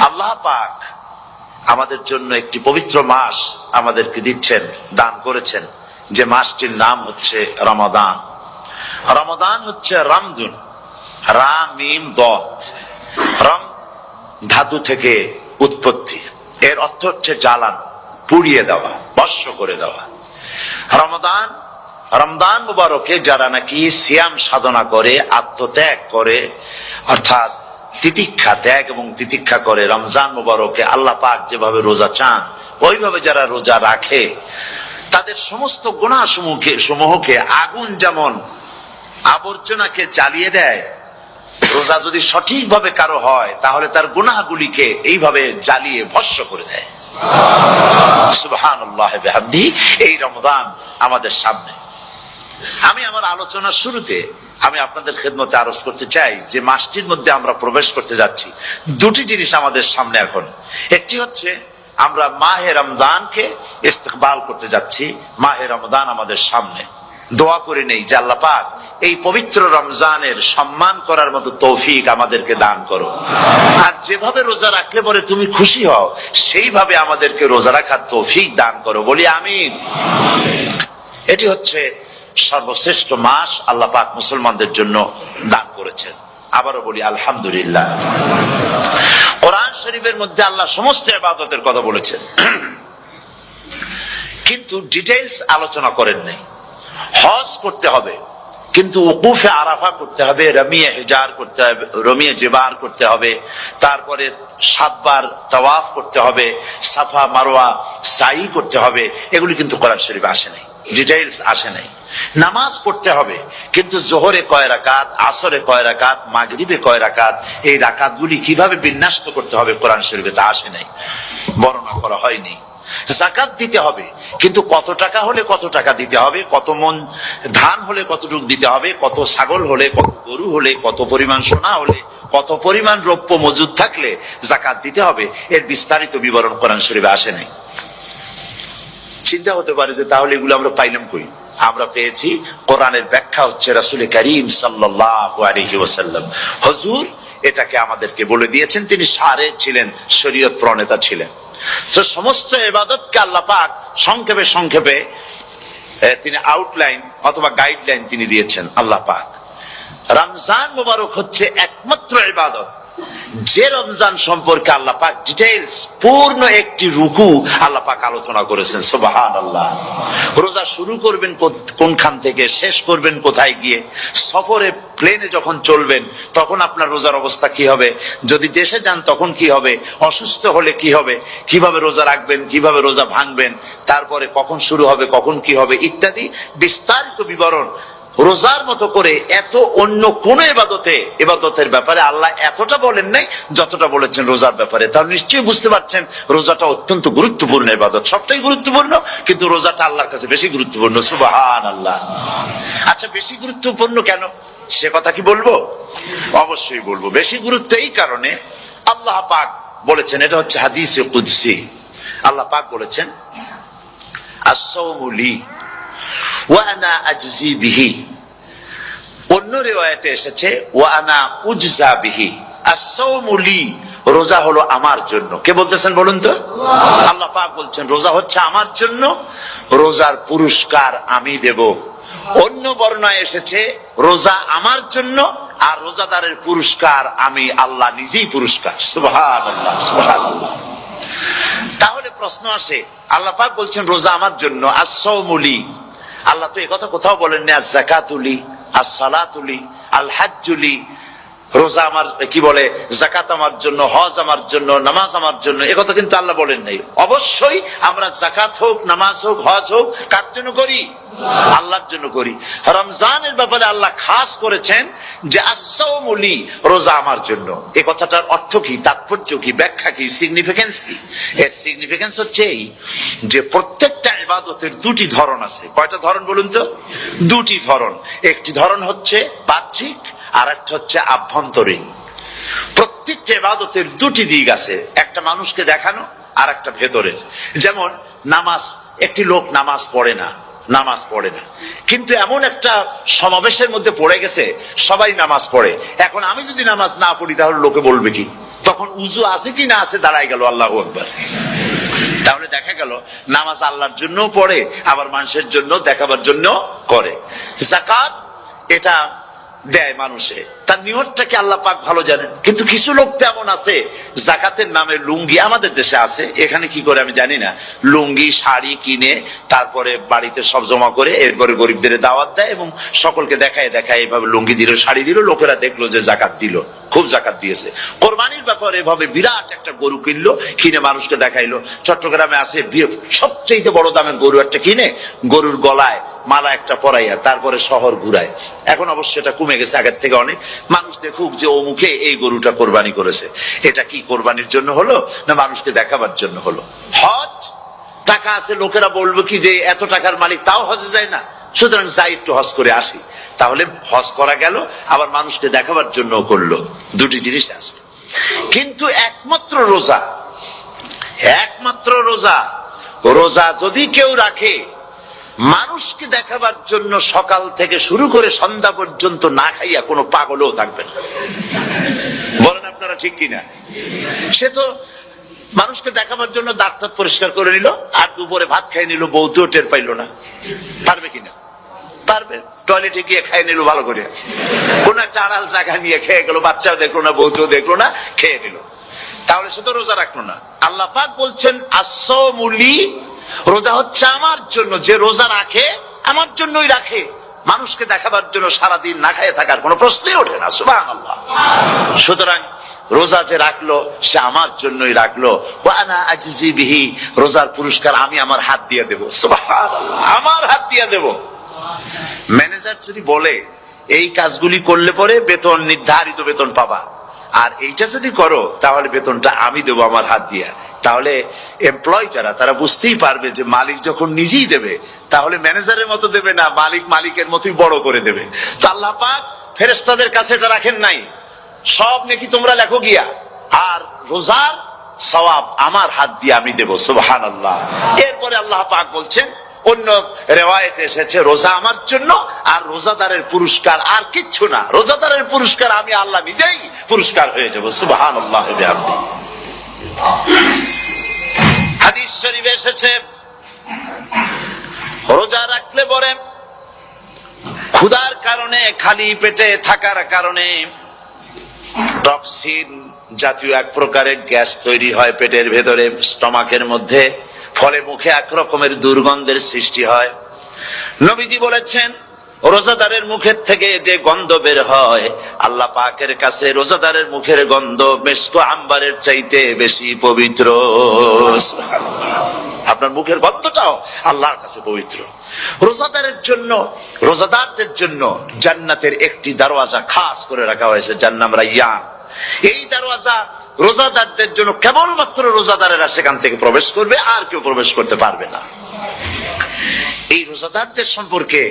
আল্লাহ পাক আমাদের জন্য একটি পবিত্র মাস আমাদেরকে দিচ্ছেন, দান করেছেন, যে মাসটির নাম হচ্ছে রমাদান। রমাদান হচ্ছে রামদুন, রা মিম দত, রাম ধাতু থেকে উৎপত্তি, এর অর্থ হচ্ছে জ্বালানো, পুড়িয়ে দেওয়া, ভস্ম করে দেওয়া। রমাদান, রমজান মুবারকে যারা নাকি সিয়াম সাধনা করে, আত্মত্যাগ করে, অর্থাৎ তিতিক্ষা, ত্যাগ এবং তিতিক্ষা করে, রমজান মুবারকে আল্লাহ পাক যেভাবে রোজা চান ওইভাবে যারা রোজা রাখে, তাদের সমস্ত গুনাহ সমূহকে আগুন যেমন আবর্জনাকে জ্বালিয়ে দেয়, রোজা যদি সঠিকভাবে কারো হয় তাহলে তার গুনাহগুলিকে এইভাবে জ্বালিয়ে ভস্ম করে দেয়। সুবহানাল্লাহ বিহামদিহি। এই রমজান আমাদের সামনে। আমি আমার আলোচনার শুরুতে আমি আপনাদের খেদমতে আরজ করতে চাই যে মাসটির মধ্যে আমরা প্রবেশ করতে যাচ্ছি, দুটি জিনিস আমাদের সামনে এখন। একটি হচ্ছে আমরা মাহে রমজানকে ইস্তেকবাল করতে যাচ্ছি, মাহে রমজান আমাদের সামনে। দোয়া করে নেই যে আল্লাহ পাক এই পবিত্র রমজানের সম্মান করার মতো তৌফিক আমাদেরকে দান করো, আর যেভাবে রোজা রাখলে পরে তুমি খুশি হও সেইভাবে আমাদেরকে রোজা রাখার তৌফিক দান করো, বলি আমিন। এটি হচ্ছে সর্বশ্রেষ্ঠ মাস আল্লাহ পাক মুসলমানদের জন্য দান করেছেন। আবারও বলি আলহামদুলিল্লাহ। কোরআন শরীফের মধ্যে আল্লাহ সমস্ত ইবাদতের কথা বলেছেন, কিন্তু ডিটেইলস আলোচনা করেন নাই। হজ করতে হবে, কিন্তু উকুফে আরাফা করতে হবে, রমিয়ে হিজার করতে হবে, রমিয়ে জিবার করতে হবে, তারপরে 7 বার তাওয়াফ করতে হবে, সাফা মারওয়া সাই করতে হবে। এগুলি কিন্তু কোরআন শরীফে আসে নাই, ডিটেইলস আসে নাই। নামাজ পড়তে হবে, কিন্তু জোহরে কয় রাকাত, আসরে কয় রাকাত, মাগরিবে কয় রাকাত, এই রাকাতগুলি কিভাবে বিন্যস্ত করতে হবে কোরআন শরীফে তা আসে নাই, বর্ণনা করা হয়নি। যাকাত দিতে হবে, কিন্তু কত টাকা হলে কত টাকা দিতে হবে, কত মন ধান হলে কতটুকু দিতে হবে, কত ছাগল হলে, কত গরু হলে, কত পরিমাণ সোনা হলে, কত পরিমাণ রৌপ্য মজুদ থাকলে যাকাত দিতে হবে, এর বিস্তারিত বিবরণ কোরআন শরীফে আসে নাই। চিন্তা হতে পারে যে তাহলে এগুলো আমরা পাইলাম কই? আমরা পেয়েছি কোরআনের ব্যাখ্যা হচ্ছে রাসূল করিম সাল্লাল্লাহু আলাইহি ওয়াসাল্লাম, হুজুর এটাকে আমাদেরকে বলে দিয়েছেন। তিনি শারে ছিলেন, শরীয়ত প্রণেতা ছিলেন। তো সমস্ত ইবাদতকে আল্লাহ পাক সংক্ষেপে সংক্ষেপে তিনি আউটলাইন অথবা গাইডলাইন তিনি দিয়েছেন আল্লাহ পাক। রমজান মুবারক হচ্ছে একমাত্র ইবাদত যে রমজান সম্পর্কে আল্লাহ পাক ডিটেইলস পূর্ণ একটি রুকু আল্লাহ পাক আলোচনা করেছেন। সুবহানাল্লাহ। রোজা শুরু করবেন কোনখান থেকে, শেষ করবেন কোথায় গিয়ে, সফরে প্লেনে যখন চলবেন তখন আপনার রোজার অবস্থা কি হবে, যদি দেশে যান তখন কি হবে, অসুস্থ হলে কি হবে, কিভাবে রোজা রাখবেন, কিভাবে রোজা ভাঙবেন, তারপরে কখন শুরু হবে, কখন কি হবে ইত্যাদি বিস্তারিত বিবরণ। রোজার মতো করে এত অন্য কোন ইবাদতের ব্যাপারে আল্লাহ এতটা বলেন নাই যতটা বলেছেন রোজার ব্যাপারে। তাহলে নিশ্চয়ই বুঝতে পারছেন রোজাটা অত্যন্ত গুরুত্বপূর্ণ ইবাদত। সবটাই গুরুত্বপূর্ণ, কিন্তু রোজাটা আল্লাহর কাছে বেশি গুরুত্বপূর্ণ। সুবহানাল্লাহ। আচ্ছা, বেশি গুরুত্বপূর্ণ কেন সে কথা কি বলবো? অবশ্যই বলবো। বেশি গুরুত্ব এই কারণে, আল্লাহ পাক বলেছেন, এটা হচ্ছে হাদিসে কুদসি। আল্লাহ পাক বলেছেন আস-সাওমু লি ওয়া আনা আজজি বিহি। অন্য রিওয়ায়াতে এসেছে ওয়া আনা উজজা বিহি। আস-সাওমু লি, রোজা হলো আমার জন্য। কে বলতেছেন বলুন তো? আল্লাহ পাক বলছেন রোজা হচ্ছে আমার জন্য, রোজার পুরস্কার আমি দেব। অন্য বর্ণনায় এসেছে রোজা আমার জন্য আর রোজাদারের পুরস্কার আমি আল্লাহ নিজেই পুরস্কার। সুবহানাল্লাহ, সুবহানাল্লাহ। তাহলে প্রশ্ন আসে, আল্লাহ পাক বলছেন রোজা আমার জন্য, আস-সাওমু লি। আল্লাহ তো একথা কোথাও বলেননি আজ-যাকাতুলি, আস-সালাতুলি, আল-হাজ্জুলি। রোজা আমার কি বলে, যাকাত আমার জন্য, হজ আমার জন্য, নামাজ আমার জন্য, একথা কিন্তু আল্লাহ বলেন নাই। অবশ্যই আমরা যাকাত হোক, নামাজ হোক, হজ হোক কার জন্য করি? আল্লাহর জন্য করি। রমজানের ব্যাপারে আল্লাহ খাস করেছেন যে আস-সাওমু লি, রোজা আমার জন্য। এই কথাটার অর্থ কি, তাৎপর্য কি, ব্যাখ্যা কি, সিগনিফিকেন্স কি? এর সিগনিফিকেন্স হচ্ছে এই যে প্রত্যেকটা ইবাদতের দুটি ধরন আছে। কয়টা ধরন বলুন তো? দুটি ধরন। একটি ধরন হচ্ছে বাহ্যিক, আর একটা হচ্ছে আভ্যন্তরীণ। প্রত্যেকটা ইবাদতের দুটি দিক আছে, একটা মানুষকে দেখানো আর একটা ভেতরের। যেমন নামাজ, একটি লোক নামাজ পড়ে না, কিন্তু এমন একটা সমাবেশের মধ্যে পড়ে গেছে সবাই নামাজ পড়ে। এখন আমি যদি নামাজ না পড়ি তাহলে লোকে বলবে কি? তখন উজু আছে কি না আছে দাঁড়ায় গেল আল্লাহু আকবার। তাহলে দেখা গেল নামাজ আল্লাহর জন্য পড়ে, আবার মানুষের জন্য দেখাবার জন্য করে। যাকাত এটা দেয় মানুষে, তার নিয়তটাকে আল্লাহ পাক ভালো জানেন। কিন্তু কিছু লোক তেমন আছে যাকাতের নামে লুঙ্গি, আমাদের দেশে আছে, এখানে কি করে আমি জানি না, লুঙ্গি শাড়ি কিনে তারপরে বাড়িতে সব জমা করে এরপরে গরিবদের দাওয়াত দেয় এবং সকলকে দেখায় দেখায় এভাবে লুঙ্গি দিল শাড়ি দিল, লোকেরা দেখলো যে জাকাত দিল, খুব জাকাত দিয়েছে। কোরবানির ব্যাপারে এভাবে বিরাট একটা গরু কিনলো, কিনে মানুষকে দেখাইলো। চট্টগ্রামে আছে সবচেয়ে বড় দামের গরু একটা কিনে গরুর গলায় মালা একটা পরাইয়া তারপরে শহর ঘুরায়। এখন অবশ্য এটা কমে গেছে আগের থেকে অনেক। মানুষ দেখুক যে অমুকে এই গরুটা কোরবানি করেছে। এটা কি কোরবানির জন্য হলো না মানুষকে দেখাবার জন্য হলো? হজ, টাকা আছে, লোকেরা বলবো কি যে এত টাকার মালিক তাও হজে যায় না, সুতরাং যাই একটু হজ করে আসি। তাহলে হজ করা গেল, আবার মানুষকে দেখাবার জন্য করলো। দুটি জিনিস আছে। কিন্তু একমাত্র রোজা, একমাত্র রোজা, রোজা যদি কেউ রাখে মানুষকে দেখাবার জন্য সকাল থেকে শুরু করে সন্ধ্যা পর্যন্ত না খাইয়া কোনো পাগলও থাকবে না। বলেন আপনারা ঠিক কিনা? সে তো মানুষকে দেখাবার জন্য দাঁত টাত পরিষ্কার করে নিল, আর দুপুরে ভাত খাই নিল, বউতেও টের পাইল না। পারবে কিনা? পারবে। টয়লেটে গিয়ে খাই নিল ভালো করে, কোন একটা আড়াল জায়গা নিয়ে খেয়ে গেল, বাচ্চাও দেখলো না, বউতেও দেখলো না, খেয়ে নিল। তাহলে সে তো রোজা রাখলো না। আল্লাহ পাক বলছেন আস-সাওমুলি, রোজা হচ্ছে আমার জন্য। যে রোজা রাখে আমার জন্যই রাখে, মানুষকে দেখাবার জন্য সারাদিন না খেয়ে থাকার কোনো প্রশ্নই ওঠে না। সুবহানাল্লাহ। সুতরাং রোজা যে রাখলো সে আমার জন্যই রাখলো। ওয়া আনা আজজি বিহি, রোজার পুরস্কার আমি আমার হাত দিয়ে দেব। সুবহানাল্লাহ, আমার হাত দিয়ে দেব। ম্যানেজার যদি বলে এই কাজগুলি করলে পরে বেতন, নির্ধারিত বেতন পাবা, আর এইটা যদি করো তাহলে বেতনটা আমি দেবো আমার হাত দিয়া, তাহলে এমপ্লয় যারা তারা বুঝতেই পারবে যে মালিক যখন নিজেই দেবে তাহলে ম্যানেজারের মতো দেবে না, মালিক মালিকের মতোই বড় করে দেবে। তো আল্লাহ পাক ফেরেশতাদের কাছে এটা রাখেন নাই, সব নেকি তোমরা লেখো গিয়া, আর রোজার সওয়াব আমার হাত দিয়ে আমি দেব। সুবহানাল্লাহ। এরপরে আল্লাহ পাক বলছেন, অন্য রিওয়ায়াতে এসেছে রোজা আমার জন্য, আর রোজাদারের পুরস্কার আর কিচ্ছু না, রোজাদারের পুরস্কার আমি আল্লাহ নিজেই পুরস্কার হয়ে যাব। সুবহানাল্লাহ। হাদিস শরীফে এসেছে রোজা রাখলে পরে ক্ষুধার কারণে, খালি পেটে থাকার কারণে টক্সিন জাতীয় এক প্রকারের গ্যাস তৈরি হয় পেটের ভেতরে, স্টমাকের মধ্যে, ফলে মুখে এক রকমের দুর্গন্ধের সৃষ্টি হয়। নবীজি বলেছেন রোজাদারের মুখের থেকে যে গন্ধ বের হয় আল্লাহ পাকের কাছে রোজাদারের মুখের গন্ধ মিস্ক আম্বারের চাইতে বেশি পবিত্র। আপনার মুখের গন্ধটাও আল্লাহর কাছে পবিত্র। রোজাদারের জন্য, রোজাদারদের জন্য জান্নাতের একটি দরওয়াজা খাস করে রাখা হয়েছে, যার নাম রায়্যান। এই দরওয়াজা রোজাদারদের জন্য, কেবলমাত্র রোজাদারেরা সেখান থেকে প্রবেশ করবে, আর কেউ প্রবেশ করতে পারবে না। এই রোজাদারদের সম্পর্কে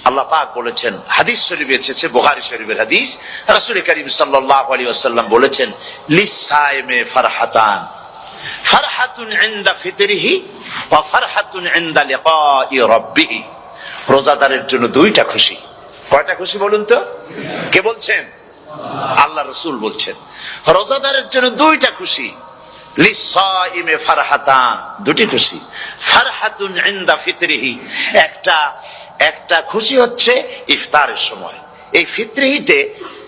আল্লাহ পাক বলেছেন, হাদিস শরীফে এসেছে, বুখারী শরীফের হাদিস, রাসূল করিম সাল্লাল্লাহু আলাইহি ওয়াসাল্লাম বলেছেন লিসাইমে ফারহাতান, ফারহাতুন ইনদা ফিতরিহি ওয়া ফারহাতুন ইনদা লিকাই রাব্বিহি। রোজাদারের জন্য দুইটা খুশি। কয়টা খুশি বলুন তো? কে বলছেন? আল্লাহ রাসূল বলছেন রোজাদারের জন্য দুইটা খুশি। লিসাইমে ফারহাতান, দুটি খুশি। ফারহাতুন ইনদা ফিতরিহি, একটা খুশি হচ্ছে ইফতারের সময়। এই ফিতরিহিতে,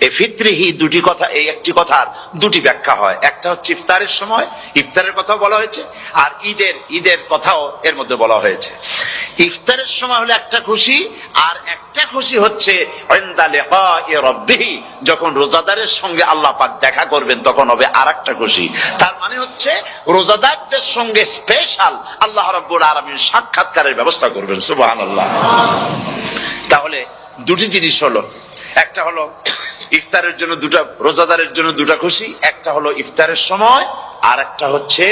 এই ফিতরিহি দুটি কথা, এই একটি কথার দুটি ব্যাখ্যা হয়। একটা হচ্ছে ইফতারের সময়, ইফতারের কথা বলা হয়েছে, আর ঈদের কথাও এর মধ্যে বলা হয়েছে। ইফতারের সময় হলে একটা খুশি, আর একটা খুশি হচ্ছে ইনদা লিকাই রাব্বিহি, যখন রোজাদারের সঙ্গে আল্লাহ পাক দেখা করবেন তখন হবে আরেকটা খুশি। তার মানে হচ্ছে রোজাদারদের সঙ্গে স্পেশাল আল্লাহ রাব্বুল আলামিন সাক্ষাৎকারের ব্যবস্থা করবেন। সুবহানাল্লাহ। তাহলে দুটি জিনিস হলো, একটা হলো ইফতারের জন্য দুটা, রোজাদারের জন্য দুটা খুশি, একটা হলো ইফতারের সময়, আর একটা হচ্ছে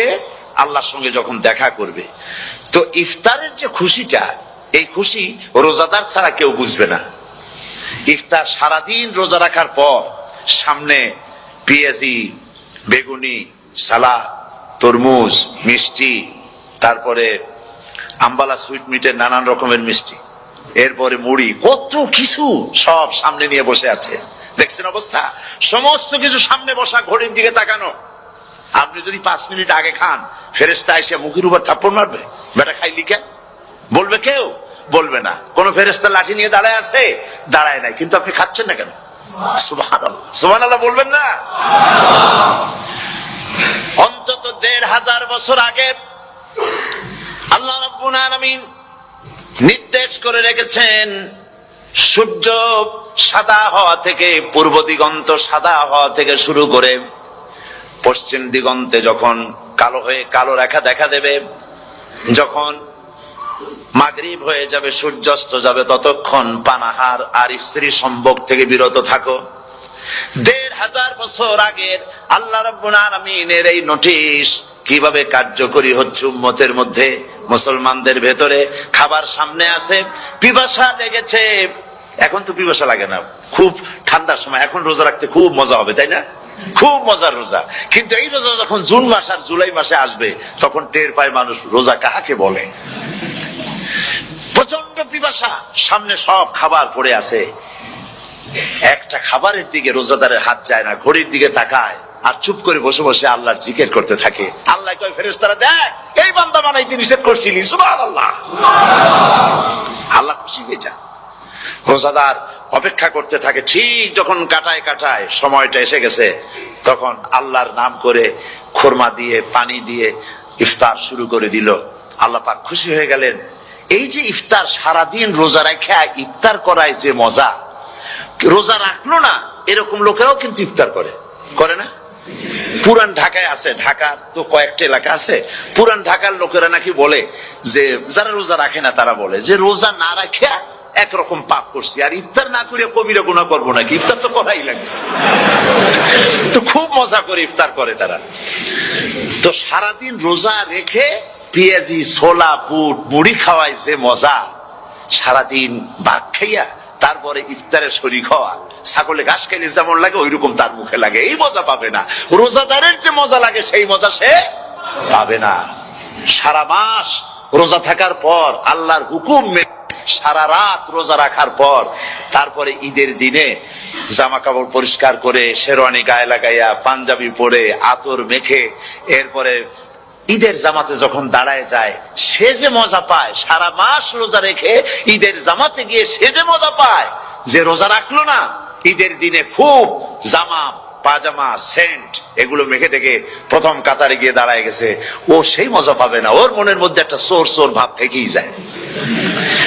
আল্লাহর সঙ্গে যখন দেখা করবে। তো ইফতারের যে খুশিটা, এই খুশি রোজাদার ছাড়া কেউ বুঝবে না। ইফতার সারাদিন রোজা রাখার পর সামনে পেঁয়াজি, বেগুনি, সালাদ, তরমুজ, মিষ্টি, তারপরে আম্বালা সুইট মিটের নানান রকমের মিষ্টি, এরপরে মুড়ি, কত কিছু সব সামনে নিয়ে বসে আছে। দেখছেন অবস্থা? সমস্ত কিছু সামনে বসা, ঘড়ির দিকে তাকানো। আপনি যদি 5 মিনিট আগে খান, ফেরেশতা এসে মুখের উপর থাপ্পড় মারবে, বেটা খাইলি কেন বলবে? কেউ বলবে না। কোন ফেরেশতা লাঠি নিয়ে দাঁড়ায় আছে? দাঁড়ায় নাই, কিন্তু আপনি খাচ্ছেন না কেন? সুবহানাল্লাহ, সুবহানাল্লাহ বলবেন না? অন্তত 1500 বছর আগে আল্লাহ রাব্বুল আলামিন নির্দেশ করে রেখেছেন, সূর্য সাদা হওয়া থেকে, পূর্ব দিগন্ত সাদা হওয়া থেকে শুরু করে পশ্চিম দিগন্তে যখন কালো হয়ে কালো রেখা দেখা দেবে, যখন মাগরিব হয়ে যাবে, সূর্যাস্ত যাবে, ততক্ষণ পানাহার আর স্ত্রী সম্ভোগ থেকে বিরত থাকো। 1500 বছর আগের আল্লাহ রাব্বুল আলামিনের এই নোটিশ কিভাবে কার্যকরী হচ্ছে উম্মতের মধ্যে, মুসলমানদের ভেতরে। খাবার সামনে আছে, পিপাসা লেগেছে। এখন তো পিপাসা লাগে না, খুব ঠান্ডার সময়, এখন রোজা রাখতে খুব মজা হবে, তাই না? খুব মজার রোজা। কিন্তু এই রোজা যখন জুন মাস আর জুলাই মাসে আসবে, তখন টের পায় মানুষ রোজা কাহাকে বলে। প্রচন্ড পিপাসা, সামনে সব খাবার পড়ে আছে, একটা খাবারের দিকে রোজাদারের হাত যায় না, ঘড়ির দিকে তাকায় আর চুপ করে বসে বসে আল্লাহর জিকির করতে থাকে। আল্লাহ কয়, ফেরেশতারা দেখ, এই বান্দা বানাইতে নিষেধ করছিলি, সুবহানাল্লাহ। আল্লাহ খুশি হয়ে যায়। রোজাদার অপেক্ষা করতে থাকে। ঠিক যখন কাটায় কাটায় সময়টা এসে গেছে, তখন আল্লাহর নাম করে খুরমা দিয়ে, পানি দিয়ে ইফতার শুরু করে দিল। আল্লাহ পাক খুশি হয়ে গেলেন। এই যে ইফতার, সারাদিন রোজা রাখা ইফতার করায় যে মজা, রোজা রাখলো না এরকম লোকেরাও কিন্তু ইফতার করে, করে না? পুরান ঢাকায় আছে, ঢাকার তো কয়েকটা এলাকা আছে, পুরান ঢাকার লোকেরা নাকি বলে যে, যারা রোজা রাখে না তারা বলে যে, রোজা না রাখে একরকম পাপ করছি, আর ইফতার না করে কবিরা গুনাহ করবো নাকি, ইফতার তো করাই লাগে। তো খুব মজা করে ইফতার করে তারা। তো সারাদিন রোজা রেখে পেঁয়াজি, ছোলা, বুট, মুড়ি খাওয়ায় যে মজা, সারাদিন ভাত খাইয়া তারপরে ইফতারে শরীক হওয়া, ছাগলে ঘাস খাইলে যেমন লাগে ওইরকম তার মুখে লাগে, এই মজা পাবে না। রোজাদারের যে মজা লাগে সেই মজা সে পাবে না। সারা মাস রোজা থাকার পর, আল্লাহর হুকুম সারা রাত রোজা রাখার পর, তারপরে ঈদের দিনে জামা কাপড় পরিষ্কার করে, শেরওয়ানি গায়ে লাগাইয়া, পাঞ্জাবি পরে, আতর মেখে, এরপরে ঈদের জামাতে যখন দাঁড়ায় যায়, সে যে মজা পায়, সারা মাস রোজা রেখে ঈদের জামাতে গিয়ে সে যে মজা পায়, যে রোজা রাখলো না, ঈদের দিনে খুব জামা, পাজামা, সেন্ট এগুলো মেখে টেকে প্রথম কাতারে গিয়ে দাঁড়ায় গেছে, ও সেই মজা পাবে না। ওর মনের মধ্যে একটা চোর চোর ভাব থেকেই যায়।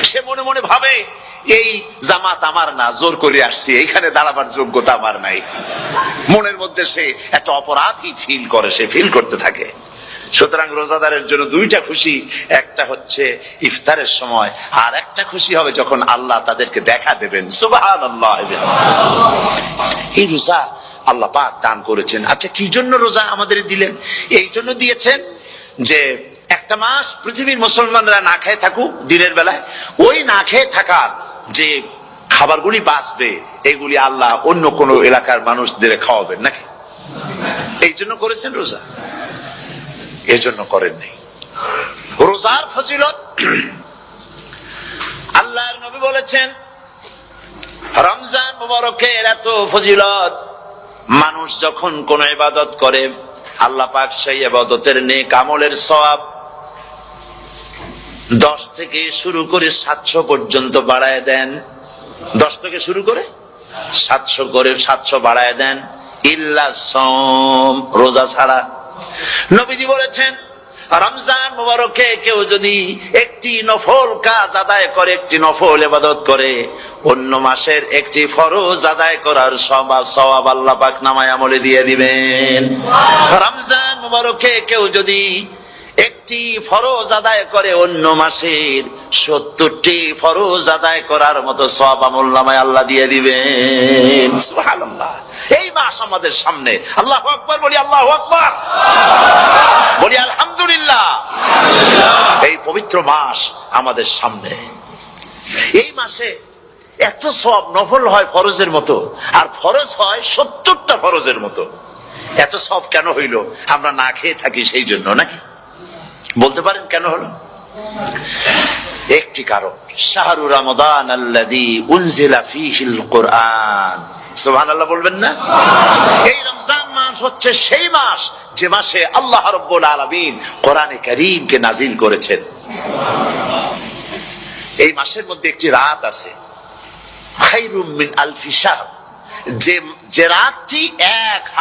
সে মনে মনে ভাবে, এই জামাত আমার না, জোর করে আসছি, এইখানে দাঁড়াবার যোগ্যতা আমার নাই। মনের মধ্যে সে একটা অপরাধী ফিল করে, সে ফিল করতে থাকে। সুতরাং রোজাদারের জন্য দুইটা খুশি, একটা হচ্ছে ইফতারের সময়, আর একটা খুশি হবে যখন আল্লাহ তাদেরকে দেখা দেবেন। সুবহানাল্লাহ। এই রোজা আল্লাহ পাক দান করেছেন। আচ্ছা, কি জন্য রোজা আমাদের দিলেন? এই জন্য দিয়েছেন যে একটা মাস পৃথিবীর মুসলমানরা না খেয়ে থাকুক দিনের বেলায়, ওই না খেয়ে থাকার যে খাবারগুলি বাঁচবে, এগুলি আল্লাহ অন্য কোন এলাকার মানুষদের খাওয়াবেন নাকি? এই জন্য করেছেন রোজা, এজন্য করেন নাই। রোজার ফজিলত আল্লাহর নবী বলেছেন, রমজান মুবারকের এত ফজিলত, মানুষ যখন কোন ইবাদত করে, আল্লাহ পাক সেই ইবাদতের নেক আমলের সওয়াব 10 থেকে শুরু করে 700 পর্যন্ত বাড়ায় দেন। 10 থেকে শুরু করে 700 করে 700 বাড়ায় দেন, ইল্লা সাওম, রোজা ছাড়া। নবীজি বলেছেন, রমজান মুবারকে কেউ যদি একটি নফল কাজ আদায় করে, একটি নফল ইবাদত করে, অন্য মাসের একটি ফরজ আদায় করার সওয়াব আল্লাহ পাক নামায়ে আমলে দিয়ে দিবেন। রমজান মুবারকে কেউ যদি একটি ফরজ আদায় করে, অন্য মাসের 70টি ফরজ আদায় করার মতো সওয়াব আমলনামায় আল্লাহ দিয়ে দিবেন। সুবহানাল্লাহ। এই মাস আমাদের সামনে, আল্লাহু আকবার বলি, আল্লাহু আকবার বলি, আলহামদুলিল্লাহ। এই পবিত্র মাস আমাদের সামনে। এই মাসে এত সওয়াব, নফল হয় ফরজের মতো, আর ফরজ হয় 70টা ফরজের মতো। এত সওয়াব কেন হইল? আমরা না খেয়ে থাকি সেই জন্য নাকি? বলতে পারেন কেন হলো? একটি কারণ, শাহরু রমাদান আল্লাযী উনজিলা ফীহিল কুরআন, সুবহানাল্লাহ বলবেন না? এই রমজান মাস হচ্ছে সেই মাস যে মাসে আল্লাহ রাব্বুল আলামিন কোরআনে কারীমকে নাজিল করেছেন। এই মাসের মধ্যে একটি রাত আছে খায়রুম মিন আলফি শাহর, যে রাতটি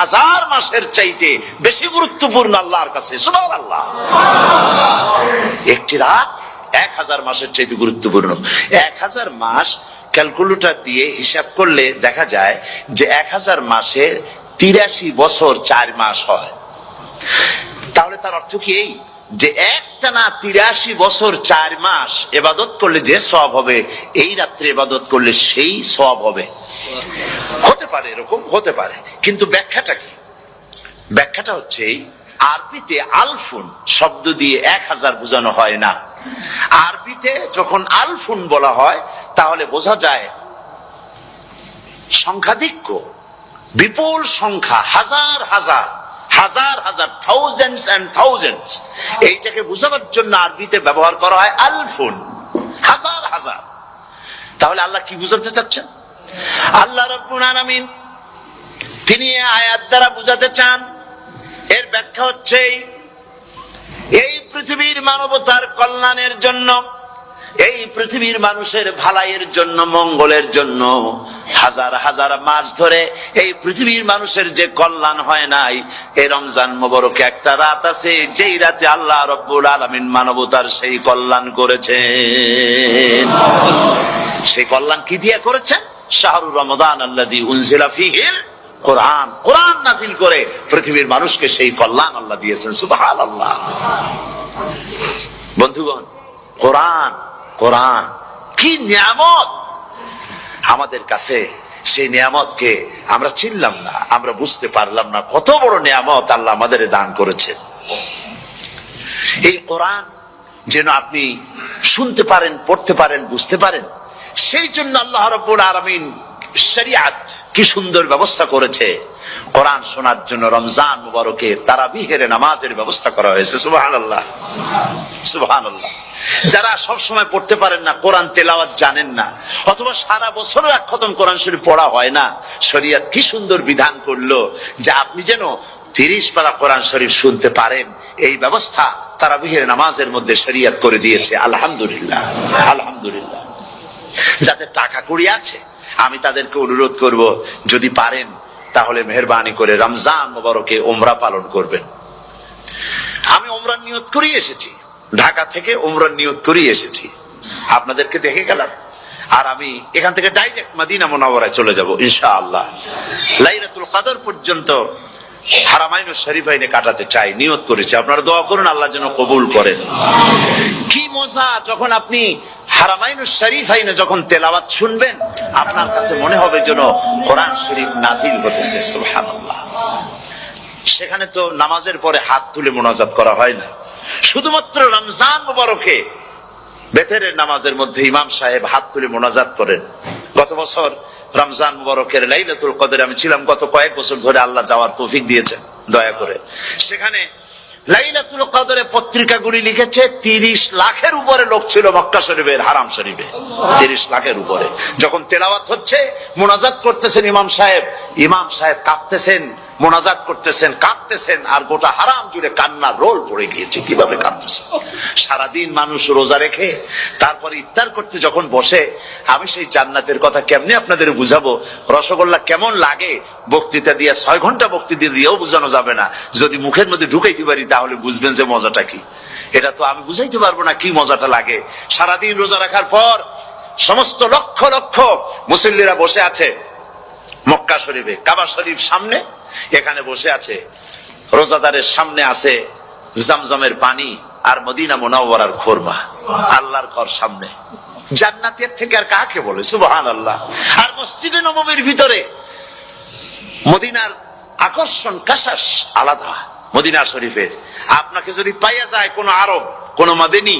1000 মাসের চাইতে বেশি গুরুত্বপূর্ণ আল্লাহর কাছে। সুবহানাল্লাহ। একটি রাত 1000 মাসের চাইতে গুরুত্বপূর্ণ। 1000 মাস ক্যালকুলেটর দিয়ে হিসাব করলে দেখা যায় যে 1000 মাসে 83 বছর 4 মাস হয়। তাহলে তার অর্থ কি এই যে একটানা 83 বছর 4 মাস ইবাদত করলে যে সওয়াব হবে, এই রাত্রে ইবাদত করলে সেই সওয়াব হবে? হতে পারে, এরকম হতে পারে, কিন্তু ব্যাখ্যাটা কি? ব্যাখ্যাটা হচ্ছে আরবিতে আলফুন শব্দ দিয়ে 1000 বোঝানো হয় না। আরবিতে যখন আলফুন বলা হয় তাহলে বোঝা যায় সংখ্যাধিক্য, বিপুল সংখ্যা, হাজার হাজার হাজার হাজার, থাউজেন্ডস এন্ড থাউজেন্ডস। এইটাকে বোঝানোর জন্য আরবিতে ব্যবহার করা হয় আলফুন, হাজার হাজার। তাহলে আল্লাহ কি বুঝাতে চাচ্ছেন? আল্লাহ রাব্বুল আলামিন তিনি আয়াত দ্বারা বুঝাতে চান, এর ব্যাখ্যা হচ্ছে এই পৃথিবীর মানবতার কল্যাণের জন্য, এই পৃথিবীর মানুষের ভালাইয়ের জন্য, মঙ্গলের জন্য হাজার হাজার মাস ধরে এই পৃথিবীর মানুষের যে কল্যাণ হয় নাই, এই রমজান মোবারকে একটা রাত আছে যেই রাতে আল্লাহ রাব্বুল আলামিন মানবতার সেই কল্যাণ করেছেন। সেই কল্যাণ কি দিয়ে করেছেন? শাহরু রমাদান আল্লাযী উনজিলা ফীহিল কোরআন, কোরআন নাযিল করে পৃথিবীর মানুষকে সেই কল্যাণ আল্লাহ দিয়েছেন। সুবহানাল্লাহ। বন্ধুগণ, কোরআন, কোরআন কি নিয়ামত আমাদের কাছে! সেই নিয়ামতকে আমরা চিনলাম না, আমরা বুঝতে পারলাম না কত বড় নিয়ামত আল্লাহ আমাদের দান করেছেন। এই কোরআন যেন আপনি শুনতে পারেন, পড়তে পারেন, বুঝতে পারেন, সেই জন্য আল্লাহ রাব্বুল আলামিন শরিয়াত কি সুন্দর ব্যবস্থা করেছে। কোরআন শোনার জন্য রমজান মুবারকে তারাবিহের নামাজের ব্যবস্থা করা হয়েছে। সুবহানাল্লাহ, সুবহানাল্লাহ। যারা সব সময় পড়তে পারেন না, কোরআন তেলাওয়াত জানেন না, অথবা সারা বছরও এক খতম কোরআন শরীফ পড়া হয় না, শরিয়ত কি সুন্দর বিধান করলো যে আপনি যেন 30 পারা কোরআন শরীফ শুনতে পারেন। এই ব্যবস্থা তারাবিহের নামাজের মধ্যে শরিয়ত করে দিয়েছে। আলহামদুলিল্লাহ, আলহামদুলিল্লাহ। যাদের টাকা কড়ি আছে আমি তাদেরকে অনুরোধ করব, যদি পারেন তাহলে মেহেরবানি করে রমজান মুবারকে উমরা পালন করবেন। আমি উমরার নিয়ত করে এসেছি, ঢাকা থেকে উমরার নিয়ত করে এসেছি, আপনাদেরকে দেখে গেলাম। আর আমি এখান থেকে ডাইরেক্ট মদিনা মুনাওয়ারায় চলে যাব ইনশাআল্লাহ। লাইলাতুল কদর পর্যন্ত হারামাইনুশ শরীফাইনে কাটাতে চাই, নিয়ত করেছি। আপনারা দোয়া করুন আল্লাহ যেন কবুল করেন। কি মজা যখন আপনি হারামাইনুশ শরীফাইনে যখন তেলাওয়াত শুনবেন, আপনার কাছে মনে হবে যেন কোরআন শরীফ নাজিল হতেছে। সুবহানাল্লাহ। সেখানে তো নামাজের পরে হাত তুলে মুনাজাত করা হয় না, শুধুমাত্র রমজান মুবারকে বেতেরের নামাজের মধ্যে ইমাম সাহেব হাত তুলে মুনাজাত করেন। গত বছর রমজান মুবারকের লাইলাতুল কদরে আমি ছিলাম, গত কয়েক বছর ধরে আল্লাহ যাওয়ার তৌফিক দিয়েছেন দয়া করে। সেখানে লাইলাতুল কদরে পত্রিকাগুলি লিখেছে 30 লাখের উপরে লোক ছিল মক্কা শরীফের, হারাম শরীফে 30 লাখের উপরে। যখন তেলাওয়াত হচ্ছে, মুনাজাত করতেছেন ইমাম সাহেব কাঁপতেছেন, মুনাজাত করতেছেন, কাঁদতেছেন, আর গোটা হারাম জুড়ে কান্নার রোল পড়ে গিয়েছে। কিভাবে কাঁদতেছেন! সারাদিন মানুষ রোজা রেখে তারপরে ইফতার করতে যখন বসে, আমি সেই জান্নাতের কথা কেমনে আপনাদের বুঝাবো? রসগোল্লা কেমন লাগে বক্তৃতা দিয়ে 6 ঘন্টা বক্তৃতা দিয়েও বুঝানো যাবে না। যদি মুখের মধ্যে ঢুকাইতে পারি তাহলে বুঝবেন যে মজাটা কি। এটা তো আমি বুঝাইতে পারবো না কি মজাটা লাগে। সারাদিন রোজা রাখার পর সমস্ত লক্ষ লক্ষ মুসল্লিরা বসে আছে মক্কা শরীফে, কাবা শরীফ সামনে, এখানে বসে আছে। রোজাদারের সামনে আছে জমজমের পানি আর মদিনা মুনাওয়ারার খুরমা। আল্লাহর ঘর সামনে, জান্নাতের থেকে আর কাকে বলে! সুবহানাল্লাহ। আর মসজিদে নববীর ভিতরে মদিনার আকর্ষণ কাশাস আলাদা। মদিনা শরীফের আপনাকে যদি পাইয়া যায় কোন আরব, কোন মাদানী,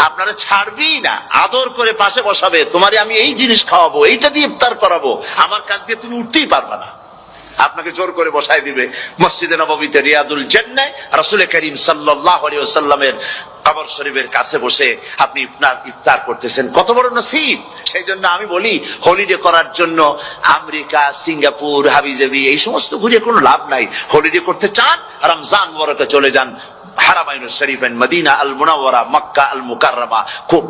আপনারা ছাড়বি না, আদর করে পাশে বসাবে, তোমারে আমি এই জিনিস খাওয়াবো, এইটা দিয়ে ইফতার করাবো, আমার কাছ দিয়ে তুমি উঠতেই পারবা না, আপনাকে জোর করে বসাই দিবে। মসজিদে নববীতে রিয়াদুল জান্নাহ রাসূল করিম সাল্লাল্লাহু আলাইহি ওয়াসাল্লামের কবর শরীফের কাছে বসে আপনি ইফতার করতেছেন, কত বড় নসিব। সেই জন্য আমি বলি, হলিডে করার জন্য আমেরিকা, সিঙ্গাপুর, হাবিজাবি এই সমস্ত ঘুরে কোনো লাভ নাই। হলিডে করতে চান, রমজান মুবারকে চলে যান হারামাইন শরীফাইন, মদিনা আল মুনাওয়ারা, মক্কা আল মুকাররমা।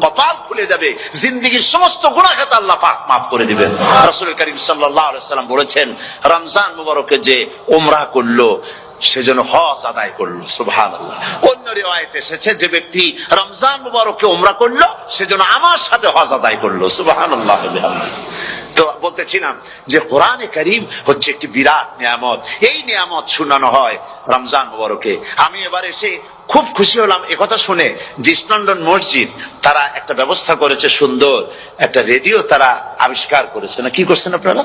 কপাল খুলে যাবে, জিন্দেগীর সমস্ত গুনাহ খাতা আল্লাহ পাক মাফ করে দিবেন। রাসূল করিম সাল্লাল্লাহু আলাইহি ওয়াসাল্লাম বলেছেন, রমজান মুবারকে যে উমরা করলো সেজন্য হজ আদায় করলো। সুবহানাল্লাহ। অন্য রিওয়ায়াতে এসেছে, যে ব্যক্তি রমজান মুবারকে উমরা করলো সেজন্য আমার সাথে হজ আদায় করলো। সুবহানাল্লাহ। তো বলতেছিলাম যে কোরআনে কারীম হচ্ছে একটি বিরাট নিয়ামত। এই নিয়ামত শোনানো হয় রমজান মুবারকে। আমি এবার এসে খুব খুশি হলাম একথা শুনে যে ইস্ট লন্ডন মসজিদ তারা একটা ব্যবস্থা করেছে, সুন্দর একটা রেডিও তারা আবিষ্কার করেছে। না কি করছেন আপনারা?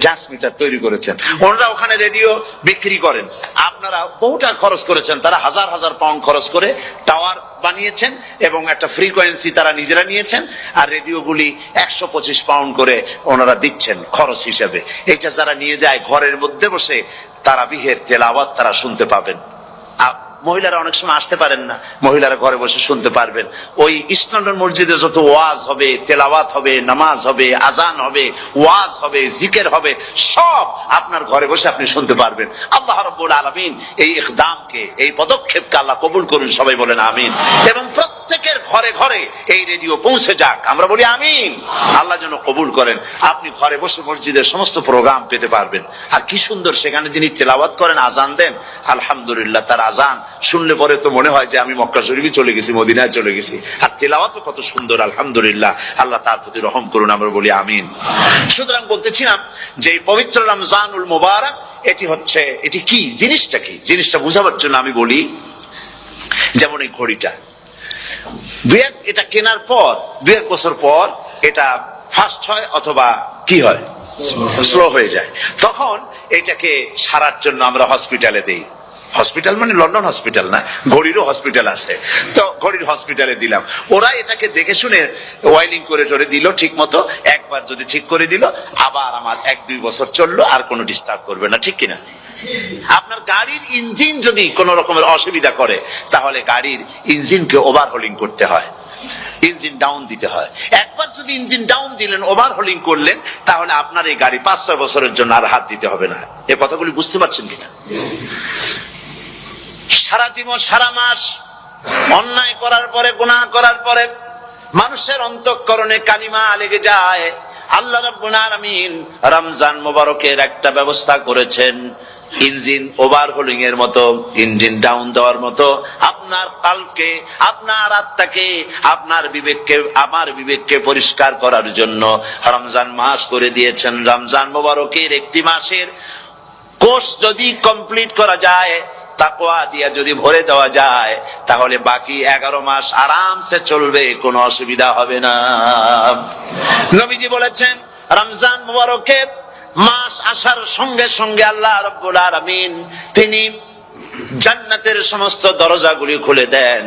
ট্রান্সমিটার তৈরি করেছেন। ওনারা ওখানে রেডিও বিক্রি করেন। আপনারা বহুটা খরচ করেছেন, তারা হাজার হাজার পাউন্ড খরচ করে টাওয়ার বানিয়েছেন এবং একটা ফ্রিকোয়েন্সি তারা নিজেরা নিয়েছেন, আর রেডিওগুলি 125 পাউন্ড করে ওনারা দিচ্ছেন খরচ হিসেবে। এটা যারা নিয়ে যায় ঘরের মধ্যে বসে তারাবিহের তেলাওয়াত তারা শুনতে পাবেন। মহিলারা অনেক সময় আসতে পারেন না, মহিলারা ঘরে বসে শুনতে পারবেন। ওই ইস্ট লন্ডন মসজিদে যত ওয়াজ হবে, তেলাওয়াত হবে, নামাজ হবে, আজান হবে, ওয়াজ হবে, জিকির হবে, সব আপনার ঘরে বসে আপনি শুনতে পারবেন। আল্লাহ রাব্বুল আলামিন এই ইকদামকে, এই পদক্ষেপকে আল্লাহ কবুল করুন, সবাই বলেন আমিন। এবং প্রত্যেকের ঘরে ঘরে এই রেডিও পৌঁছে যাক, আমরা বলি আমিন। আল্লাহ যেন কবুল করেন। আপনি ঘরে বসে মসজিদের সমস্ত প্রোগ্রাম পেতে পারবেন। আর কি সুন্দর, সেখানে যিনি তেলাওয়াত করেন, আজান দেন, আলহামদুলিল্লাহ, তার আজান শুনলে পরে তো মনে হয় যে আমি মক্কা শরীফে চলে গেছি, মদিনায় চলে গেছি। আর তেলাওয়াতও কত সুন্দর, আলহামদুলিল্লাহ। আল্লাহ তার প্রতি রহম করুন, আমরা বলি আমিন। সুতরাং বলতেছিলাম যে এই পবিত্র রমজানুল মুবারক, এটি কি জিনিসটা, কি জিনিসটা বুঝাবার জন্য আমি বলি, যেমন এই ঘড়িটা এটা কেনার পর 2-1 বছর পর এটা ফাস্ট হয় অথবা কি হয়, স্লো হয়ে যায়। তখন এটাকে সারার জন্য আমরা হসপিটালে দেই। হসপিটাল মানে লন্ডন হসপিটাল না, ঘড়িরও হসপিটাল আছে। তো ঘড়ির হসপিটালে দিলাম, ওরা এটাকে দেখে শুনে ওয়াইলিং করে টরে দিল ঠিক মতো। একবার যদি ঠিক করে দিল, আবার আমার 1-2 বছর চললো, আর কোনো ডিস্টার্ব করবে না, ঠিক কিনা? আপনার গাড়ির ইঞ্জিন যদি কোন রকমের অসুবিধা করে, তাহলে গাড়ির ইঞ্জিনকে ওভারহোলিং করতে হয়, ইঞ্জিন ডাউন দিতে হয়। একবার যদি ইঞ্জিন ডাউন দিলেন, ওভারহোলিং করলেন, তাহলে আপনার এই গাড়ি 5-6 বছরের জন্য আর হাত দিতে হবে না। এই কথাগুলি বুঝতে পারছেন কিনা? সারা জীবন, সারা মাস অন্যায় করার পরে, গুনাহ করার পরে মানুষের অন্তঃকরণে কালিমা লেগে যায়। আল্লাহ রাব্বুল আলামিন রমজান মুবারকের একটা ব্যবস্থা করেছেন, ইঞ্জিন ওভারহোলিং এর মতো, ইঞ্জিন ডাউন দেওয়ার মতো। আপনার কালকে, আপনার আত্মাকে, আপনার বিবেককে, আমার বিবেককে পরিষ্কার করার জন্য রমজান মাস করে দিয়েছেন। রমজান মুবারকের একটি মাসের কোর্স যদি কমপ্লিট করা যায়, তাকওয়া দিয়া যদি ভরে দেওয়া যায়, তাহলে বাকি 11 মাস আরামসে চলবে, কোনো অসুবিধা হবে না। নবীজি বলেছেন, রমজান মুবারকের মাস আসার সঙ্গে সঙ্গে আল্লাহ রাব্বুল আলামিন তিনি জান্নাতের সমস্ত দরজাগুলি খুলে দেন,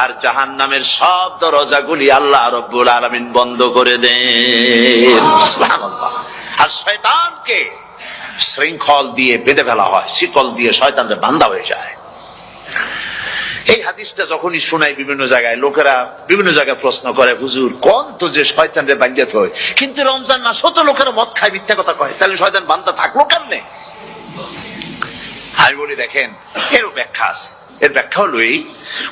আর জাহান্নামের সব দরজাগুলি আল্লাহ রাব্বুল আলামিন বন্ধ করে দেন। সুবহানাল্লাহ। আর শয়তানকে শৃঙ্খল দিয়ে বেঁধে ফেলা হয়, শিকল দিয়ে শয়তানরা বান্ধা হয়ে যায়। এই হাদিসটা যখনই শোনাই বিভিন্ন জায়গায়, লোকেরা বিভিন্ন জায়গায় প্রশ্ন করে, হুজুর কোন তো যে শয়তানরে বান্ধা হয়, কিন্তু রমজান মাস হতো লোকেরা মদ খায়, মিথ্যা কথা কয়, তাহলে শয়তান বান্ধা থাকলো কেমনে? আমি বলি, দেখেন, এর ব্যাখ্যা আছে। এর ব্যাখ্যা হলো এই,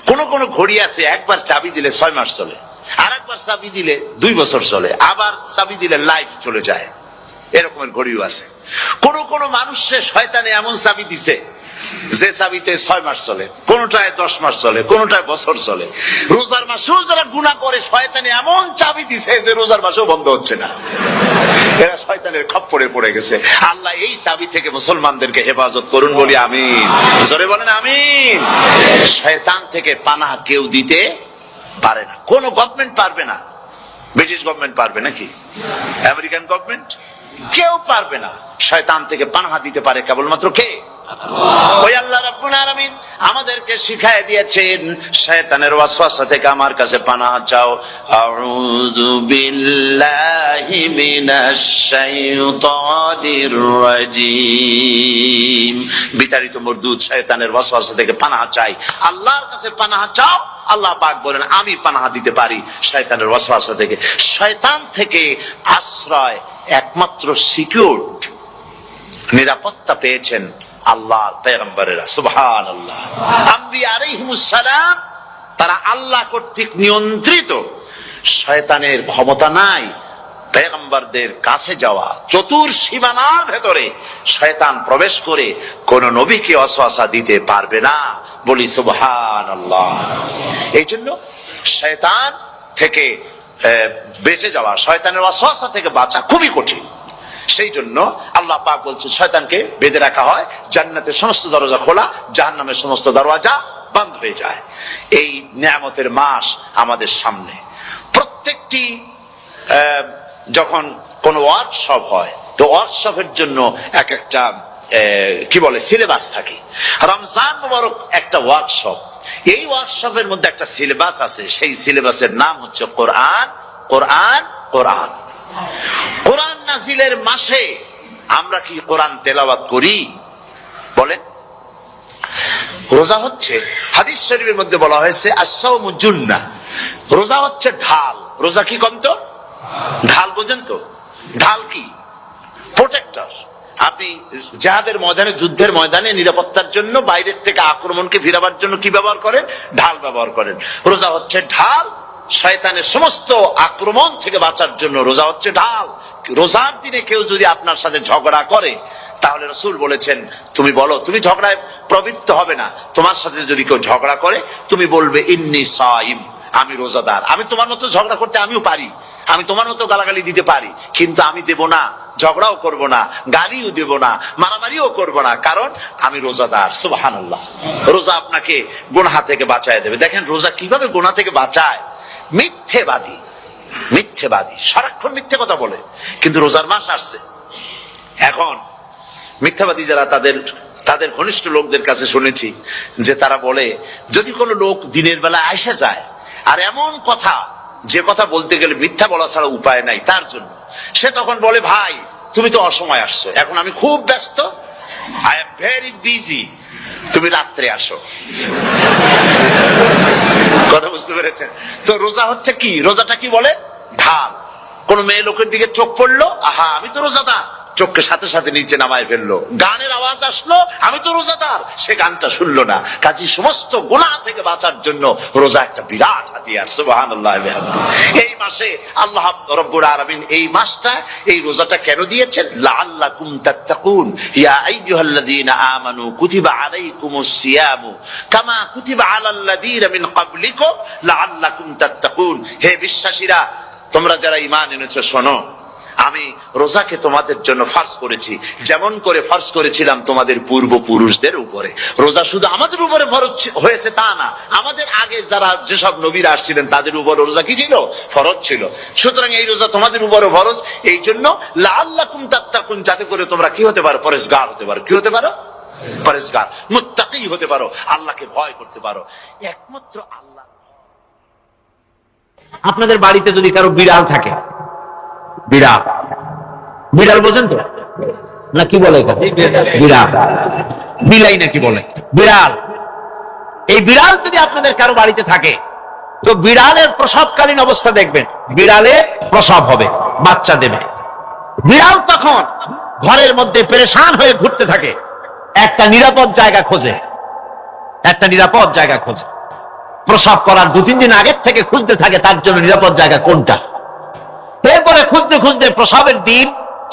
কোন কোন ঘড়ি আছে একবার চাবি দিলে 6 মাস চলে, আর একবার চাবি দিলে 2 বছর চলে, আবার চাবি দিলে লাইফ চলে যায়। এরকমের ঘড়িও আছে। কোন কোন মানুষের শয়তানে এমন চাবি দিছে যে চাবিতে 6 মাস চলে, কোনটায় 10 মাস চলে, কোনটায় বছর চলে। রোজার মাসেও যারা গুনাহ করে, শয়তানে এমন চাবি দিছে যে রোজার মাসেও বন্ধ হচ্ছে না। এরা শয়তানের খপ্পরে পড়ে গেছে। আল্লাহ এই চাবি থেকে মুসলমানদেরকে হেফাজত করুন, বলি আমিন। জোরে বলেন আমিন। শয়তান থেকে পানাহ কেউ দিতে পারে না, কোন গভর্নমেন্ট পারবে না। ব্রিটিশ গভর্নমেন্ট পারবে নাকি? American government? কেউ পারবে না। শয়তান থেকে পানাহ দিতে পারে কেবলমাত্র কে? ওই আল্লাহ রাব্বুল আলামিন আমাদেরকে শিখায় দিয়েছেন শয়তানের ওয়াসওয়াসা থেকে আমার কাছে পানাহ চাও। আউযু বিল্লাহি মিনাশ শাইতানির রাজীম। বিতাড়িত মরদুদ শয়তানের ওয়াসওয়াসা থেকে পানাহ চাই, আল্লাহর কাছে পানাহ চাও। আল্লাহ পাক বলেন আমি পানাহ দিতে পারি শয়তানের ওয়াসওয়াসা থেকে। শয়তান থেকে আশ্রয় একমাত্র সিকিউরড, নিরাপত্তা পেয়েছেন আল্লাহর পয়গম্বরেরা। সুবহানাল্লাহ। আম্বিয়া আলাইহিমুস সালাম তারা আল্লাহ কর্তৃক নিয়ন্ত্রিত, শয়তানের ক্ষমতা নাই পয়গম্বরদের কাছে যাওয়া। চতুর সীমানার ভেতরে শয়তান প্রবেশ করে কোন নবীকে ওয়াসওয়াসা দিতে পারবে না। বলি সুবহানাল্লাহ। এই জন্য শয়তান থেকে বেঁচে যাওয়া, শয়তানের ওয়াসওয়াসা থেকে বাঁচা খুবই কঠিন। সেই জন্য আল্লাহ পাক বলছেন শয়তানকে বেঁধে রাখা হয়, জান্নাতের সমস্ত দরজা খোলা, জাহান্নামের সমস্ত দরজা বন্ধ হয়ে যায়। এই নিয়ামতের মাস আমাদের সামনে। প্রত্যেকটি যখন কোন ওয়ার্কশপ হয়, তো ওয়ার্কশপের জন্য এক একটা কি বলে সিলেবাস থাকে। রমজান মুবারক একটা ওয়ার্কশপ। এই ওয়ার্কশপের মধ্যে একটা সিলেবাস আছে, সেই সিলেবাসের নাম হচ্ছে কোরআন। কোরআন কোরআন কোরআন নাজিলের মাসে আমরা কি কোরআন তেলাওয়াত করি? বলেন। রোজা হচ্ছে, হাদিস শরীফের মধ্যে বলা হয়েছে আস-সাওমু জুন্নাহ, রোজা হচ্ছে ঢাল। রোজা কি কন্ত? ঢাল। বোঝেন তো ঢাল কি? প্রোটেক্টর। আপনি জিহাদের ময়দানে, যুদ্ধের ময়দানে নিরাপত্তার জন্য, বাইরের থেকে আক্রমণকে ফিরাবার জন্য কি ব্যবহার করেন? ঢাল ব্যবহার করেন। রোজা হচ্ছে ঢাল, শয়তানের সমস্ত আক্রমণ থেকে বাঁচার জন্য রোজা হচ্ছে ঢাল। রোজার দিনে কেউ যদি আপনার সাথে ঝগড়া করে, তাহলে রাসূল বলেছেন তুমি বলো, তুমি ঝগড়ায় প্রবৃত্ত হবে না। তোমার সাথে যদি কেউ ঝগড়া করে, তুমি বলবে ইন্নী সাইম, আমি রোজাদার। আমি তোমার মতো ঝগড়া করতে আমিও পারি, আমি তোমার মতো গালাগালি দিতে পারি, কিন্তু আমি দেব না, ঝগড়াও করব না, গালিও দেব না, মারামারিও করব না, কারণ আমি রোজাদার। সুবহানাল্লাহ। রোজা আপনাকে গুনাহ থেকে বাঁচায় দেবে। দেখেন রোজা কিভাবে গুনাহ থেকে বাঁচায়। মিথ্যেবাদী, মিথ্যেবাদী সারাক্ষণ মিথ্যে কথা বলে, কিন্তু রোজার মাস আসছে। এখন মিথ্যাবাদী যারা, তাদের ঘনিষ্ঠ লোকদের কাছে শুনেছি যে তারা বলে, যদি কোনো লোক দিনের বেলা আইসা যায় আর এমন কথা, যে কথা বলতে গেলে মিথ্যা বলা ছাড়া উপায় নাই তার জন্য, সে তখন বলে ভাই তুমি তো অসময় আসছো, এখন আমি খুব ব্যস্ত, আই এম ভেরি বিজি, তুমি রাত্রে আসো। কথা বুঝতে পেরেছেন তো? রোজা হচ্ছে কি? রোজাটা কি বলে? ঢাল। কোন মেয়ে লোকের দিকে চোখ পড়লো, আহা আমি তো রোজাদার, চোখকে সাথে সাথে নিচে নামায় ফেললো। গানের আওয়াজ আসলো, আমি তো রোজাদার, সে গানটা শুনলো না। কাজী সমস্ত গুনাহ থেকে বাঁচার জন্য রোজা একটা বিরাট হাতিয়ার। সুবহানাল্লাহ। এই মাসে আল্লাহ রাব্বুল আলামিন এই মাসটা, এই রোজাটা কেন দিয়েছেন? লাআল্লাকুম তাত্তাকুন, ইয়া আইয়ুহাল্লাযীনা আমানু কুতিবা আলাইকুমুস সিয়ামু কামা কুতিবা আলাল্লাযীনা মিন ক্বাবলিকুম লাআল্লাকুম তাত্তাকুন। হে বিশ্বাসীরা, তোমরা যারা ঈমান এনেছো, শোনো, আমি রোজাকে তোমাদের জন্য ফরজ করেছি, যেমন করে ফরজ করেছিলাম তোমাদের পূর্বপুরুষদের উপরে। রোজা শুধু আমাদের উপরে ফরজ হয়েছে তা না, আমাদের আগে যারা যেসব নবীরা আসছিলেন তাদের উপর রোজা কি ছিল? ফরজ ছিল। সুতরাং এই রোজা তোমাদের উপরে ফরজ, এই জন্য লাআল্লাকুম তাত্তাকুন, যাতে করে তোমরা কি হতে পারো? পরেজগার হতে পারো। কি হতে পারো? পরেজগার, মুত্তাকি হতে পারো, আল্লাহকে ভয় করতে পারো। একমাত্র আল্লাহ। আপনাদের বাড়িতে যদি কারো বিড়াল থাকে, বিড়াল, বিড়াল বোঝেন তো না? কি বলে বিড়াল? বিলাই নাকি বলে? বিড়াল। এই বিড়াল যদি আপনাদের কারো বাড়িতে থাকে, তো বিড়ালের প্রসবকালীন অবস্থা দেখবেন, বিড়ালের প্রসব হবে, বাচ্চা দেবে। বিড়াল তখন ঘরের মধ্যে পেরেশান হয়ে ঘুরতে থাকে, একটা নিরাপদ জায়গা খোঁজে, একটা নিরাপদ জায়গা খোঁজে। প্রসব করার 2-3 দিন আগের থেকে খুঁজতে থাকে তার জন্য নিরাপদ জায়গা কোনটা। এরপরে খুঁজতে খুঁজতে প্রসবের দিন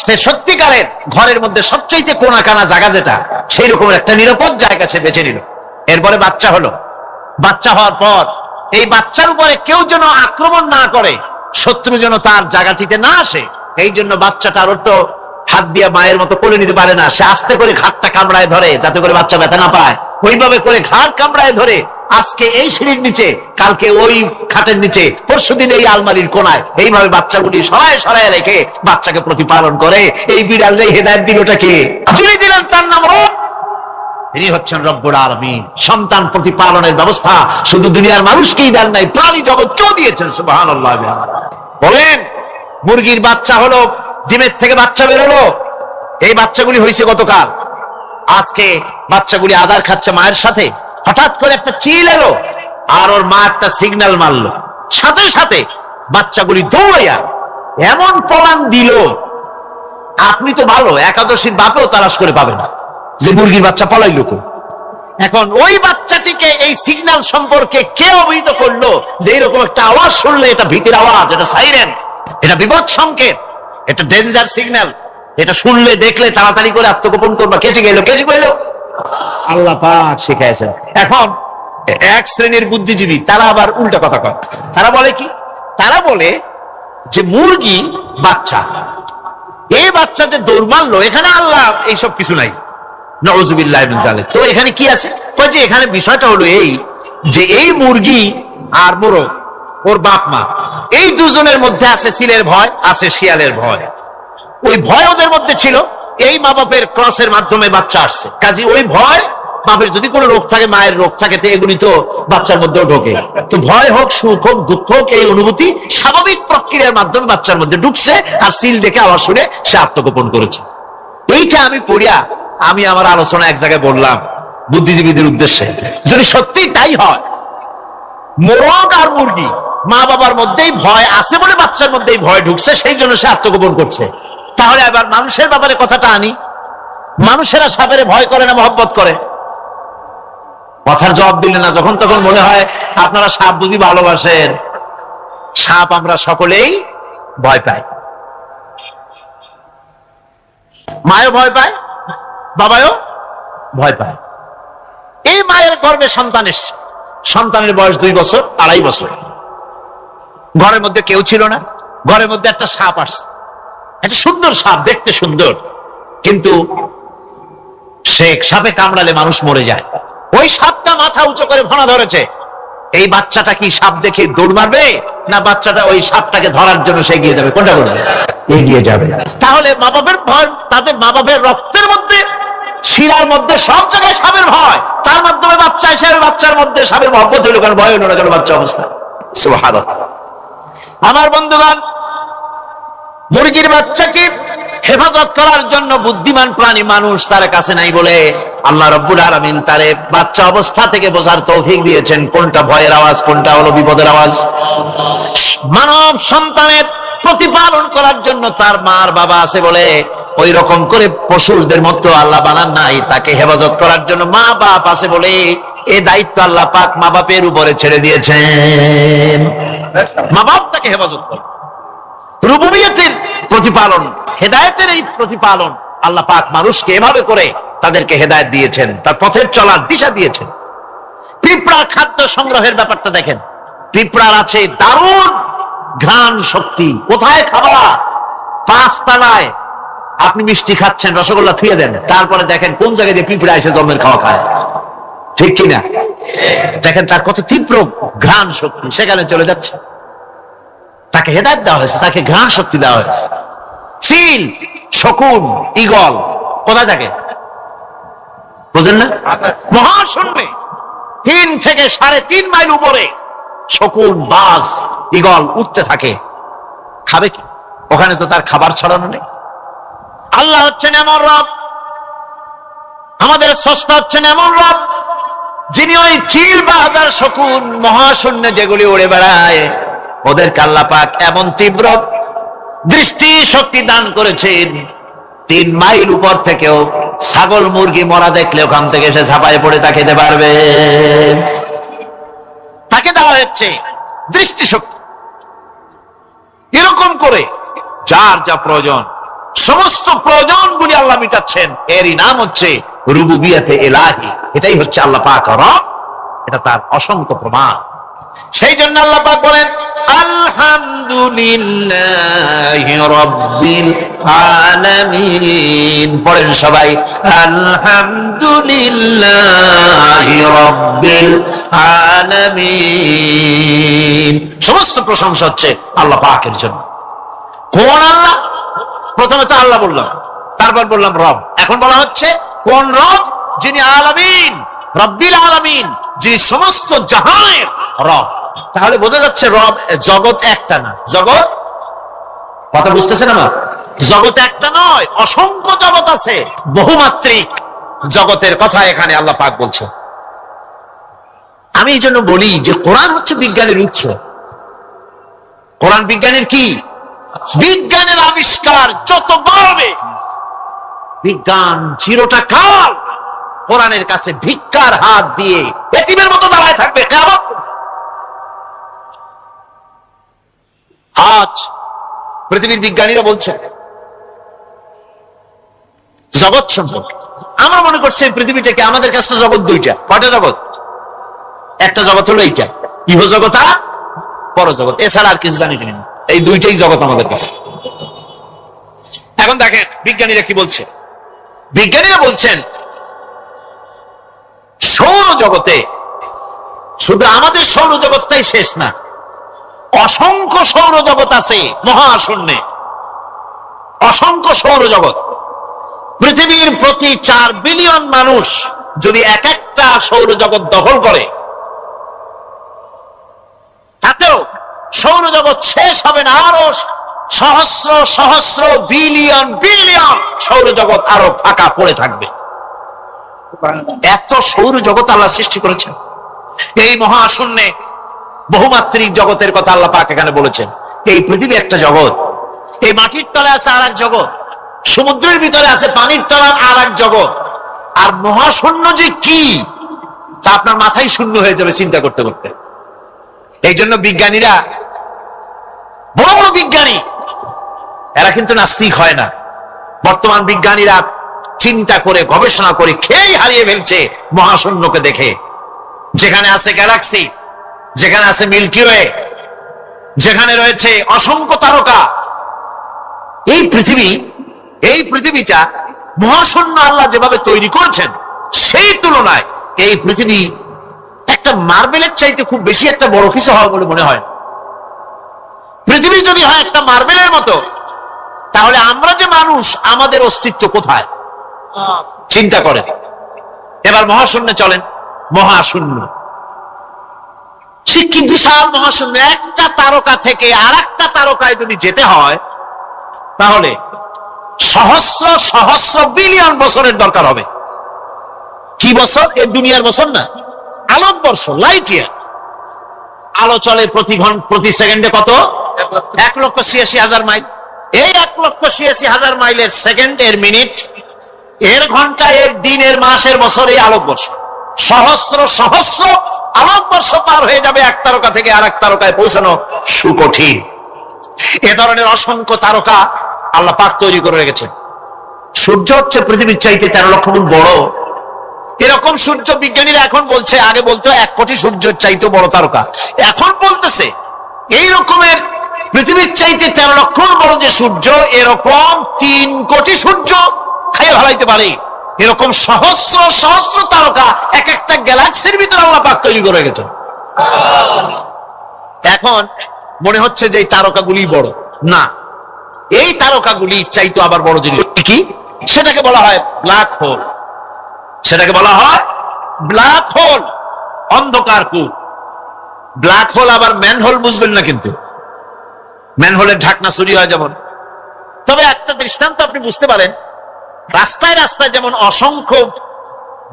সে সত্যিকারের ঘরের মধ্যে সবচেয়ে কোনা কানা জায়গা যেটা, সেই রকম একটা নিরাপদ জায়গা সে বেছে নিল। এরপরে বাচ্চা হলো। বাচ্চা হওয়ার পর এই বাচ্চার উপরে কেউ যেন আক্রমণ না করে, শত্রু যেন তার জায়গাটিতে না আসে, এই জন্য বাচ্চাটার তো হাত দিয়ে মায়ের মতো কোলে নিতে পারে না, সে আস্তে করে ঘাটটা কামড়ায় ধরে যাতে করে বাচ্চা ব্যথা না পায়। ওইভাবে করে ঘাট কামড়ায় ধরে, আজকে এই সিঁড়ির নিচে, কালকে ওই খাটের নিচে, পরশুদিন এই আলমারির কোনায়, এইভাবে বাচ্চাগুলি সরায় সরায় রেখে বাচ্চাকে প্রতিপালন করে। এই বিড়াল হেদায়েত দিল ওটাকে, যিনি দিলেন তার নাম তিনি হচ্ছেন রব্বুল আলামিন। সন্তান প্রতিপালনের ব্যবস্থা শুধু দুনিয়ার মানুষকেই দেন নাই, প্রাণী জগৎকেও দিয়েছেন। সুবহানাল্লাহ। বলেন, মুরগির বাচ্চা হলো, ডিমের থেকে বাচ্চা বেরোলো, এই বাচ্চাগুলি হয়েছে গতকাল। আজকে বাচ্চাগুলি আদার খাচ্ছে মায়ের সাথে। হঠাৎ করে একটা চিল এলো, আর ওর মা একটা সিগন্যাল মারলো, সাথে সাথে বাচ্চাগুলি দৌড়াইয়া এমন পলান দিল, আপনি তো ভালো একাদশীর বাপেও তালাশ করে পাবে না যে মুরগির বাচ্চা পলাইল তো। এখন ওই বাচ্চাটিকে এই সিগন্যাল সম্পর্কে কে অবহিত করলো যে এরকম একটা আওয়াজ শুনলে এটা ভীতির আওয়াজ, এটা সাইরেন, এটা বিপদ সংকেত, এটা ডেঞ্জার সিগন্যাল, এটা শুনলে দেখলে তাড়াতাড়ি করে আত্মগোপন করবা। কে শিখাইলো? কে শিখাইলো? আল্লাহ পাক শিখাইছেন। এখন এক শ্রেণীর বুদ্ধিজীবী তারা আবার উল্টা কথা কয়। তারা বলে কি? তারা বলে যে মুরগি বাচ্চা, এই বাচ্চা যে দৌড় মারলো, এখানে আল্লাহ এইসব কিছু নাই, নাউযুবিল্লাহি মিন যালিক। তো এখানে কি আছে? কয় যে এখানে বিষয়টা হলো এই যে এই মুরগি আর মোরগ, ওর বাপ মা, এই দুজনের মধ্যে আছে চিলের ভয়, আছে শিয়ালের ভয়। ওই ভয় ওদের মধ্যে ছিল, এই মা বাপের ক্রসের মাধ্যমে বাচ্চা আসছে। কাজে ওই ভয়, বাপের যদি কোনো রোগ থাকে, মায়ের রোগ থাকে, তো এগুলি তো বাচ্চার মধ্যেও ঢোকে। তো ভয় হোক, সুখ হোক, দুঃখ হোক, এই অনুভূতি স্বাভাবিক প্রক্রিয়ার মাধ্যমে বাচ্চার মধ্যে ঢুকছে, আর সিল দেখে আওয়াজ শুনে সে আত্মগোপন করেছে। এইটা আমি পড়িয়া আমি আমার আলোচনা এক জায়গায় বললাম বুদ্ধিজীবীদের উদ্দেশ্যে, যদি সত্যি তাই হয়, মোরগ আর মুরগি মা বাবার মধ্যেই ভয় আছে বলে বাচ্চার মধ্যেই ভয় ঢুকছে, সেই জন্য সে আত্মগোপন করছে, তাহলে আবার মানুষের ব্যাপারে কথাটা আনি। মানুষেরা সাপের ভয় করে না মহব্বত করে? কথার জবাব দিলে না। যখন তখন মনে হয় আপনারা সাপ বুঝি ভালোবাসেন। সাপ আমরা সকলেই ভয় পাই, মায়ও ভয় পায়, বাবাও ভয় পায়। এই মায়ের গর্ভে সন্তান এসছে, সন্তানের বয়স 2 বছর, 2.5 বছর। ঘরের মধ্যে কেউ ছিল না, ঘরের মধ্যে একটা সাপ আসছে, একটা সুন্দর সাপ, দেখতে সুন্দর, কিন্তু সে সাপে কামড়ালে মানুষ মরে যায়। ওই সাপটা মাথা উঁচু করে ফোনা ধরেছে। এই বাচ্চাটা কি সাপ দেখে দৌড় মারবে, না বাচ্চাটা ওই সাপটাকে ধরার জন্য সে এগিয়ে যাবে? কোনটা করবে? এগিয়ে যাবে। তাহলে মা বাপের ভয়, তাদের মা বাপের রক্তের মধ্যে, শিরার মধ্যে সব জায়গায় সাপের ভয়, তার মাধ্যমে বাচ্চা হিসেবে বাচ্চার মধ্যে সাপের মহব্বত হইল, কারণ ভয় হইল না কেন বাচ্চা অবস্থা। সুবহানাল্লাহ। আমার বন্ধুগণ, মুরগির বাচ্চাকে হেফাজত করার জন্য বুদ্ধিমান প্রাণী মানুষ তার কাছে নাই বলে আল্লাহ রাব্বুল আলামিন তারে বাচ্চা অবস্থা থেকে বোঝার তৌফিক দিয়েছেন কোনটা ভয়ের আওয়াজ, কোনটা হলো বিপদের আওয়াজ। মানব সন্তানের প্রতিপালন করার জন্য তার মার বাবা আছে বলে ওই রকম করে পশুদের মতো আল্লাহ বানান নাই, তাকে হেফাজত করার জন্য মা বাপ আছে বলে এই দায়িত্ব আল্লাহ পাক মা বাপের উপরে ছেড়ে দিয়েছেন। মা বাপ তাকে হেফাজত করে। রুবুবিয়তের প্রতিপালন, হেদায়েতের এই প্রতিপালন আল্লাহ পাক মানুষকে এভাবে করে তাদেরকে হেদায়েত দিয়েছেন, তার পথের চলার দিশা দিয়েছেন। পিঁপড়া খাদ্য সংগ্রহের ব্যাপারটা দেখেন। পিঁপড়ার আছে দারুণ ঘ্রাণ শক্তি। কোথায় খাবার? 5 তলায়। আপনি মিষ্টি খাচ্ছেন, রসগোল্লা থুয়ে দেন, তারপরে দেখেন কোন জায়গায় দিয়ে পিঁপড়া এসে জন্মের খাওয়া খায়, ঠিক কিনা? দেখেন তার কত তীব্র ঘ্রাণ শক্তি, সেখানে চলে যাচ্ছে। তাকে হেদায়েত দেওয়া হয়েছে, তাকে ঘ্রাণ শক্তি দেওয়া হয়েছে। চিল, শকুন, ঈগল কোথায় থাকে বুঝেন না? মহাশূন্যে 3 থেকে 3.5 মাইল উপরে শকুন, বাজ, ঈগল উঠতে থাকে। খাবে কি? ওখানে তো তার খাবার ছড়ানো নেই। আল্লাহ হচ্ছেন এমন রব, আমাদের স্রষ্টা হচ্ছেন এমন রব, যিনি ওই চিল বা হাজার শকুন মহাশূন্যে যেগুলি উড়ে বেড়ায়, ওদেরকে আল্লাহ পাক এমন তীব্র দৃষ্টি শক্তি দান করেছেন, 3 মাইল উপর থেকেও ছাগল মুরগি মরা দেখলে ওখান থেকে এসে ঝাঁপায় পড়ে তা খেতে পারবে। তাকে দেওয়া হচ্ছে দৃষ্টিশক্তি। এরকম করে যার যা প্রয়োজন, সমস্ত প্রয়োজনগুলি আল্লাহ মিটাচ্ছেন। এরই নাম হচ্ছে রুবুবিয়তে ইলাহি। এটাই হচ্ছে আল্লাহ পাক রব, এটা তার অসংখ্য প্রমাণ। সেই জন্য আল্লাহ পাক বলেন আলহামদুলিল্লাহি রাব্বিল আলামিন। পড়েন সবাই আলহামদুলিল্লাহি রাব্বিল আলামিন। সমস্ত প্রশংসা হচ্ছে আল্লাহ পাকের জন্য। কোন আল্লাহ? প্রথমে তো আল্লাহ বললাম, তারপর বললাম রব, এখন বলা হচ্ছে কোন রব? যিনি আলামিন, রব্বিল আলামিন, যিনি সমস্ত জাহানের রব। তাহলে বোঝা যাচ্ছে রব, জগৎ একটা না। জগৎ, কথা বুঝতেছেন আমার? জগৎ একটা নয়, অসংখ্য জগৎ আছে, বহুমাত্রিক জগতের কথা এখানে আল্লাহ পাক বলছেন। আমি এই জন্য বলি যে কোরআন হচ্ছে বিজ্ঞানের উৎস। কোরআন বিজ্ঞানের কি? বিজ্ঞানের আবিষ্কার যত বাড়বে, বিজ্ঞান চিরটা কাল কোরআনের কাছে ভিক্ষার হাত দিয়ে এতিমের মতো দাঁড়ায় থাকবে কিয়ামত। আজ পৃথিবীর বিজ্ঞানীরা বলছে জগৎ সম্পর্কে, আমরা মনে করছি পৃথিবীটাকে, আমাদের কাছে জগৎ দুইটা। কয়টা জগৎ? একটা জগৎ হলো এইটা, ইহজগৎ আর পরজগৎ, এছাড়া আর কিছু জানি না। এই দুইটাই জগৎ আমাদের কাছে। এখন দেখেন বিজ্ঞানীরা কি বলছে। বিজ্ঞানীরা বলছেন সৌরজগতে শুধু আমাদের সৌরজগৎটাই শেষ না, অসংখ্য সৌরজগৎ আছে মহাশূন্যে, অসংখ্য সৌরজগৎ। পৃথিবীর প্রতি 4 বিলিয়ন মানুষ যদি এক একটা সৌরজগৎ দখল করে, তাতেও সৌরজগৎ শেষ হবে না। আরো সহস্র সহস্র বিলিয়ন বিলিয়ন সৌরজগৎ আরো ফাঁকা পড়ে থাকবে। এত সৌরজগৎ আল্লাহ সৃষ্টি করেছেন। এই মহাশূন্যে বহুমাত্রিক জগতের কথা আল্লাহ পাক এখানে বলেছেন। এই পৃথিবী একটা জগৎ, এই মাটির তলে আছে আর এক জগৎ, সমুদ্রের ভিতরে আছে পানির তলার আর এক জগৎ। আর মহাশূন্য যে কি তা আপনার মাথায় শূন্য হয়ে যাবে চিন্তা করতে করতে। এই জন্য বিজ্ঞানীরা, বড় বড় বিজ্ঞানী, এরা কিন্তু নাস্তিক হয় না। বর্তমান বিজ্ঞানীরা চিন্তা করে গবেষণা করে খেয়েই হারিয়ে ফেলছে মহাশূন্যকে দেখে। যেখানে আছে গ্যালাক্সি, যেখানে আছে মিল্কি ওয়ে, যেখানে রয়েছে অসংখ্য তারকা, এই পৃথিবীটা মহাশূন্য আল্লাহ যেভাবে তৈরি করেছেন, সেই তুলনায় এই পৃথিবী একটা মার্বেলের চাইতে খুব বেশি একটা বড় কিছু হওয়া বলে মনে হয়। পৃথিবী যদি হয় একটা মার্বেলের মতো, তাহলে আমরা যে মানুষ, আমাদের অস্তিত্ব কোথায় চিন্তা করেন। এবার মহাশূন্যে চলেন। মহাশূন্য সে কি বিশাল মহাশূন্য। একটা তারকা থেকে আর একটা তারকায় যদি যেতে হয়, তাহলে সহস্র সহস্র বিলিয়ন বছরের দরকার হবে। কি বছর? এই দুনিয়ার বছর না, আলোকবর্ষ, লাইট ইয়ার। আলো চলে প্রতি সেকেন্ডে কত? 1,86,000 মাইল। এই 1,86,000 মাইলের সেকেন্ড, এর মিনিট, এর ঘন্টা, এর দিন, এর মাস, এর বছর, এই আলোকবর্ষ। সহস্র সহস্র আলোকবর্ষ পার হয়ে যাবে এক তারকা থেকে আর এক তারকায় পৌঁছানো সুকঠিন। এ ধরনের অসংখ্য তারকা আল্লাহ পাক তৈরি করে রেখেছেন। সূর্য হচ্ছে পৃথিবীর চাইতে 13 লক্ষ গুণ বড়। এরকম সূর্য বিজ্ঞানীরা এখন বলছে, আগে বলতো 1 কোটি সূর্যের চাইতে বড় তারকা, এখন বলতেছে এই রকমের পৃথিবীর চাইতে 13 লক্ষ বড় যে সূর্য, এরকম 3 কোটি সূর্য খাইয়ে ভালাইতে পারে। এরকম সহস্র সহস্র তারকা এক একটা গ্যালাক্সির ভিতরে আল্লাহ পাক তৈরি করে গেছেন। এখন মনে হচ্ছে যে এই তারকাগুলি বড় না, এই তারকাগুলি চাইতো আবার বড় জিনিস কি, সেটাকে বলা হয় ব্ল্যাক হোল। সেটাকে বলা হয় ব্ল্যাক হোল, অন্ধকার কূপ। ব্ল্যাক হোল আবার ম্যান হোল বুঝবেন না, কিন্তু ম্যান হোলের ঢাকনা চুরি হয় যেমন। তবে একটা দৃষ্টান্ত আপনি বুঝতে পারেন, রাস্তায় রাস্তায় যেমন অসংখ্য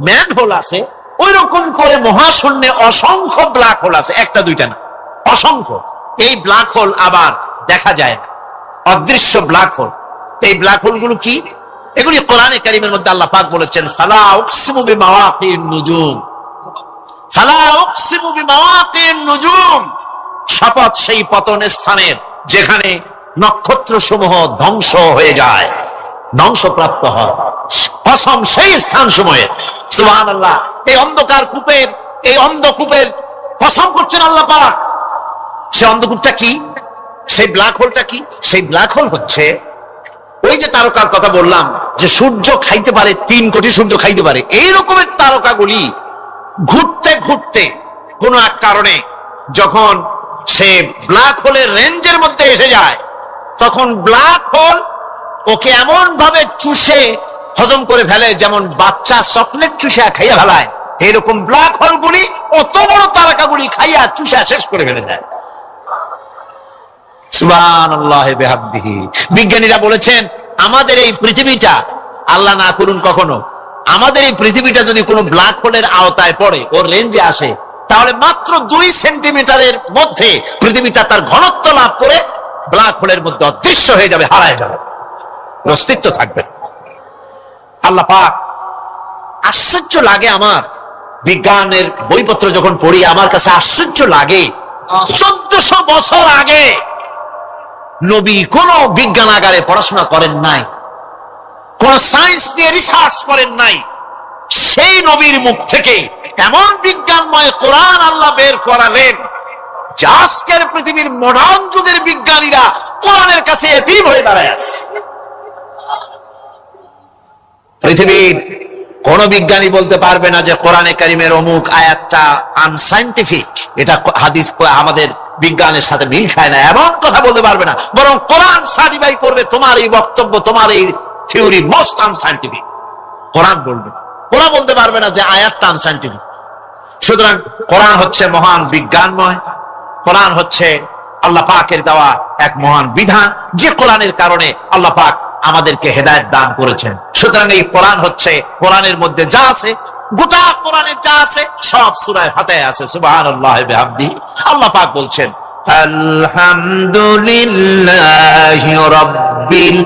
ম্যান হোল আছে, ওই রকম করে মহাশূন্যে অসংখ্য ব্ল্যাক হোল আছে, একটা দুইটা না, অসংখ্য। এই ব্ল্যাক হোল আবার দেখা যায় না, অদৃশ্য ব্ল্যাক হোল। এই ব্ল্যাক হোল গুলো কি? এগুলি কোরআনে কারীমের মধ্যে আল্লাহ পাক বলেছেন, ফালা উকসিমু বিমাওয়াকিন নুজুম, ফালা উকসিমু বিমাওয়াকিন নুজুম, শপথ সেই পতন স্থানের যেখানে নক্ষত্র সমূহ ধ্বংস হয়ে যায়, ধ্বংসপ্রাপ্ত হয়। কসম সেই স্থান সময়ের। সুবহানাল্লাহ। এই অন্ধকার কূপের, এই অন্ধকূপের কসম করছেন আল্লাহ পাক। সেই অন্ধকূপটা কি? সেই ব্ল্যাক হোলটা কি? সেই ব্ল্যাক হোল হচ্ছে ওই যে তারকার কথা বললাম, যে সূর্য খাইতে পারে, 3 কোটি সূর্য খাইতে পারে, এই রকমের তারকাগুলি ঘুরতে ঘুরতে কোন এক কারণে যখন সে ব্ল্যাক হোলের রেঞ্জের মধ্যে এসে যায়, তখন ব্ল্যাক হোল ওকে এমন ভাবে চুষে হজম করে ফেলে, যেমন বাচ্চা চকলেট চুষা খাইয়া ফেলায়, এরকম ব্ল্যাক হোল গুলি অত বড় তারকাগুলি খাইয়া চুষা শেষ করে ফেলে দেয়। সুবহানাল্লাহি বিহামদিহি। বিজ্ঞানীরা বলেছেন আমাদের এই পৃথিবীটা, আল্লাহ না করুন কখনো, আমাদের এই পৃথিবীটা যদি কোনো ব্ল্যাক হোলের আওতায় পড়ে, ওর রেঞ্জে আসে, তাহলে মাত্র 2 সেন্টিমিটারের মধ্যে পৃথিবীটা তার ঘনত্ব লাভ করে ব্ল্যাক হোলের মধ্যে অদৃশ্য হয়ে যাবে, হারায় যাবে, অস্তিত্ব থাকবে না। আল্লাহ পাক, আশ্চর্য লাগে আমার, বিজ্ঞানের বইপত্র যখন পড়ি আমার কাছে আশ্চর্য লাগে, 1400 বছর আগে নবী কোন বিজ্ঞানাগারে পড়াশোনা করেন নাই, কোন সায়েন্স নিয়ে রিসার্চ করেন নাই, সেই নবীর মুখ থেকে এমন বিজ্ঞানময় কোরআন আল্লাহ বের করালেন যে আজকের পৃথিবীর মডার্ন যুগের বিজ্ঞানীরা কোরআনের কাছে এতিম হয়ে দাঁড়ায় আছে। পৃথিবীর কোন বিজ্ঞানী বলতে পারবে না যে কোরআনে কারিমের অমুক আয়াতটা আনসাইন্টিফিক, এটা হাদিস আমাদের বিজ্ঞানের সাথে মিল খায় না, এমন কথা বলতে পারবে না। বরং কোরআন সার্টিফাই করবে তোমার এই বক্তব্য, তোমার এই থিওরি মোস্ট আনসাইন্টিফিক। কোরআন বলবে, ওরা বলতে পারবে না যে আয়াতটা আনসাইন্টিফিক। সুতরাং কোরআন হচ্ছে মহান বিজ্ঞানময়, কোরআন হচ্ছে আল্লাহ পাকের দেওয়া এক মহান বিধান, যে কোরআনের কারণে আল্লাহ পাক আমাদেরকে হেদায়েত দান করেছেন। সুতরাং এই কোরআন হচ্ছে, কোরআনের মধ্যে যা আছে, গোটা কোরআনে যা আছে সব সূরা ফাতিহায় আছে। সুবহানাল্লাহি বিহামদিহি। আল্লাহ পাক বলছেন আলহামদুলিল্লাহি রাব্বিল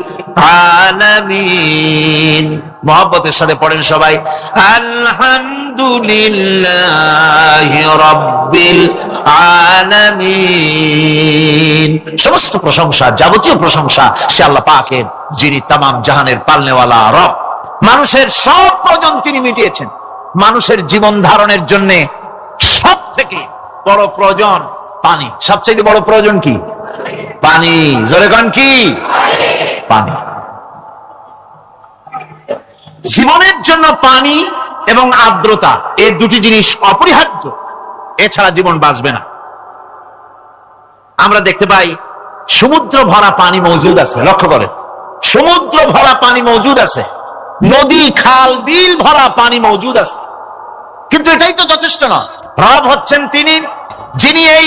আলামিন। মুহাব্বতের সাথে পড়েন সবাই, আলহামদুলিল্লাহি রাব্বিল আলামিন। সমস্ত প্রশংসা, যাবতীয় প্রশংসা সে আল্লাহ পাকের, যিনি তামাম জাহানের পালনেওয়ালা রব। মানুষের সব প্রয়োজন তিনি মিটিয়েছেন। মানুষের জীবন ধারণের জন্য সব থেকে বড় প্রয়োজন পানি। সবচেয়ে বড় প্রয়োজন কি? পানি। জোরে কোন কি? পানি। জীবনের জন্য পানি এবং আর্দ্রতা, এই দুটি জিনিস অপরিহার্য, এছাড়া জীবন বাঁচবে না। আমরা দেখতে পাই সমুদ্র ভরা পানি মজুদ আছে, লক্ষ্য করেন, সমুদ্র ভরা পানি মজুদ আছে, নদী খাল বিল ভরা পানি মজুদ আছে, কিন্তু এটাই তো যথেষ্ট না। রব হচ্ছেন তিনি, যিনি এই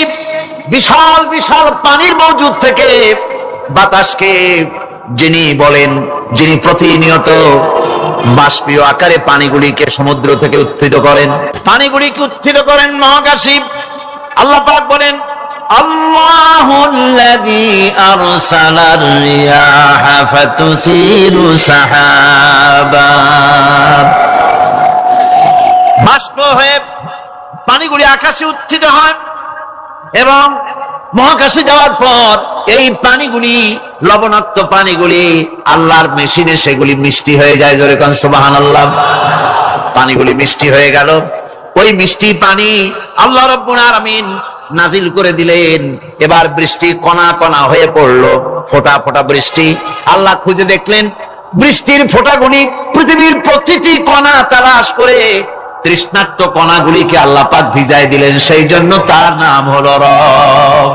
বিশাল বিশাল পানির মজুদ থেকে বাতাসকে যিনি বলেন, যিনি প্রতিনিয়ত বাষ্পীয় আকারে পানিগুলিকে সমুদ্র থেকে উত্থিত করেন, পানিগুলিকে উত্থিত করেন মহাকাশী। আল্লাহ পাক বলেন আল্লাহুল্লাযী আরসালার রিয়াহা ফাতুসিরু সাহাবা। বাষ্প হয়ে পানিগুলি আকাশে উত্থিত হয় এবং মহাকাশে যাওয়ার পর এই পানিগুলি, লবণাক্ত পানিগুলি আল্লাহর মেশিনে সেগুলি মিষ্টি হয়ে যায়। জোরে কোন সুবহানাল্লাহ। পানিগুলি মিষ্টি হয়ে গেল, ওই মিষ্টি পানি আল্লাহ রাব্বুল আলামিন নাজিল করে দিলেন। এবার বৃষ্টি কণা কণা হয়ে পড়লো, ফোঁটা ফোঁটা বৃষ্টি। আল্লাহ খুঁজে দেখলেন বৃষ্টির ফোঁটাগুলি পৃথিবীর প্রতিটি কণা তালাশ করে তৃষ্ণার্ত কণাগুলিকে আল্লাহ পাক ভিজায় দিলেন। সেই জন্য তার নাম হলো রব।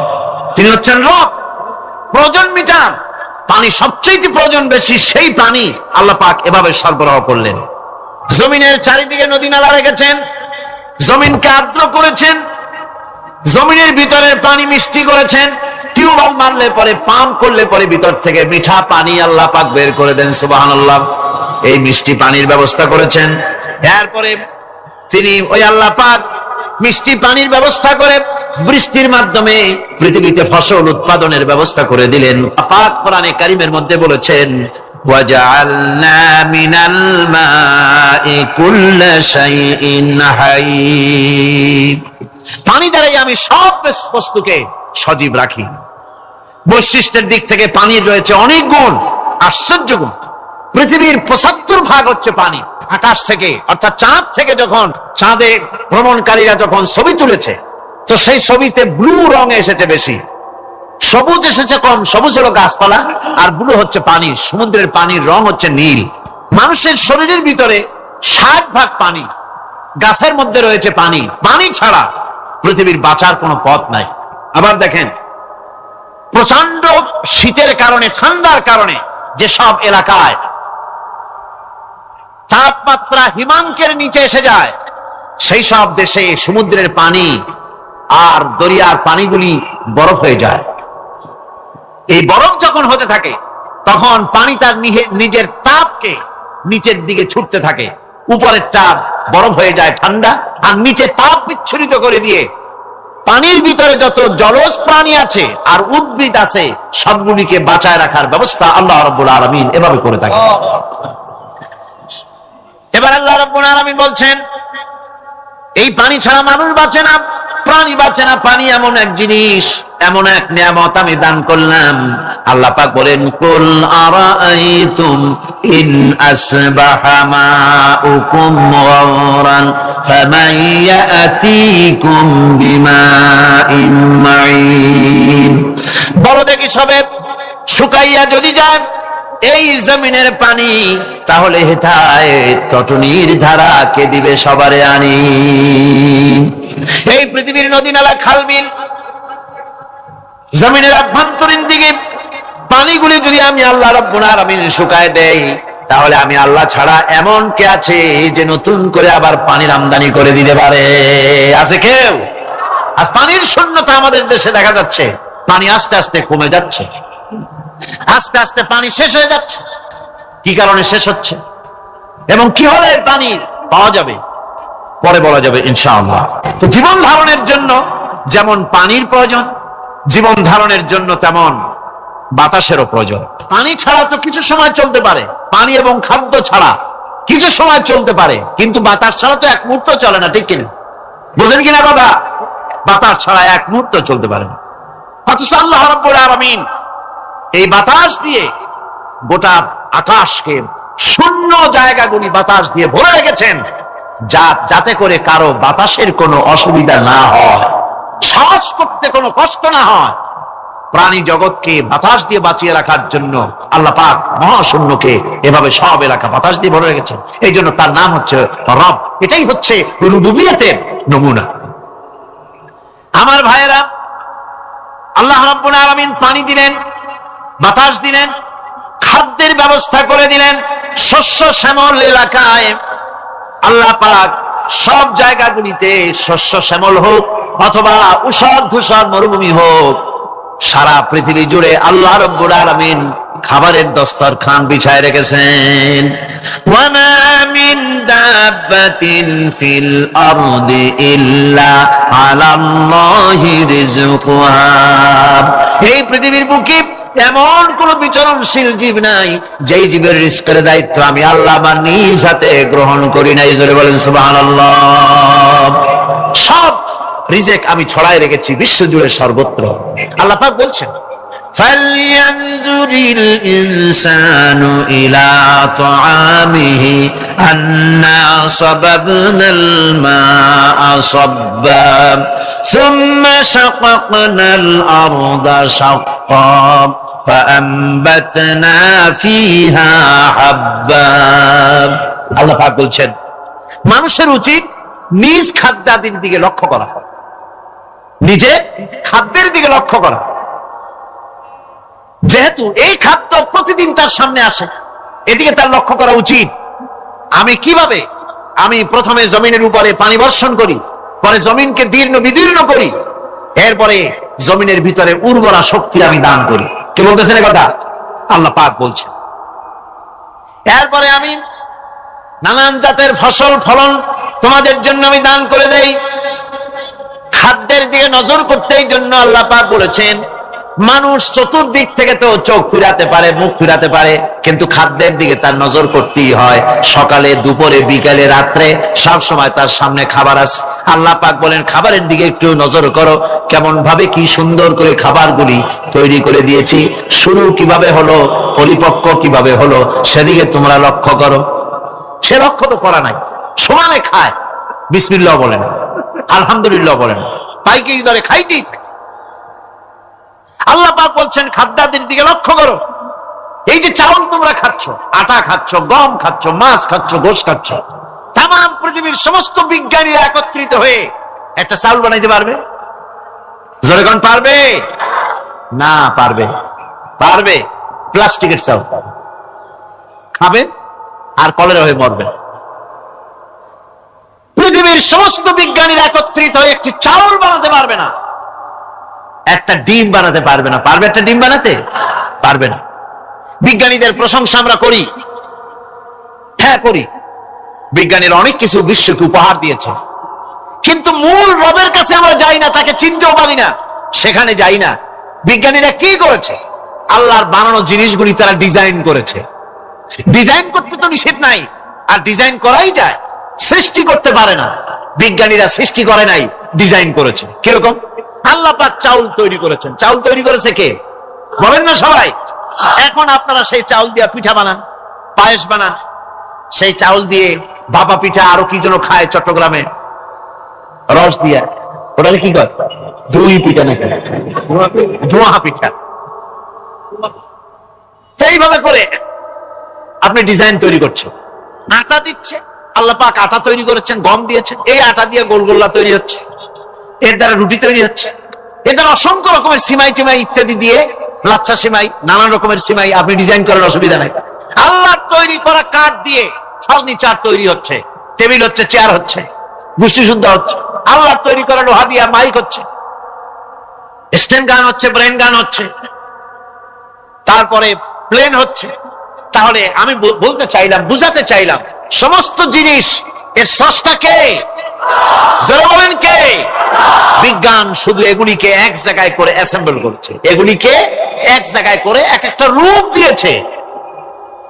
তিনি হচ্ছেন রব, প্রয়োজন মিটান। পানি সবচেয়ে প্রয়োজন বেশি, সেই পানি আল্লাহ পাক এভাবে সরবরাহ করলেন। জমিনের চারিদিকে নদী নালা রেখেছেন, জমিনকে আর্দ্র করেছেন, জমিনের ভিতরের পানি মিষ্টি করেছেন। টিউবওয়েল মারলে পরে, পাম্প করলে পরে ভিতর থেকে মিঠা পানি আল্লাহ পাক বের করে দেন। সুবহানাল্লাহ। এই মিষ্টি পানির ব্যবস্থা করেছেন। এরপরে তিনি ওই আল্লাহ পাক মিষ্টি পানির ব্যবস্থা করে বৃষ্টির মাধ্যমে পৃথিবীতে ফসল উৎপাদনের ব্যবস্থা করে দিলেন। পাক কোরআনে কারীমের মধ্যে বলেছেন ওয়াজআলনা মিনাল মাই কুল্লা শাইইন হাই। পানি দ্বারাই আমি সব বস্তুকে সজীব রাখি। বৈশিষ্ট্যের দিক থেকে পানির রয়েছে অনেক গুণ, আশ্চর্য গুণ। পৃথিবীর ৭৫% হচ্ছে পানি। আকাশ থেকে, অর্থাৎ চাঁদ থেকে যখন চাঁদে ভ্রমণকারীরা যখন ছবি তুলেছে, তো সেই ছবিতে ব্লু রং এসেছে বেশি, সবুজ এসেছে কম। সবুজ হলো গাছপালা, আর ব্লু হচ্ছে পানি। সমুদ্রের পানির রং হচ্ছে নীল। মানুষের শরীরের ভিতরে ৬০% পানি, গাছের মধ্যে রয়েছে পানি। পানি ছাড়া পৃথিবীর বাঁচার কোনো পথ নাই। আবার দেখেন, প্রচন্ড শীতের কারণে, ঠান্ডার কারণে যেসব এলাকায় তাপমাত্রা হিমাঙ্কের নিচে এসে যায়, সেই সব দেশে সমুদ্রের পানি আর দরিয়ার পানিগুলি বরফ হয়ে যায়। এই বরফ যখন হতে থাকে তখন পানি তার নিজের তাপকে নিচের দিকে ছুটতে থাকে, উপরের তাপ বরফ হয়ে যায় ঠান্ডা, আর নিচে তাপ বিচ্ছুরিত করে দিয়ে পানির ভিতরে যত জলজ প্রাণী আছে আর উদ্ভিদ আছে সবগুলিকে বাঁচায় রাখার ব্যবস্থা আল্লাহ রাব্বুল আলামিন এভাবে করে থাকে। এবার আল্লাহ রাব্বুল আলামিন বলছেন, এই পানি ছাড়া মানুষ বাঁচে না, প্রাণী বাঁচে না। পানি এমন এক জিনিস, এমন এক নিয়ামত আমি দান করলাম। আল্লাহ পাক বলেন, কুল আরাআইতুম ইন আসবাহা মাউকুম গাওরান ফামান ইয়াতিকুম বিমাইন মাইন। বলো দেখি সবে, শুকাইয়া যদি যায় এই জমিনের পানি, তাহলে হেথায় তটনির ধারা কে দিবে সবারে আনি। এই পৃথিবীর নদী নালা খাল বিল জমিনের আভ্যন্তরীণ দিকে পানিগুলি যদি আমি আল্লাহ রাব্বুল আলামিন শুকায় দেই, তাহলে আমি আল্লাহ ছাড়া এমন কে আছে যে নতুন করে আবার পানির আমদানি করে দিতে পারে? আছে কেউ? আজ পানির শূন্যতা আমাদের দেশে দেখা যাচ্ছে, পানি আস্তে আস্তে কমে যাচ্ছে, আস্তে আস্তে পানি শেষ হয়ে যাচ্ছে। কি কারণে শেষ হচ্ছে এবং কি হলে পানি পাওয়া যাবে পরে বলা যাবে ইনশাআল্লাহ। তো জীবন ধারণের জন্য যেমন পানির প্রয়োজন, জীবন ধারণের জন্য তেমন বাতাসেরও প্রয়োজন। পানি ছাড়া তো কিছু সময় চলতে পারে, পানি এবং খাদ্য ছাড়া কিছু সময় চলতে পারে, কিন্তু বাতাস ছাড়া তো এক মুহূর্ত চলে না, ঠিক কিনা? বুঝেন কিনা কথা? বাতাস ছাড়া এক মুহূর্ত চলতে পারে না। অথচ আল্লাহ রাব্বুল আলামিন এই বাতাস দিয়ে গোটা আকাশকে, শূন্য জায়গাগুলি বাতাস দিয়ে ভরে রেখেছেন, যাতে করে কারো বাতাসের কোনো অসুবিধা না হয়, শ্বাস করতে কোনো কষ্ট না হয়। প্রাণী জগৎকে বাতাস দিয়ে বাঁচিয়ে রাখার জন্য আল্লাহ পাক মহাশূন্যকে এভাবে সব এলাকা বাতাস দিয়ে ভরে রেখেছেন। এই জন্য তার নাম হচ্ছে রব। এটাই হচ্ছে রুবুবিয়তের নমুনা। আমার ভাইয়েরা, আল্লাহ রাব্বুল আলামিন পানি দিলেন, বাতাস দিলেন, খাদ্যের ব্যবস্থা করে দিলেন। শস্য শ্যামল এলাকায় আল্লাহ পাক সব জায়গাগুলিতে শস্য শ্যামল হোক অথবা উষর ধূসর মরুভূমি হোক, সারা পৃথিবী জুড়ে আল্লাহ রাব্বুল আলামিন খাবারের দস্তরখান বিছায় রেখেছেন। ওয়ামা মিন দাব্বাতিন ফিল আরদি ইল্লা আলাল্লাহি রিজকুহা। এই পৃথিবীর বুকে এমন কোন বিচরণশীল জীব নাই যেই জীবের রিজকের দায়িত্ব আমি আল্লাহ আমার নিজ হাতে গ্রহণ করি নাই। জোরে বলেন সুবহানাল্লাহ। সব রিজেক আমি ছড়ায় রেখেছি বিশ্ব জুড়ে সর্বত্র। আল্লাহ পাক বলছেন, ফালইয়ানজুরিল ইনসানু ইলা তাআমিহি আন্না সাবাবনাল মা'a সাব্বা সুম্মা শাকাকনাল আরদা শাক্কা ফাআমবাতনা ফিহা হাব্বা। আল্লাহ পাক বলছেন, মানুষের উচিত নিজ খাদ্যাদির দিকে লক্ষ্য করা, নিজের খাদ্যের দিকে লক্ষ্য করা। যেহেতু এই খাদ্য প্রতিদিন তার সামনে আসে, এদিকে তার লক্ষ্য করা উচিত। আমি কিভাবে, আমি প্রথমে জমিনের উপরে পানি বর্ষণ করি, পরে জমিনকে দীর্ণ বিদীর্ণ করি, এরপরে জমিনের ভিতরে উর্বরা শক্তি আমি দান করি। কে বলতেছেন কথা? আল্লাহ পাক বলছেন। এরপরে আমি নানান জাতের ফসল ফলন তোমাদের জন্য আমি দান করে দেই। খাদ্যের দিকে নজর করতে এই জন্য আল্লাহ পাক বলেছেন, মানুষ চতুর্দিক থেকে তো চোখ ফিরাতে পারে, মুখ ফিরাতে পারে, কিন্তু খাদ্যের দিকে তার নজর করতেই হয়। সকালে, দুপুরে, বিকালে, রাত্রে সব সময় তার সামনে খাবার আছে। আল্লাহ পাক বলেন, খাবারের দিকে একটু নজর করো, কেমন ভাবে কি সুন্দর করে খাবারগুলি তৈরি করে দিয়েছি, শুরু কিভাবে হলো, পরিপক্ক কিভাবে হলো, সেদিকে তোমরা লক্ষ্য করো। সে লক্ষ্য তো করা নাই, সমানে খায়, বিসমিল্লাহ বলে না, আলহামদুলিল্লাহ বলে না, পাইকারি দরে খাইতেই থাকে। আল্লাহ পাক বলছেন, খাদ্যাদির দিকে লক্ষ্য করো। এই যে চাউল তোমরা খাচ্ছ, আটা খাচ্ছ, গম খাচ্ছ, মাছ খাচ্ছ, গোশ খাচ্ছ, তাম পৃথিবীর সমস্ত বিজ্ঞানীরা একত্রিত হয়ে একটা চাউল বানাইতে পারবে? জোরে কোন পারবে? না পারবে। পারবে প্লাস্টিকের চাউল খাবে? আর কলেরা হয়ে মরবেন। পৃথিবীর সমস্ত বিজ্ঞানীরা একত্রিত হয়ে একটি চাউল বানাতে পারবে না, একটা ডিম বানাতে পারবে না। পারবে একটা ডিম বানাতে? পারবে না। বিজ্ঞানীদের প্রশংসা আমরা করি, হ্যাঁ করি। বিজ্ঞানীরা অনেক কিছু বিশ্বকে উপহার দিয়েছে, কিন্তু মূল রবের কাছে আমরা যাই না, তাকে চিনতেও পারি না, সেখানে যাই না। বিজ্ঞানীরা কি করেছে? আল্লাহর বানানো জিনিসগুলি তারা ডিজাইন করেছে। ডিজাইন করতে তো নিষেধ নাই, আর ডিজাইন করাই যায়, সৃষ্টি করতে পারে না। বিজ্ঞানীরা সৃষ্টি করে নাই, ডিজাইন করেছে। কিরকম? আল্লাহ পাক চাউল তৈরি করেছেন। চাউল তৈরি করেছে কে? বলেন না সবাই। এখন আপনারা সেই চাউল দিয়ে পিঠা বানান, পায়েস বানান, সেই চাউল দিয়ে ভাপা পিঠা, আরো কি যেন খায় চট্টগ্রামে, রস দিয়া, ওটা কি কর? দুই পিঠা নাকি ধোঁয়া পিঠা। সেইভাবে করে আপনি ডিজাইন তৈরি করছেন। আটা দিচ্ছে, আল্লাহ পাক আটা তৈরি করেছেন, গম দিয়েছেন, এই আটা দিয়ে গোলগোল্লা তৈরি হচ্ছে, এর দ্বারা রুটি তৈরি হচ্ছে, এর দ্বারা অসংখ্য রকমের সিমাই টিমাই ইত্যাদি দিয়ে, লাচ্ছা সিমাই, নানান রকমের সিমাই আপনি ডিজাইন করার অসুবিধা নাই। আল্লাহর তৈরি করা কাঠ দিয়ে ফার্নিচার তৈরি হচ্ছে, টেবিল হচ্ছে, চেয়ার হচ্ছে, গোষ্ঠী শুদ্ধ হচ্ছে। আল্লাহর তৈরি করা লোহা দিয়ে মাইক হচ্ছে, স্ট্যান্ড গান হচ্ছে, ব্রেন গান হচ্ছে, তারপরে প্লেন হচ্ছে। তাহলে আমি বলতে চাইলাম, বুঝাতে চাইলাম, সমস্ত জিনিস এর স্রষ্টা কে? যারা বলেন কে? বিজ্ঞান শুধু এগুলিকে এক জায়গায় করে অ্যাসেম্বল করছে, এগুলিকে এক জায়গায় করে এক একটা রূপ দিয়েছে।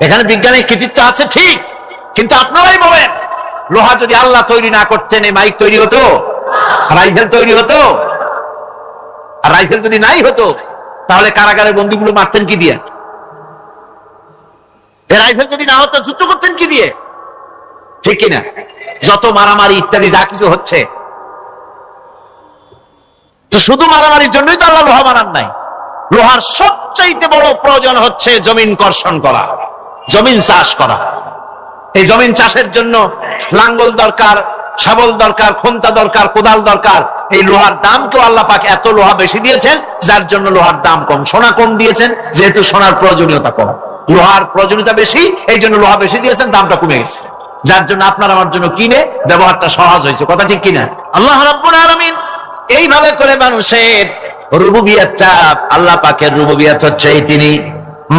এখানে বিজ্ঞানের কৃতিত্ব আছে ঠিক, কিন্তু আপনারাই বলেন, লোহা যদি আল্লাহ তৈরি না করতেন, এই মাইক তৈরি হতো? রাইফেল তৈরি হতো? আর রাইফেল যদি নাই হতো, তাহলে কারাগারের বন্দীগুলো মারতেন কি দিয়ে? রাইফেল যদি না হতো, যুদ্ধ করতেন কি দিয়ে? ঠিক কিনা? যত মারামারি ইত্যাদি যা কিছু হচ্ছে, তো শুধু মারামারির জন্যই তো আল্লাহ লোহা বানান নাই। লোহার সবচাইতে বড় প্রয়োজন হচ্ছে জমিন কর্ষণ করা, জমিন চাষ করা। এই জমিন চাষের জন্য লাঙ্গল দরকার, শাবল দরকার, খন্তা দরকার, কোদাল দরকার। এই লোহার দাম কেউ আল্লাহ পাক এত লোহা বেশি দিয়েছেন, যার জন্য লোহার দাম কম। সোনা কম দিয়েছেন, যেহেতু সোনার প্রয়োজনীয়তা কম, লোহার প্রয়োজনীয়তা বেশি, এই জন্য লোহা বেশি দিয়েছেন, দামটা কমে গেছে, যার জন্য আপনার আমার জন্য কিনে ব্যবহারটা সহজ হয়েছে। কথা ঠিক কিনা? আল্লাহ রাব্বুল আলামিন এইভাবে করে মানুষের রুবুবিয়াতটা, আল্লাহ পাকের রুবুবিয়াত হচ্ছে তিনি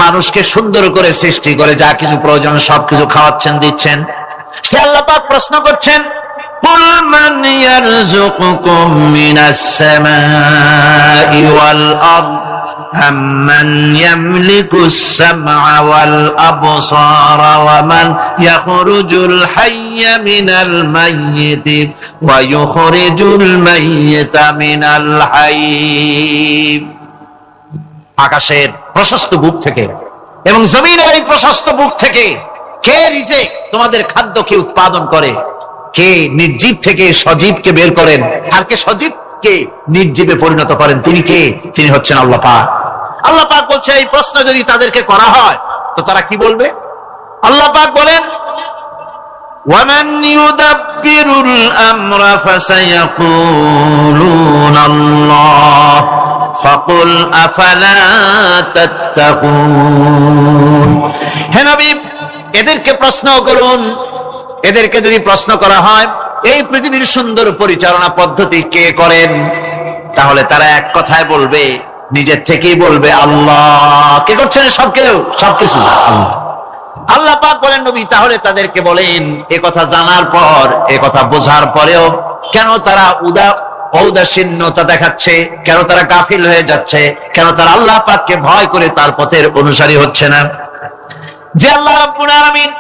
মানুষকে সুন্দর করে সৃষ্টি করে যা কিছু প্রয়োজন সবকিছু খাওয়াচ্ছেন, দিচ্ছেন। সে আল্লাহ পাক প্রশ্ন করছেন, কুল মান ইয়ারযুকুকুম মিনাস সামাই ওয়াল আরদ أَمَّنْ يَمْلِكُ السَّمْعَ وَالْأَبْصَارَ وَمَنْ يَخْرُجُ الْحَيَّ مِنَ الْمَيِّتِ وَيُخْرِجُ الْمَيِّتَ مِنَ الْحَيِّ। আকাশের প্রশস্ত বুক থেকে এবং জমিনের এই প্রশস্ত বুক থেকে কে রিজিক, তোমাদের খাদ্যকে উৎপাদন করে? কে নির্জীব থেকে সজীবকে বের করেন, আর কে সজীবকে নির্জীবে পরিণত করেন? তিনি কে? তিনি হচ্ছেন আল্লাহ পাক। আল্লাহ পাক বলছেন, এই প্রশ্ন যদি তাদেরকে করা হয় তো তারা কি বলবে? আল্লাহ পাক বলেন, وَمَنْ يُدَبِّرُ الْأَمْرَ فَسَيَقُولُونَ اللَّهُ فَقُلْ أَفَلَا تَتَّقُونَ। হে নবী, এদেরকে প্রশ্ন করুন। এদেরকে যদি প্রশ্ন করা হয় এই পৃথিবীর সুন্দর পরিচালনা পদ্ধতি কে করেন, তাহলে তারা এক কথায় বলবে, নিজের থেকেই বলবে আল্লাহ। কে করছেন সবকিছু? আল্লাহ। আল্লাহ পাক বলেন, নবী তাহলে তাদেরকে বলেন, এ কথা জানার পর, এ কথা বোঝার পরেও কেন তারা ঔদাসীন্যতা দেখাচ্ছে, কেন তারা গাফিল হয়ে যাচ্ছে, কেন তারা আল্লাহ পাককে ভয় করে তার পথের অনুসারী হচ্ছে না? যে আল্লাহ রাব্বুল আলামিন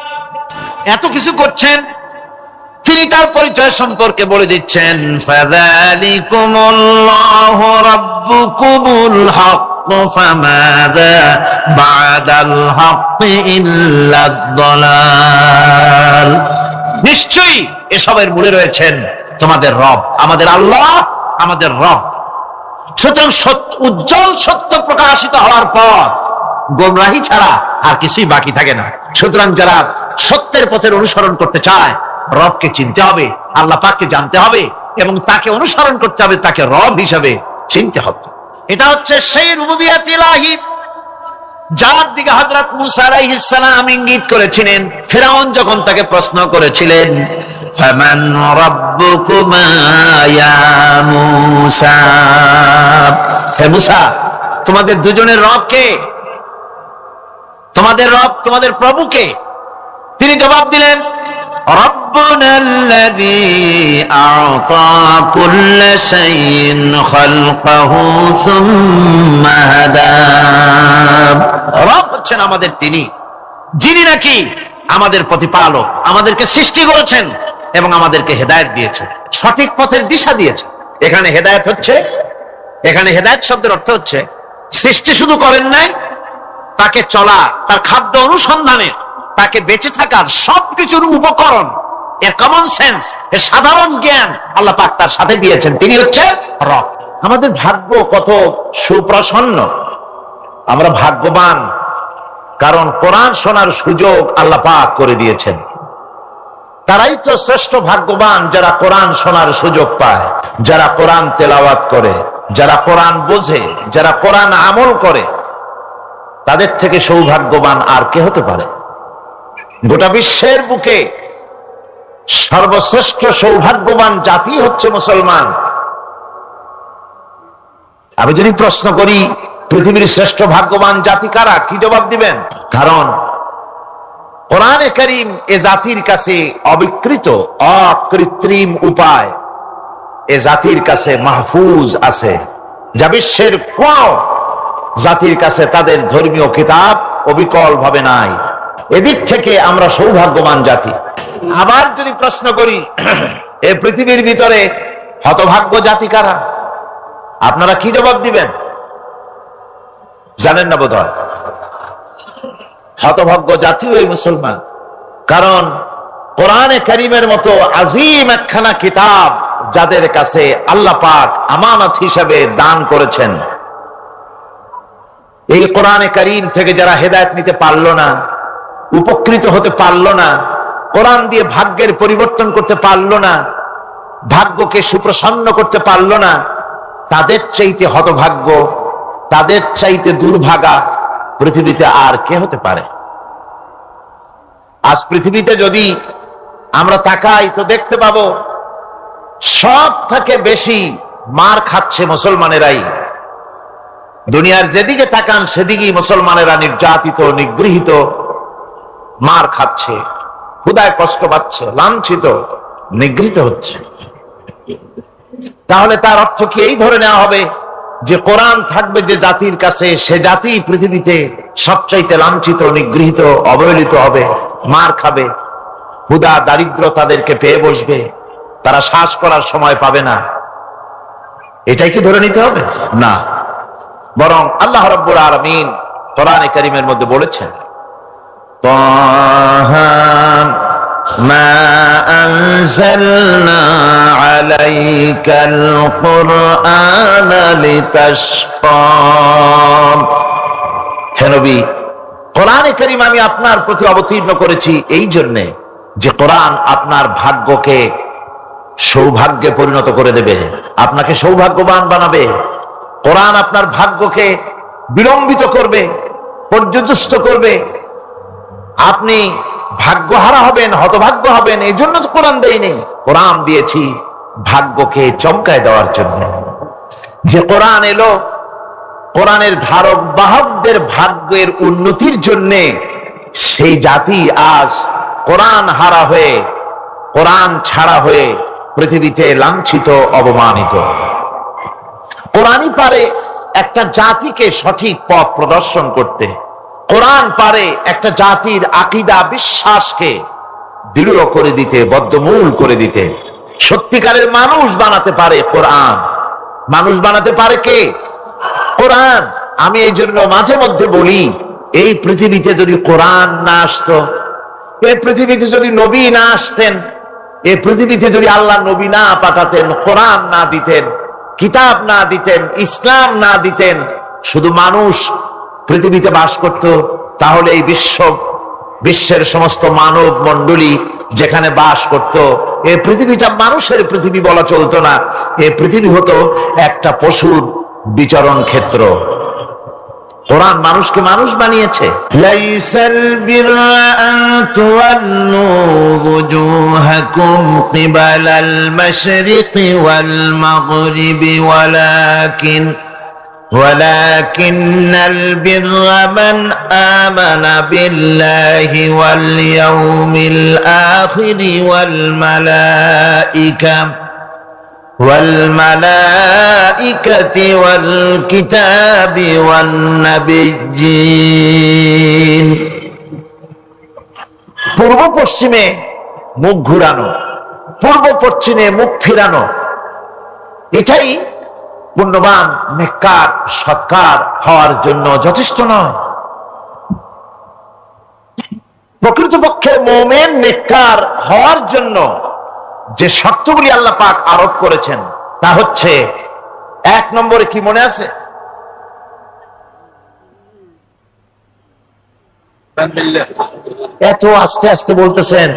এত কিছু করছেন, তিনি তার পরিচয় সম্পর্কে বলে দিচ্ছেন, ফাযালিকুমুল্লাহু রাব্বুকুমুল হক ফামাযা বা'দাল হক ইল্লাদ দালাল। নিশ্চয়ই এসবের মূলে রয়েছেন তোমাদের রব, আমাদের আল্লাহ, আমাদের রব। সুতরাং উজ্জ্বল সত্য প্রকাশিত হওয়ার পর গোমরাহি ছাড়া আর কিছুই বাকি থাকে না। সুতরাং যারা সত্যের পথের অনুসরণ করতে চায়, রবকে চিনতে হবে, আল্লাহ পাককে জানতে হবে এবং তাকে অনুসরণ করতে হবে, তাকে রব হিসাবে চিনতে হবে। এটা হচ্ছে সেই রুবুবিয়াত ইলাহি যার দিকে হযরত মুসা আলাইহিস সালাম ইঙ্গিত করেছিলেন, ফিরআউন যখন তাকে প্রশ্ন করেছিলেন, ফামান রাব্বুকুমা ইয়া মুসা, হে মুসা, তোমাদের দুজনের রব কে? তোমাদের রব, তোমাদের প্রভু কে? তিনি জবাব দিলেন, রব্বুনাল্লাযী আ'তা কুল্লা শাইইন খালকাহু সুম্মা হাদা। রব হচ্ছেন আমাদের তিনি, যিনি নাকি আমাদের প্রতিপালক, আমাদেরকে সৃষ্টি করেছেন এবং আমাদেরকে হেদায়েত দিয়েছেন, সঠিক পথের দিশা দিয়েছেন। এখানে হেদায়েত হচ্ছে, এখানে হেদায়েত শব্দের অর্থ হচ্ছে সৃষ্টি শুধু করেন নাই, তাকে চলা, তার খাদ্য অনুসন্ধানে, তাকে বেঁচে থাকার সবকিছুর উপকরণ, এর কমন সেন্স, এর সাধারণ জ্ঞান আল্লাহ পাক তার সাথে দিয়েছেন। তিনি হচ্ছে রব। আমাদের ভাগ্য কত সুপ্রসন্ন, আমরা ভাগ্যবান, কারণ কোরআন শোনার সুযোগ আল্লাহ পাক করে দিয়েছেন। তারাই তো শ্রেষ্ঠ ভাগ্যবান যারা কোরআন শোনার সুযোগ পায়, যারা কোরআন তেলাওয়াত করে, যারা কোরআন বোঝে, যারা কোরআন আমল করে। তাদের থেকে সৌভাগ্যবান আর কে হতে পারে? গোটা বিশ্বের বুকে সর্বশ্রেষ্ঠ সৌভাগ্যবান জাতি হচ্ছে মুসলমান। আমি যদি প্রশ্ন করি পৃথিবীর শ্রেষ্ঠ ভাগ্যবান জাতি কারা, কি জবাব দিবেন? কারণ কোরআনে কারীম এ জাতির কাছে অবিকৃত, অকৃত্রিম উপায় এ জাতির কাছে মাহফুজ আছে, যা বিশ্বের কোন জাতির কাছে তাদের ধর্মীয় কিতাব অবিকল ভাবে নাই। এদিক থেকে আমরা সৌভাগ্যবান জাতি। আবার যদি প্রশ্ন করি এই পৃথিবীর ভিতরে হতভাগ্য জাতি কারা, আপনারা কি জবাব দিবেন? জানেন না বোধহয়। হতভাগ্য জাতিও এই মুসলমান, কারণ কোরআনে কারীমের মতো আজিম একখানা কিতাব যাদের কাছে আল্লাহ পাক আমানত হিসাবে দান করেছেন, এই কোরআনে কারীম থেকে যারা হেদায়েত নিতে পারলো না, উপকৃত হতে পারলো না, কোরআন দিয়ে ভাগ্যের পরিবর্তন করতে পারলো না, ভাগ্যকে সুপ্রসন্ন করতে পারলো না, তাদের চাইতে হতভাগ্য, তাদের চাইতে দুর্ভাগা পৃথিবীতে আর কে হতে পারে? আজ পৃথিবীতে যদি আমরা তাকাই তো দেখতে পাবো সব থেকে বেশি মার খাচ্ছে মুসলমানেরাই। দুনিয়ার যেদিকে তাকান সেদিকেই মুসলমানেরা নির্যাতিত, নিগৃহীত, মার খাচ্ছে, ক্ষুধায় কষ্ট পাচ্ছে, লাঞ্ছিত, নিগৃহীত হচ্ছে। তাহলে তার অর্থ কি এই ধরে নেওয়া হবে যে কোরআন থাকবে যে জাতির কাছে, সে জাতি পৃথিবীতে সবচাইতে লাঞ্ছিত, নিগৃহীত, অবহেলিত হবে, মার খাবে, ক্ষুধা দারিদ্র তাদেরকে পেয়ে বসবে, তারা শ্বাস করার সময় পাবে না? এটাই কি ধরে নিতে হবে? না, বরং আল্লাহ রাব্বুল আলামিন কোরআনে কারীমের মধ্যে বলেছেন, তাহা মা আনজালনা আলাইকাল কুরআনা লিতাশকা। হে নবী, কোরআনে কারীম আমি আপনার প্রতি অবতীর্ণ করেছি এই জন্যে যে কোরআন আপনার ভাগ্যকে সৌভাগ্যে পরিণত করে দেবে, আপনাকে সৌভাগ্যবান বানাবে। কোরআন আপনার ভাগ্যকে বিলম্বিত করবে, পর্যদস্ত করবে। আপনি ভাগ্যহারা হবেন, হতভাগ্য হবেন। এই জন্য তো কোরআন দেয়নি, কোরআন দিয়েছি ভাগ্যকে চমকায় দেওয়ার জন্য। যে কোরআন এলো, কোরআনের ধারক বাহকদের ভাগ্যের উন্নতির জন্য সেই জাতি আজ কোরআন হারা হয়ে, কোরআন ছাড়া হয়ে পৃথিবীতে লাঞ্ছিত, অবমানিত। কোরআনই পারে একটা জাতিকে সঠিক পথ প্রদর্শন করতে। কোরআন পারে একটা জাতির আকীদা, বিশ্বাসকে দৃঢ় করে দিতে, বদ্ধমূল করে দিতে। সত্যিকারের মানুষ বানাতে পারে কোরআন। মানুষ বানাতে পারে কে? কোরআন। আমি এই জন্য মাঝে মধ্যে বলি, এই পৃথিবীতে যদি কোরআন না আসতো, এই পৃথিবীতে যদি নবী না আসতেন, এই পৃথিবীতে যদি আল্লাহ নবী না পাঠাতেন, কোরআন না দিতেন, কিতাব না দিতেন, ইসলাম না দিতেন, শুধু মানুষ পৃথিবীতে বাস করত, তাহলে এই বিশ্বের সমস্ত মানব মণ্ডলী যেখানে বাস করত, এই পৃথিবীটা মানুষের পৃথিবী বলা চলতো না। এই পৃথিবী হতো একটা পশুর বিচরণ ক্ষেত্র। কোরআন মানুষকে মানুষ বানিয়েছে। লাইসাল বিররা আন তুওয়াল্লু ওয়ুজুহাকুম কিবালাল মাশরিকি ওয়াল মাগরিবি ولكن البر من آمن بالله واليوم الآخر والملائكة والكتاب والنبيين। পূর্ব পশ্চিমে মুখ ঘুরানো, পূর্ব পশ্চিমে মুখ ফিরানো, এটাই পুণ্যবান নেককার সৎকার হওয়ার জন্য যথেষ্ট নয়। প্রকৃতপক্ষে মুমিন নেককার হওয়ার জন্য যে শর্তগুলি আল্লাহ পাক আরোপ করেছেন তা হচ্ছে, 1 নম্বরে কি মনে আছে? এত আস্তে আস্তে বলতেছেন,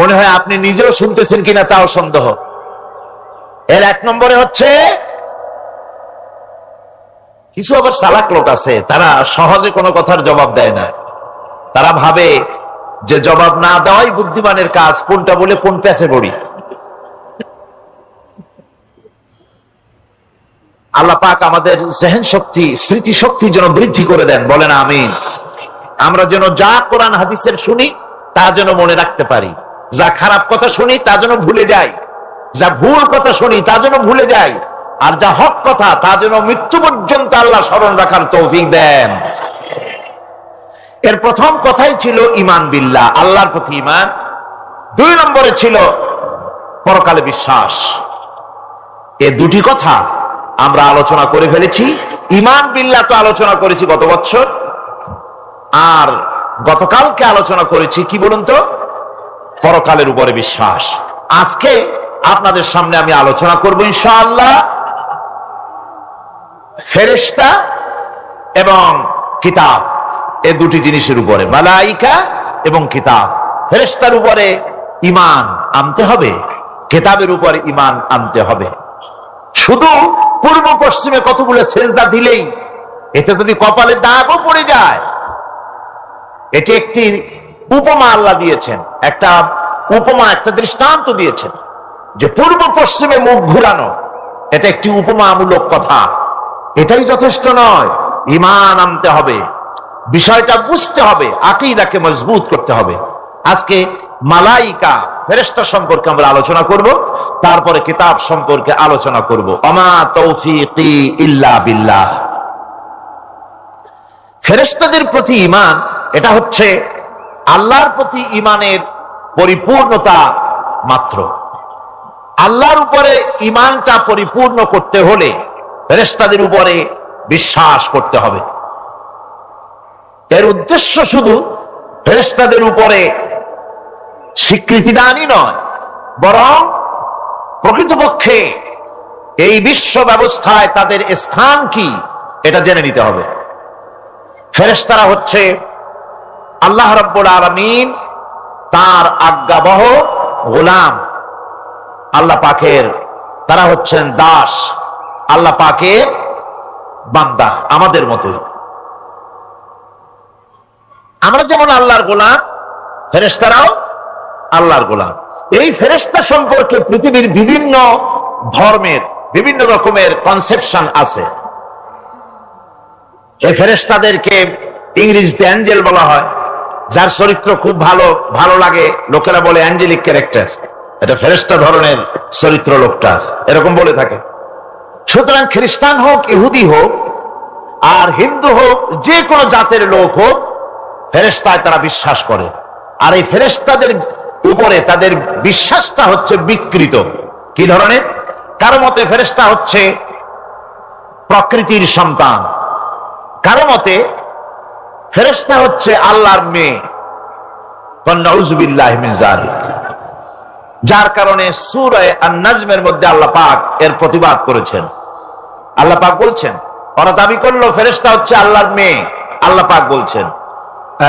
মনে হয় আপনি নিজেও শুনতেছেন কিনা তাও সন্দেহ। এর 1 নম্বরে হচ্ছে, কিছু আবার চালাক লোক আছে, তারা সহজে কোনো কথার জবাব দেয় না। তারা ভাবে যে জবাব না দেওয়াই বুদ্ধিমানের কাজ, কোনটা বলে কোন প্যাচে পড়ি। আল্লাহ পাক আমাদের জেহেন শক্তি, স্মৃতি শক্তি যেন বৃদ্ধি করে দেন, বলেন আমিন। আমরা যেন যা কোরআন হাদিসের শুনি তা যেন মনে রাখতে পারি, যা খারাপ কথা শুনি তা যেন ভুলে যাই, যা ভুল কথা শুনি তা যেন ভুলে যাই, আর যা হক কথা তা যেন মৃত্যু পর্যন্ত আল্লাহ স্মরণ রাখার তৌফিক দেন। এর প্রথম কথাই ছিল ঈমান বিল্লাহ, আল্লাহর প্রতি ঈমান। 2 নম্বরে ছিল পরকালে বিশ্বাস। এই দুটি কথা আমরা আলোচনা করে ফেলেছি। ঈমান বিল্লাহ তো আলোচনা করেছি গত বছর, আর গতকালকে আলোচনা করেছি কি বলুন তো, পরকালের উপরে বিশ্বাস। আজকে আপনাদের সামনে আমি আলোচনা করব ইনশাআল্লাহ ফেরেশতা এবং কিতাব, এই দুটি জিনিসের উপরে, মালাইকা এবং কিতাব। ফেরেশতার উপরে ঈমান আনতে হবে, কিতাবের উপরে ঈমান আনতে হবে। শুধু পূর্ব পশ্চিমে কতগুলো সেজদা দিলেই এতে যদি কপালে দাগও পড়ে যায়, এটি একটি উপমা আল্লাহ দিয়েছেন, একটা উপমা, একটা দৃষ্টান্ত দিয়েছেন যে পূর্ব পশ্চিমে মুখ ঘুরানো এটা একটি উপমামূলক কথা। এটাই যথেষ্ট নয়, ঈমান আনতে হবে, বিষয়টা বুঝতে হবে, আকীদাকে মজবুত করতে হবে। আজকে মালাইকা ফেরেশতা সম্পর্কে আমরা আলোচনা করব, তারপরে কিতাব সম্পর্কে আলোচনা করব। ওমা তৌফিকি ইল্লা বিল্লাহ। ফেরেশতাদের প্রতি ঈমান, এটা হচ্ছে আল্লাহর প্রতি ঈমানের পরিপূর্ণতা মাত্র। আল্লাহর উপরে ঈমানটা পরিপূর্ণ করতে হলে ফেরেশতাদের উপরে বিশ্বাস করতে হবে। এর উদ্দেশ্য শুধু ফেরেশতাদের উপরে স্বীকৃতি দানই নয়, বরং প্রকৃতপক্ষে এই বিশ্ব ব্যবস্থায় তাদের স্থান কি এটা জেনে নিতে হবে। ফেরেশতারা হচ্ছে আল্লাহ রাব্বুল আলামিন তার আজ্ঞাবহ গোলাম, আল্লাহ পাকের, তারা হচ্ছেন দাস, আল্লাহ পাকের বান্দা, আমাদের মতোই। আমরা যেমন আল্লাহর গোলাম, ফেরেশতারাও আল্লাহর গোলাম। এই ফেরেশতা সম্পর্কে পৃথিবীর বিভিন্ন ধর্মের বিভিন্ন রকমের কনসেপশন আছে। এই ফেরেশতাদেরকে ইংরেজিতে অ্যাঞ্জেল বলা হয়, যার চরিত্র খুব ভালো লাগে, লোকেরা বলে অ্যাঞ্জেলিক ক্যারেক্টার, এটা ফেরেশতা ধরনের চরিত্র লোকটার, এরকম বলে থাকে। সুতরাং খ্রিস্টান হোক, ইহুদি হোক, আর হিন্দু হোক, যে কোনো জাতের লোক হোক, ফেরেশতায় তারা বিশ্বাস করে। আর এই ফেরেশতাদের উপরে তাদের বিশ্বাসটা হচ্ছে বিকৃত। কি ধরনের? কারো মতে ফেরেশতা হচ্ছে প্রকৃতির সন্তান, কারো মতে ফেরেশতা হচ্ছে আল্লাহর মেয়ে, নাউযুবিল্লাহি মিন যালিক। যার কারণে সূরা আন-নাজমের মধ্যে আল্লাহ পাক এর প্রতিবাদ করেছেন। আল্লাহ পাক বলছেন, ওরা দাবি করলো ফেরেশতা হচ্ছে আল্লাহর মেয়ে, আল্লাহ পাক বলছেন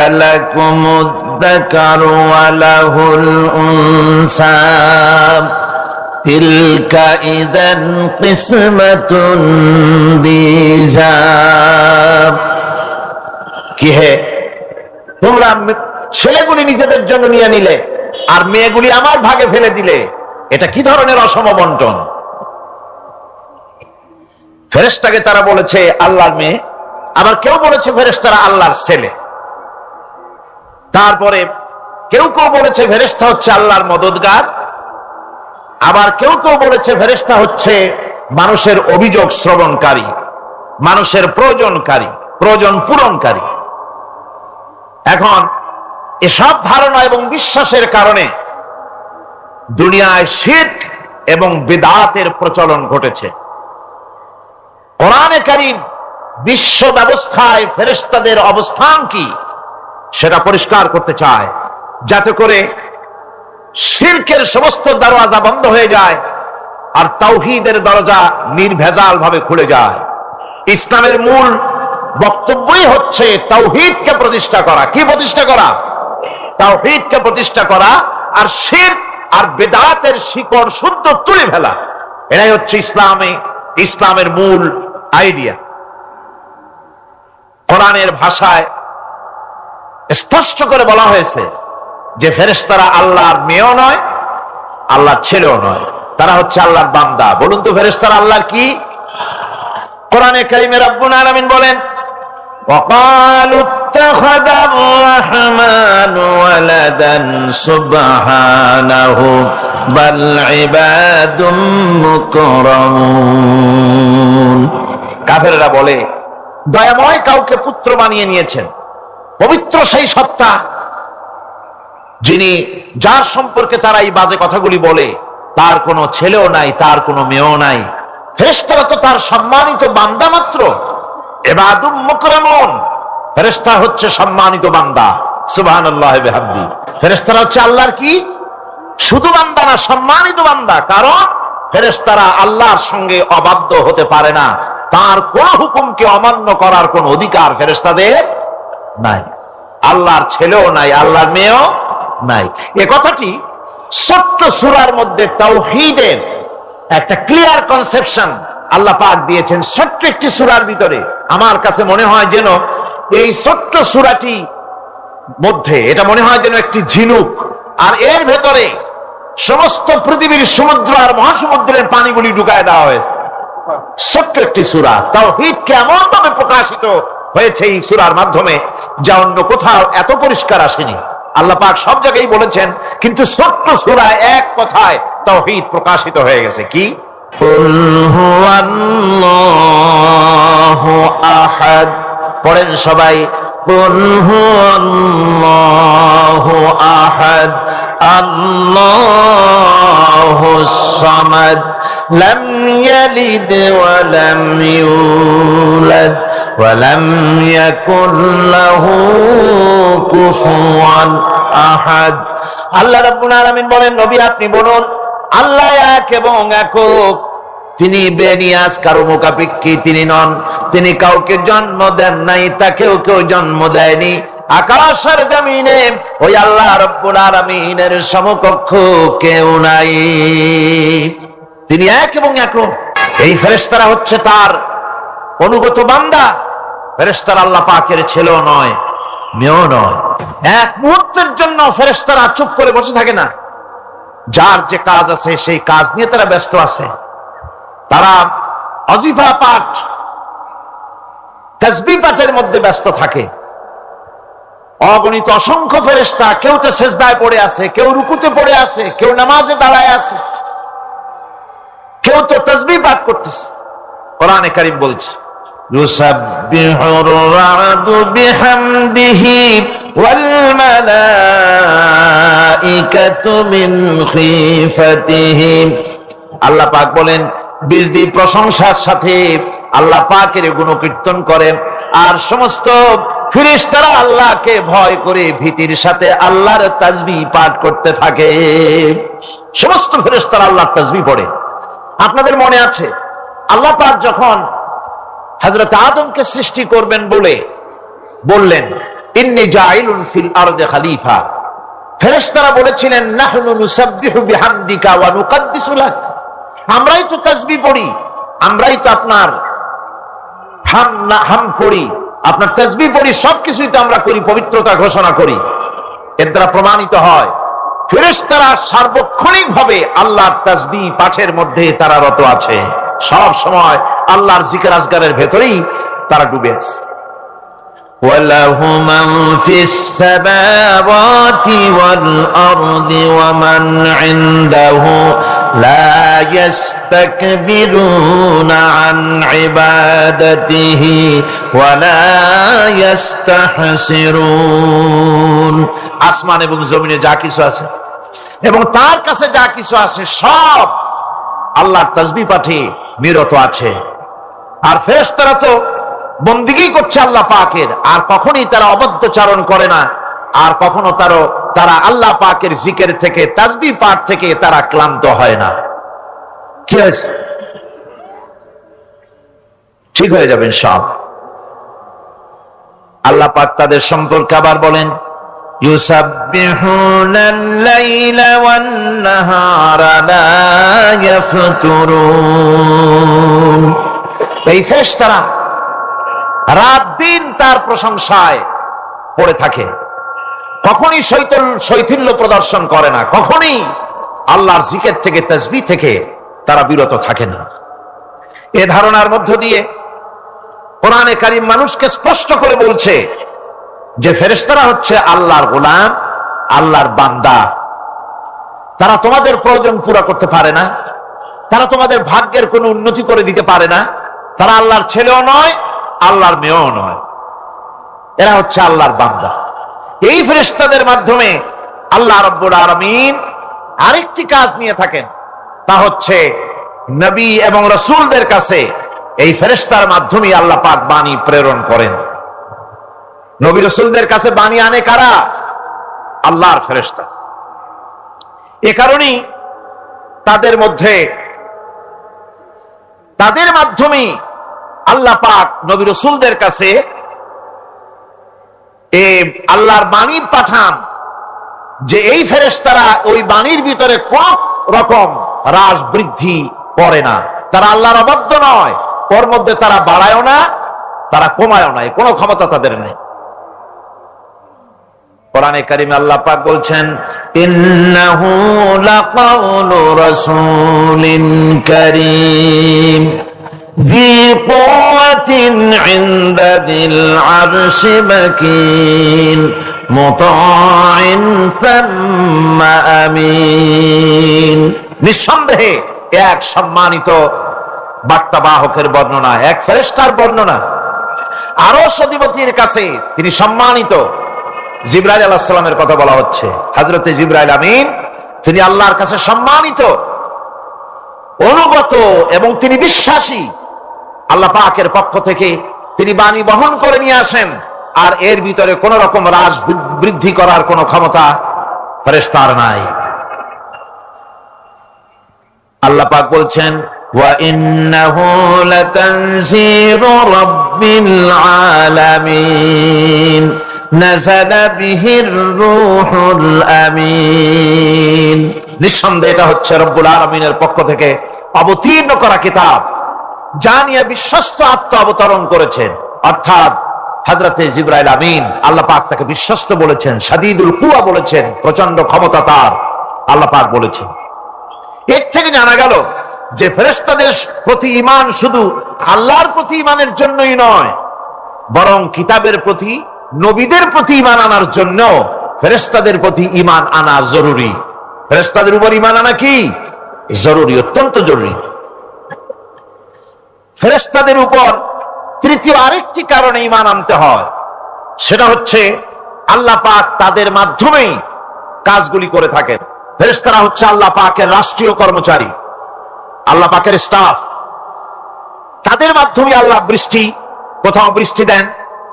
আলাকুমুদ যাকারু ওয়া লাহুল উনসা তিলকা ইযান কিসমাতুন দিজা। কি হে, তোমরা ছেলেগুলি নিজেদের জন্য নিয়ে নিলে আর মেয়েগুলি আমার ভাগে ফেলে দিলে, এটা কি ধরনের অসম বন্টন? ফেরেশতাকে তারা বলেছে আল্লাহর মেয়ে, আবার কেউ বলেছে ফেরেশতারা আল্লাহর ছেলে। তারপরে কেউ কেউ বলেছে ফেরেশতা হচ্ছে আল্লাহর মদদগার, আবার কেউ কেউ বলেছে ফেরেশতা হচ্ছে মানুষের অভিযোগ শ্রবণকারী, মানুষের প্রয়োজন পূরণকারী। এখন এসব ধারণা এবং বিশ্বাসের কারণে দুনিয়ায় শিরক এবং বিদআতের প্রচলন ঘটেছে। কোরআনে কারীম বিশ্ব ব্যবস্থায় ফেরেশতাদের অবস্থান কি সেটা পরিষ্কার করতে চায়, যাতে করে শিরকের সমস্ত দরওয়াজা বন্ধ হয়ে যায় আর তাওহীদের দরজা নির্ভেজাল ভাবে খুলে যায়। ইসলামের মূল বক্তব্যই হচ্ছে তাওহীদকে প্রতিষ্ঠা করা। কি প্রতিষ্ঠা করা? তাওহীদকে প্রতিষ্ঠা করা, আর শিরক আর বিদআতের শিকড় শুদ্ধ তুলে ফেলা। এটাই হচ্ছে ইসলামের মূল আইডিয়া। কোরআনের ভাষায় স্পষ্ট করে বলা হয়েছে যে ফেরেশতারা আল্লাহর মেয়েও নয়, আল্লাহর ছেলেও নয়, তারা হচ্ছে আল্লাহর বান্দা। বলুন তো ফেরেশতারা আল্লাহর কি? কোরআনে কারীমে রব্বুল আলামিন বলেন, وقالوا اتخذ الرحمن ولدا سبحانه بل عباد مكرمون। কাফেররা বলে দয়াময় কাউকে পুত্র বানিয়ে নিয়েছেন। পবিত্র সেই সত্তা যার সম্পর্কে তারা এই বাজে কথাগুলি বলে, তার কোনো ছেলেও নাই, তার কোনো মেয়েও নাই। ফেরেশতারা তো তার সম্মানিত বান্দা মাত্র। ইবাদুম মুকরামুন, ফেরেশতা হচ্ছে সম্মানিত বান্দা। সুবহানাল্লাহি ওয়া বিহামদি। ফেরেশতারা হচ্ছে আল্লাহর কি? শুধু বান্দা না, সম্মানিত বান্দা। কারণ ফেরেশতারা আল্লাহর সঙ্গে অবাধ্য হতে পারে না, তার কোন হুকুমকে অমান্য করার কোন অধিকার ফেরেশতাদের নাই। আল্লাহর ছেলেও নাই, আল্লাহর মেয়েও নাই। এ কথাটি ছোট্ট সূরার মধ্যে তাওহীদের একটা ক্লিয়ার কনসেপশন আল্লাহ পাক দিয়েছেন, ছোট্ট একটি সূরার ভিতরে। আমার কাছে মনে হয় যেন এই ছোট্ট সূরাটি মধ্যে এটা মনে হয় যেন একটি ঝিনুক, আর এর ভেতরে সমস্ত পৃথিবীর সমুদ্র আর মহাসমুদ্রের পানিগুলি ঢুকায় দেওয়া হয়েছে। ছোট্ট একটি সূরা, তাওহীদকে এমন ভাবে প্রকাশিত হয়েছে এই সূরার মাধ্যমে যা অন্য কোথাও এত পরিষ্কার আসেনি। আল্লাহ পাক সব জায়গায় বলেছেন, কিন্তু ছোট্ট সূরায় এক কথায় তাওহীদ প্রকাশিত হয়ে গেছে। কি? কুল হুয়াল্লাহু আহাদ। পড়েন সবাই, কুল হুয়াল্লাহু আহাদ আল্লাহুস সামাদ লাম ইয়ালিদ ওয়া লাম ইউলাদ ওয়া লাম ইয়াকুল লাহু কুফুয়ান আহাদ। আল্লাহ রাব্বুল আলামিন বলেন, নবী আপনি বলুন, আল্লাহ এক এবং একক। তিনি বেনিয়াজ, কারো মুখাপেক্ষী তিনি নন। তিনি কাউকে জন্ম দেন নাই, তাকেও কেউ জন্ম দেয়নি। আকাশ আর জমিনে ওই আল্লাহ রাব্বুল আলামিনের সমকক্ষ কেউ নাই। তিনি এক এবং একক। এই ফেরেশতারা হচ্ছে তার অনুগত বান্দা। ফেরেশতারা আল্লাহ পাকের ছেলেও নয়, মেয়েও নয়। এক মুহূর্তের জন্য ফেরেশতারা চুপ করে বসে থাকে না। যার যে কাজ আছে সেই কাজ নিয়ে তারা ব্যস্ত আছে। তারা অজিফা পাঠ, তাসবিহ পাঠের মধ্যে ব্যস্ত থাকে। অগণিত অসংখ্য ফেরেশতা, কেউ তো সেজদায় পড়ে আছে, কেউ রুকুতে পড়ে আছে, কেউ নামাজে দাঁড়ায় আছে, কেউ তো তাসবিহ পাঠ করতেছে। কোরআনে কারীম বলছে, ইউসাব্বিহুর রা'দু বিহামদিহি ওয়াল মালাইকাতু মিন খিফাতিহি। আল্লাহ পাক বলেন, বিজদি প্রশংসার সাথে আল্লাহ পাকের গুণকীর্তন করেন, আর সমস্ত ফেরেশতারা আল্লাহকে ভয় করে ভীতির সাথে আল্লাহর তাসবিহ পাঠ করতে থাকে। সমস্ত ফেরেশতারা আল্লাহর তাসবিহ পড়ে। আপনাদের মনে আছে আল্লাহ পাক যখন হযরত আদমকে সৃষ্টি করবেন বললেন, ইন্নী জাইলুন ফিল আরদি খলিফা। ফেরেশতারা বলেছিলেন, নাহনু নুসাব্বিহু বিহামদিকা ওয়া নুকদ্দিসু লাক। আমরাই তো তাসবিহ পড়ি, আমরাই তো আপনার হাম পড়ি, আপনার তাসবিহ পড়ি, সবকিছুই তো আমরা করি, পবিত্রতা ঘোষণা করি। এর দ্বারা প্রমাণিত হয় ফেরেশতারা সার্বক্ষণিক ভাবে আল্লাহর তাসবিহ পাঠের মধ্যে তারা রত আছে, সব সময় আল্লাহর জিকির আজগারের ভেতরেই তারা ডুবে আছে। وله من في السماوات والأرض ومن عنده لا يستكبرون عن عبادته ولا يستحسرون। আসমান এবং জমিনে যা কিছু আছে এবং তার কাছে যা কিছু আছে সব আল্লাহর তাসবিহ পাঠে নিরত আছে। আর ফেরেশতারা তো বন্দিগি করছে আল্লাহ পাকের, আর কখনই তারা অবদ্ধচারণ করে না, আর কখনো তারা আল্লাহ পাকের জিকির থেকে, তাসবিহ পাঠ থেকে তারা ক্লান্ত হয় না। কি হয়েছে? ঠিক হয়ে যাবেন সব। আল্লাহ পাক তাদের সম্পর্কে আবার বলেন, ইউসাব্বিহুনা আল-লাইলা ওয়ান-নাহারা লা ইয়াফতুরুন। এই ফেরেশতারা রাত দিন তার প্রশংসায় পড়ে থাকে, কখনই শৈথিল্য প্রদর্শন করে না, কখনই আল্লাহর জিকির থেকে, তাসবিহ থেকে তারা বিরত থাকে না। এ ধারণার মধ্য দিয়ে কোরআনে কারীম মানুষকে স্পষ্ট করে বলছে যে ফেরেশতারা হচ্ছে আল্লাহর গোলাম, আল্লাহর বান্দা। তারা তোমাদের প্রয়োজন পুরা করতে পারে না, তারা তোমাদের ভাগ্যের কোনো উন্নতি করে দিতে পারে না, তারা আল্লাহর ছেলেও নয়, আল্লাহর মেয়েও নয়, এরা হচ্ছে আল্লাহর বান্দা। এই ফেরেশতাদের মাধ্যমে আল্লাহ রাব্বুল আলামিন আরেকটি কাজ নিয়ে থাকেন, তা হচ্ছে নবী এবং রাসূলদের কাছে এই ফেরেশতার মাধ্যমে আল্লাহ পাক বাণী প্রেরণ করেন। নবী রাসূলদের কাছে বাণী আনে কারা? আল্লাহর ফেরেশতা। এ কারণেই তাদের মাধ্যমে আল্লাহ পাক নবী রাসূলদের কাছে আল্লাহর বাণী পাঠান, যে এই ফেরেশতারা ওই বাণীর ভিতরে কোন রকম হ্রাস বৃদ্ধি করে না, তারা আল্লাহর অবাধ্য নয়, ওর মধ্যে তারা বাড়ায়ও না, তারা কমায়ও না, কোনো ক্ষমতা তাদের নেই। কোরআনে কারিমে আল্লাহ পাক বলছেন, ইন্নাহু লাকাউলু রাসূলিন কারীম ذي قوة عند ذي العرش مكين مطاع ثم أمين। নিঃসন্দেহে এক সম্মানিত বার্তাবাহকের বর্ণনা, এক ফেরেশতার বর্ণনা। আরশ অধিপতির কাছে তিনি সম্মানিত। জিবরাইল আলাইহিস সালামের কথা বলা হচ্ছে, হযরতে জিবরাইল আমিন তিনি আল্লাহর কাছে সম্মানিত, অনুগত এবং তিনি বিশ্বাসী। আল্লাহ পাকের পক্ষ থেকে তিনি বাণী বহন করে নিয়ে আসেন, আর এর ভিতরে কোন রকম হ্রাস বৃদ্ধি করার কোন ক্ষমতা ফেরেশতার নাই। আল্লাহ পাক বলছেন, ওয়া ইন্নাহু লাতানজিলু রাব্বিল আলামিন নাযালা বিহির রূহুল আমিন। নিঃসন্দেহে এটা হচ্ছে রব্বুল আলামিনের পক্ষ থেকে অবতীর্ণ করা কিতাব, যা নিয়ে বিশ্বস্ত আত্মা অবতরণ করেছেন, অর্থাৎ হযরতে জিবরাইল আমিন। আল্লাহ পাক তাকে বিশ্বস্ত বলেছেন, শাদীদুল কুওয়া বলেছেন, প্রচন্ড ক্ষমতা তার, আল্লাহ পাক বলেছেন। এর থেকে জানা গেল যে ফেরেশতাদের প্রতি ঈমান শুধু আল্লাহর প্রতি ঈমানের জন্যই নয়, বরং কিতাবের প্রতি, নবীদের প্রতি ঈমান আনার জন্য ফেরেশতাদের প্রতি ঈমান আনা জরুরি। ফেরেশতাদের উপর ঈমান আনা কি জরুরি, অত্যন্ত জরুরি। ফেরেশতাদের উপর তৃতীয় আরেকটি কারণে ঈমান আনতে হয়, সেটা হচ্ছে আল্লাহ পাক তাদের মাধ্যমেই কাজগুলি করে থাকেন। ফেরেশতারা হচ্ছে আল্লাহ পাকের রাষ্ট্রীয় কর্মচারী, আল্লাহ পাকের স্টাফ। তাদের মাধ্যমে আল্লাহ কোথাও বৃষ্টি দেন,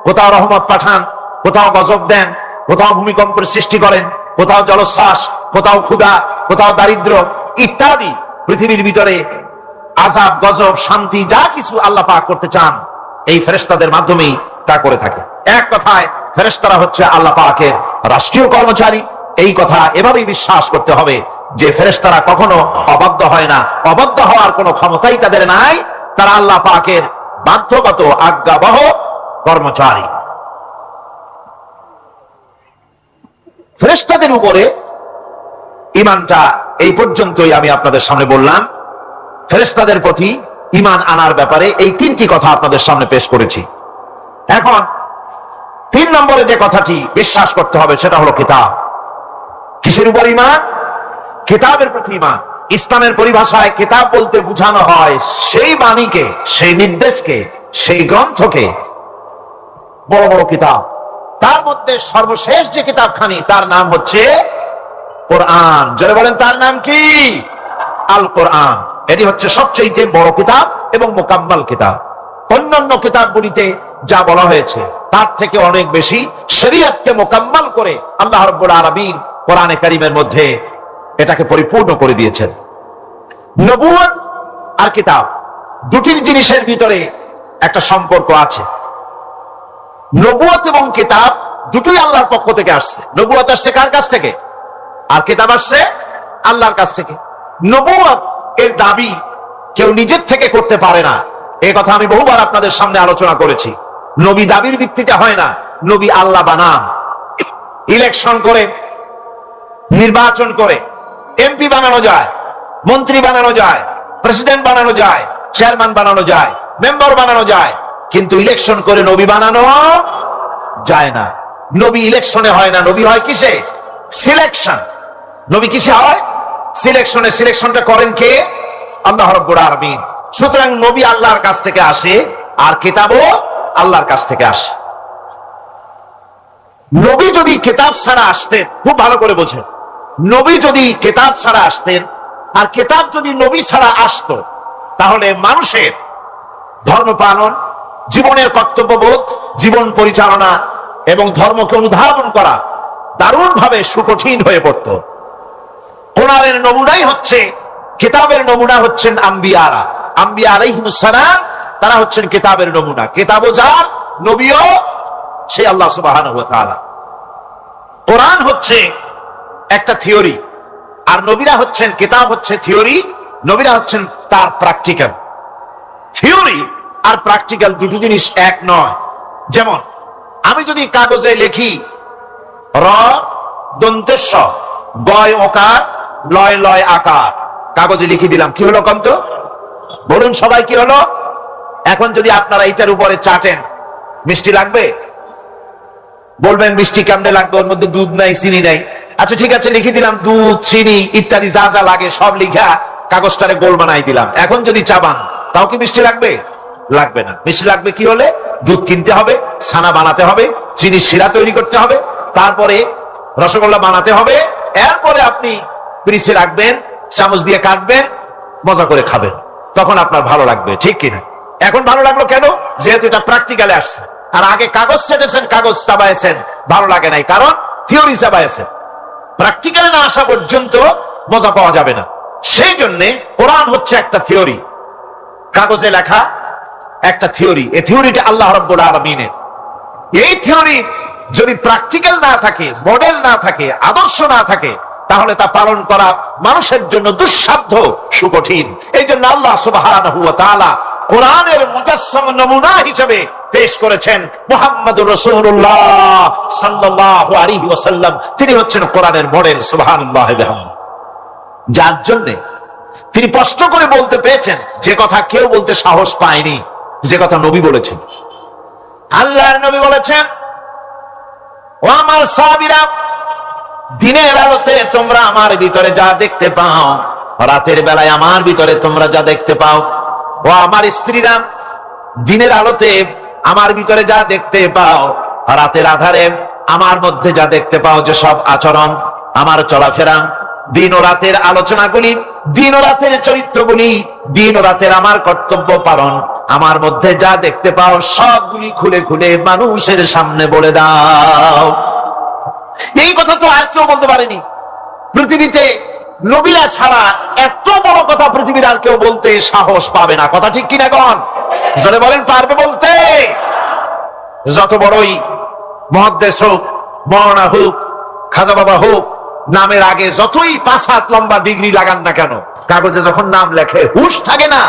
কোথাও রহমত পাঠান, কোথাও গজব দেন, কোথাও ভূমিকম্পের সৃষ্টি করেন, কোথাও জলোচ্ছ্বাস, কোথাও ক্ষুধা, কোথাও দারিদ্র ইত্যাদি। পৃথিবীর ভিতরে আযাব, গজব, শান্তি যা কিছু আল্লাহ পাক করতে চান, এই ফেরেশতাদের মাধ্যমেই তা করে থাকে। এক কথায় ফেরেশতারা হচ্ছে আল্লাহ পাকের রাষ্ট্রীয় কর্মচারী। এই কথা এভাবেই বিশ্বাস করতে হবে যে ফেরেশতারা কখনো অবাধ্য হয় না, অবাধ্য হওয়ার কোনো ক্ষমতাই তাদের নাই। তারা আল্লাহ পাকের বাধ্যগত, আজ্ঞাবহ কর্মচারী। ফেরেশতাদের উপরে ঈমানটা এই পর্যন্তই আমি আপনাদের সামনে বললাম। ফেরেশতাদের প্রতি ঈমান আনার ব্যাপারে এই তিনটি কথা আপনাদের সামনে পেশ করেছি। এখন 3 নম্বরে যে কথাটি বিশ্বাস করতে হবে সেটা হলো কিতাব। কিসের উপর ঈমান? কিতাবের প্রতি ঈমান। ইসলামের পরিভাষায় কিতাব বলতে বোঝানো হয় সেই বাণীকে, সেই নির্দেশকে, সেই গ্রন্থকে, বড় বড় কিতাব। তার মধ্যে সর্বশেষ যে কিতাবখানি তার নাম হচ্ছে কোরআন। যারা বলেন তার নাম কি? আল কোরআন। এটি হচ্ছে সবচেয়ে বড় কিতাব এবং মুকাম্মাল কিতাব। অন্যান্য কিতাবগুলিতে যা বলা হয়েছে তার থেকে অনেক বেশি শরীয়তকে মুকাম্মাল করে আল্লাহ রাব্বুল আলামিন কোরআনে কারীমের মধ্যে এটাকে পরিপূর্ণ করে দিয়েছেন। নবুয়ত আর কিতাব দুটির জিনিসের ভিতরে একটা সম্পর্ক আছে। নবুয়ত এবং কিতাব দুটোই আল্লাহর পক্ষ থেকে আসছে। নবুয়ত আসছে কার কাছ থেকে? আর কিতাব আসছে আল্লাহর কাছ থেকে। নবুয়ত এর দাবি কেউ নিজের থেকে করতে পারে না। এই কথা আমি বহুবার আপনাদের সামনে আলোচনা করেছি। নবী দাবির ভিত্তিতে হয় না, নবী আল্লাহ বানান। ইলেকশন করে, নির্বাচন করে এমপি বানানো যায়, মন্ত্রী বানানো যায়, প্রেসিডেন্ট বানানো যায়, চেয়ারম্যান বানানো যায়, মেম্বার বানানো যায়, কিন্তু ইলেকশন করে নবী বানানো যায় না। নবী ইলেকশনে হয় না, নবী হয় কিসে? সিলেকশন। নবী কিসে হয়? সিলেকশনে। সিলেকশনটা করেন কে? আল্লাহ রাব্বুল আলামিন। সুতরাং নবী আল্লাহর কাছ থেকে আসে আর কিতাবও আল্লাহর কাছ থেকে আসে। নবী যদি কিতাব ছাড়া আসতেন, খুব ভালো করে বোঝেন, নবী যদি কিতাব ছাড়া আসতেন আর কিতাব যদি নবী ছাড়া আসতো, তাহলে মানুষের ধর্ম পালন, জীবনের কর্তব্যবোধ, জীবন পরিচালনা এবং ধর্মকে অনুধাবন করা দারুণভাবে সুকঠিন হয়ে পড়ত। কোরআনের নমুনাই হচ্ছে, কিতাবের নমুনা হচ্ছেন আম্বিয়ারা। আম্বিয়া আলাইহিমুস সালাম তারা হচ্ছেন কিতাবের নমুনা। কিতাবও যার, নবীও সেই আল্লাহ সুবহানাহু ওয়া তাআলা। কোরআন হচ্ছে একটা থিওরি আর নবীরা হচ্ছেন, কিতাব হচ্ছে থিওরি, নবীরা হচ্ছেন তার প্র্যাকটিক্যাল। থিওরি আর প্র্যাকটিক্যাল দুটো জিনিস এক নয়। যেমন আমি যদি কাগজে লিখি র দন্তেশ গয় ওকার লয় লয় আকার, কাগজে লিখে দিলাম, কি হলো কন্ত? বলুন সবাই কি হলো? এখন যদি আপনারা এটার উপরে চাটেন, মিষ্টি লাগবে? বলবেন মিষ্টি কেমনে লাগবে, ওর মধ্যে দুধ নাই, চিনি নাই। আচ্ছা ঠিক আছে, লিখে দিলাম দুধ, চিনি ইত্যাদি যা যা লাগে সব লিখা কাগজটারে গোল বানাই দিলাম। এখন যদি চাবান, তাও কি মিষ্টি লাগবে? লাগবে না। মিষ্টি লাগবে কি হলে? দুধ কিনতে হবে, ছানা বানাতে হবে, চিনি শিরা তৈরি করতে হবে, তারপরে রসগোল্লা বানাতে হবে, এরপরে আপনি ফ্রিজে রাখবেন, চামচ দিয়ে কাটবেন, মজা করে খাবেন, তখন আপনার ভালো লাগবে, ঠিক কিনা? এখন ভালো লাগলো কেন? যেহেতু এটা প্র্যাকটিক্যালে আসছে। আর আগে কাগজ চেটেছেন, কাগজ চাবাইছেন, ভালো লাগে নাই, কারণ থিওরি চাবাইছেন। প্র্যাকটিক্যালে না আসা পর্যন্ত মজা পাওয়া যাবে না। সেই জন্যে কোরআন হচ্ছে একটা থিওরি, কাগজে লেখা একটা থিওরি। এই থিওরিটা আল্লাহ রাব্বুল আলামিনের। এই থিওরি যদি প্র্যাকটিক্যাল না থাকে, মডেল না থাকে, আদর্শ না থাকে, তাহলে তা পালন করা মানুষের জন্য দুঃসাধ্য, সুকঠিন। এই জন্য আল্লাহ সুবহানাহু ওয়া তাআলা কোরআনের মুজাসসাম নমুনা হিসেবে পেশ করেছেন মুহাম্মদুর রাসূলুল্লাহ সাল্লাল্লাহু আলাইহি ওয়াসাল্লাম। তিনি হচ্ছেন কোরআনের মডেল। সুবহানাল্লাহ ওয়া বিহামদিহি। যার জন্য তিনি স্পষ্ট করে বলতে পেরেছেন যে কথা কেউ বলতে সাহস পায়নি, যে কথা নবী বলেছেন। আল্লাহর নবী বলেছেন, ও আমার সাহাবীরা, দিনের আলোতে তোমরা আমার ভিতরে যা দেখতে পাও, রাতের বেলায় আমার ভিতরে তোমরা যা দেখতে পাও। ও আমার স্ত্রীরা, দিনের আলোতে আমার ভিতরে যা দেখতে পাও, রাতের আধারে আমার মধ্যে যা দেখতে পাও, যে সব আচরণ, আমার চলাফেরা, দিন ও রাতের আলোচনাগুলি, দিন ও রাতের চরিত্রগুলি, দিন ও রাতের আমার কর্তব্য পালন, আমার মধ্যে যা দেখতে পাও সবগুলি খুলে খুলে মানুষের সামনে বলে দাও। এই কথা তো আর কেউ বলতে পারেনি পৃথিবীতে। নবীরা ছাড়া এত বড় কথা পৃথিবীর আর কেউ বলতে সাহস পাবে না। কথা ঠিক কিনা গণ? জোরে বলেন, পারবে বলতে? যত বড়ই মুহাদ্দিস হোক, মাওলানা হোক, খাজা বাবা হোক, নামের আগে যতই 5 হাত লম্বা ডিগ্রি লাগান না কেন, কাগজে যখন নাম লেখে হুঁশ থাকে না।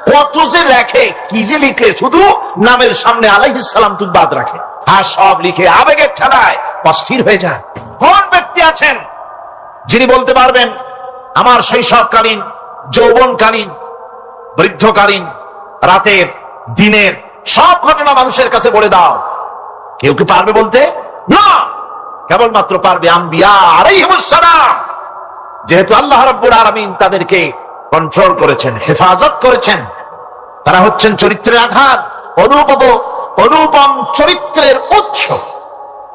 কত যে লেখে, কি যে লিখে, শুধু নামের সামনে আলাইহিস সালাম টুক বাদ রাখে, আর সব লিখে আবেগের ঠেলায় অস্থির হয়ে যায়। কোন ব্যক্তি আছেন যিনি বলতে পারবেন আমার শৈশবকালীন, যৌবনকালীন, বৃদ্ধকালীন, রাতের, দিনের সব ঘটনা মানুষের কাছে বলে দাও? কেউ কি পারবে বলতে? না, কেবলমাত্র পারবে আম্বিয়া আলাইহিমুস সালাম। যেহেতু আল্লাহ রাব্বুল আলামিন তাদেরকে কন্ট্রোল করেছেন, হেফাজত করেছেন, তারা হচ্ছেন চরিত্রের আধার, অনুপম চরিত্রের উৎস,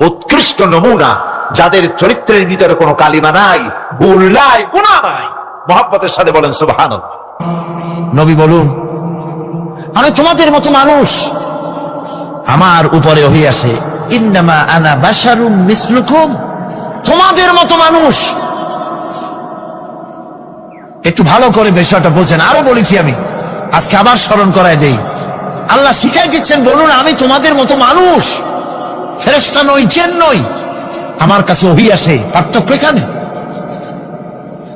উৎকৃষ্ট নমুনা, যাদের চরিত্রের ভিতরে কোনো কালিমা নাই, ভুল নাই, গুনাহ নাই। মহব্বতের সাথে বলেন সুবহানাল্লাহ। নবী বলুন, আমি তোমাদের মতো মানুষ, আমার উপরে ওহী আসে, ইন্নামা আনা বাশারুম মিসলুকুম, তোমাদের মতো মানুষ। একটু ভালো করে বিষয়টা বোঝেন। আরো বলেছি আমি, আজকে আবার স্মরণ করায় দেই। আল্লাহ শিখাই দিচ্ছেন, বলুন আমি তোমাদের মতো মানুষ, ফেরেশতা নই, জিন নই, আমার কাছে ওহী আসে। পার্থক্য এখানে।